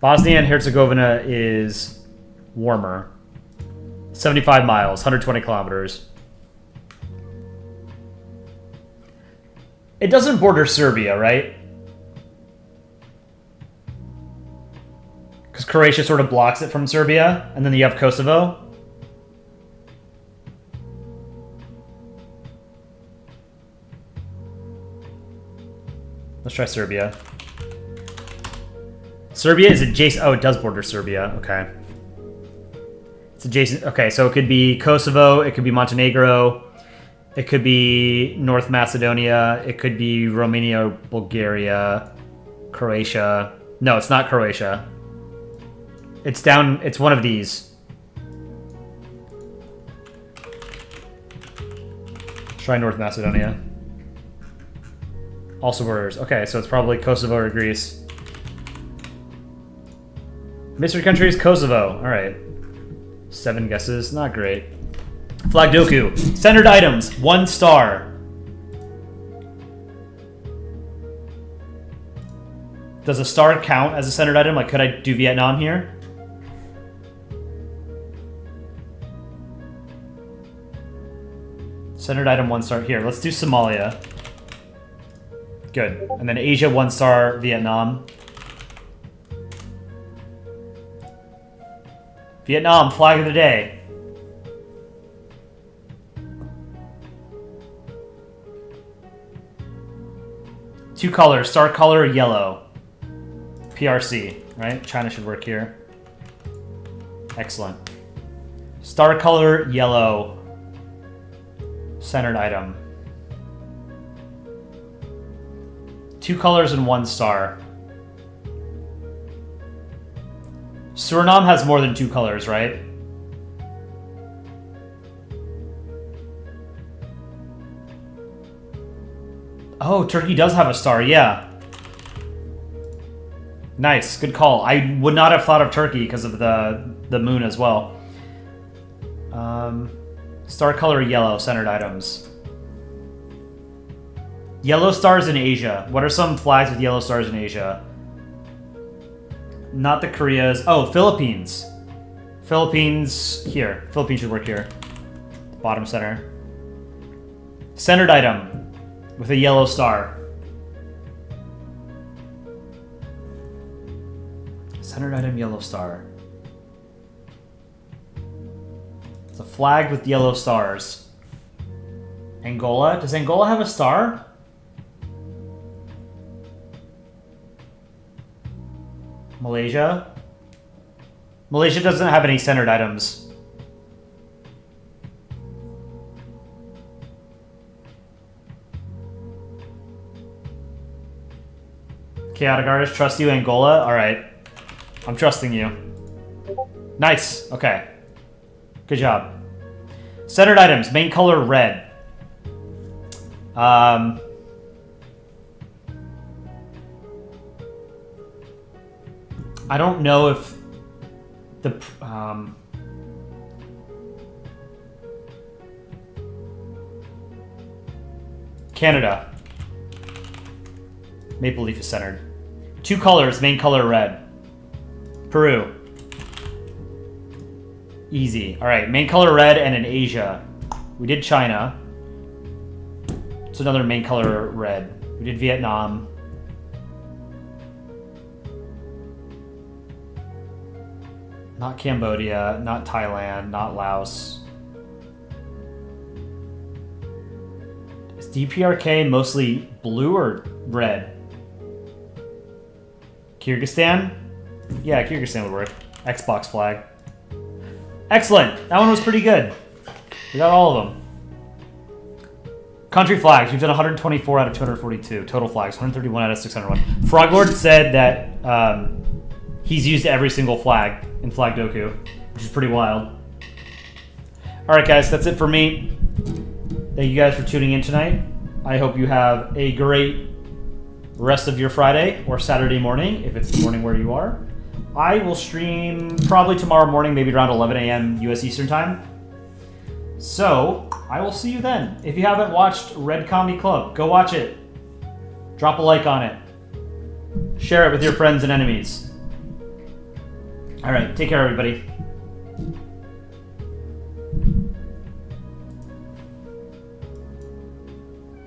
Speaker 1: Bosnia and Herzegovina is warmer. 75 miles, 120 kilometers. It doesn't border Serbia, right? Because Croatia sort of blocks it from Serbia, and then you have Kosovo. Let's try Serbia. Serbia is adjacent. Oh, it does border Serbia. Okay. It's adjacent. Okay, so it could be Kosovo. It could be Montenegro. It could be North Macedonia. It could be Romania, Bulgaria, Croatia. No, it's not Croatia. It's down. It's one of these. Try North Macedonia. Also borders. Okay, so it's probably Kosovo or Greece. Mystery country is Kosovo. All right. 7 guesses. Not great. Flag Doku. Centered items. 1 star. Does a star count as a centered item? Like, could I do Vietnam here? Centered item 1 star. Here, let's do Somalia. Good. And then Asia 1 star, Vietnam. Vietnam, flag of the day. Two colors, star color, yellow. PRC, right? China should work here. Excellent. Star color, yellow. Centered item. 2 colors and 1 star. Suriname has more than 2 colors, right? Oh, Turkey does have a star, yeah. Nice, good call. I would not have thought of Turkey because of the moon as well. Star color yellow, centered items. Yellow stars in Asia. What are some flags with yellow stars in Asia? Not the Koreas. Oh, Philippines. Philippines here. Philippines should work here. Bottom center. Centered item with a yellow star. Centered item, yellow star. It's a flag with yellow stars. Angola? Does Angola have a star? Malaysia? Malaysia doesn't have any centered items. Chaotic Artist, trust you, Angola? Alright. I'm trusting you. Nice. Okay. Good job. Centered items. Main color, red. I don't know if the Canada. Maple leaf is centered. 2 colors, main color red. Peru. Easy. All right, main color red and in Asia. We did China. It's another main color red. We did Vietnam. Not Cambodia, not Thailand, not Laos. Is DPRK mostly blue or red? Kyrgyzstan? Yeah, Kyrgyzstan would work. Xbox flag. Excellent! That one was pretty good. We got all of them. Country flags. We've done 124 out of 242. Total flags. 131 out of 601. Froglord said that he's used every single flag in Flag Doku, which is pretty wild. Alright guys, that's it for me. Thank you guys for tuning in tonight. I hope you have a great rest of your Friday or Saturday morning, if it's the morning where you are. I will stream probably tomorrow morning, maybe around 11 a.m. US Eastern Time. So, I will see you then. If you haven't watched Red Commie Club, go watch it. Drop a like on it. Share it with your friends and enemies. All right, take care, everybody.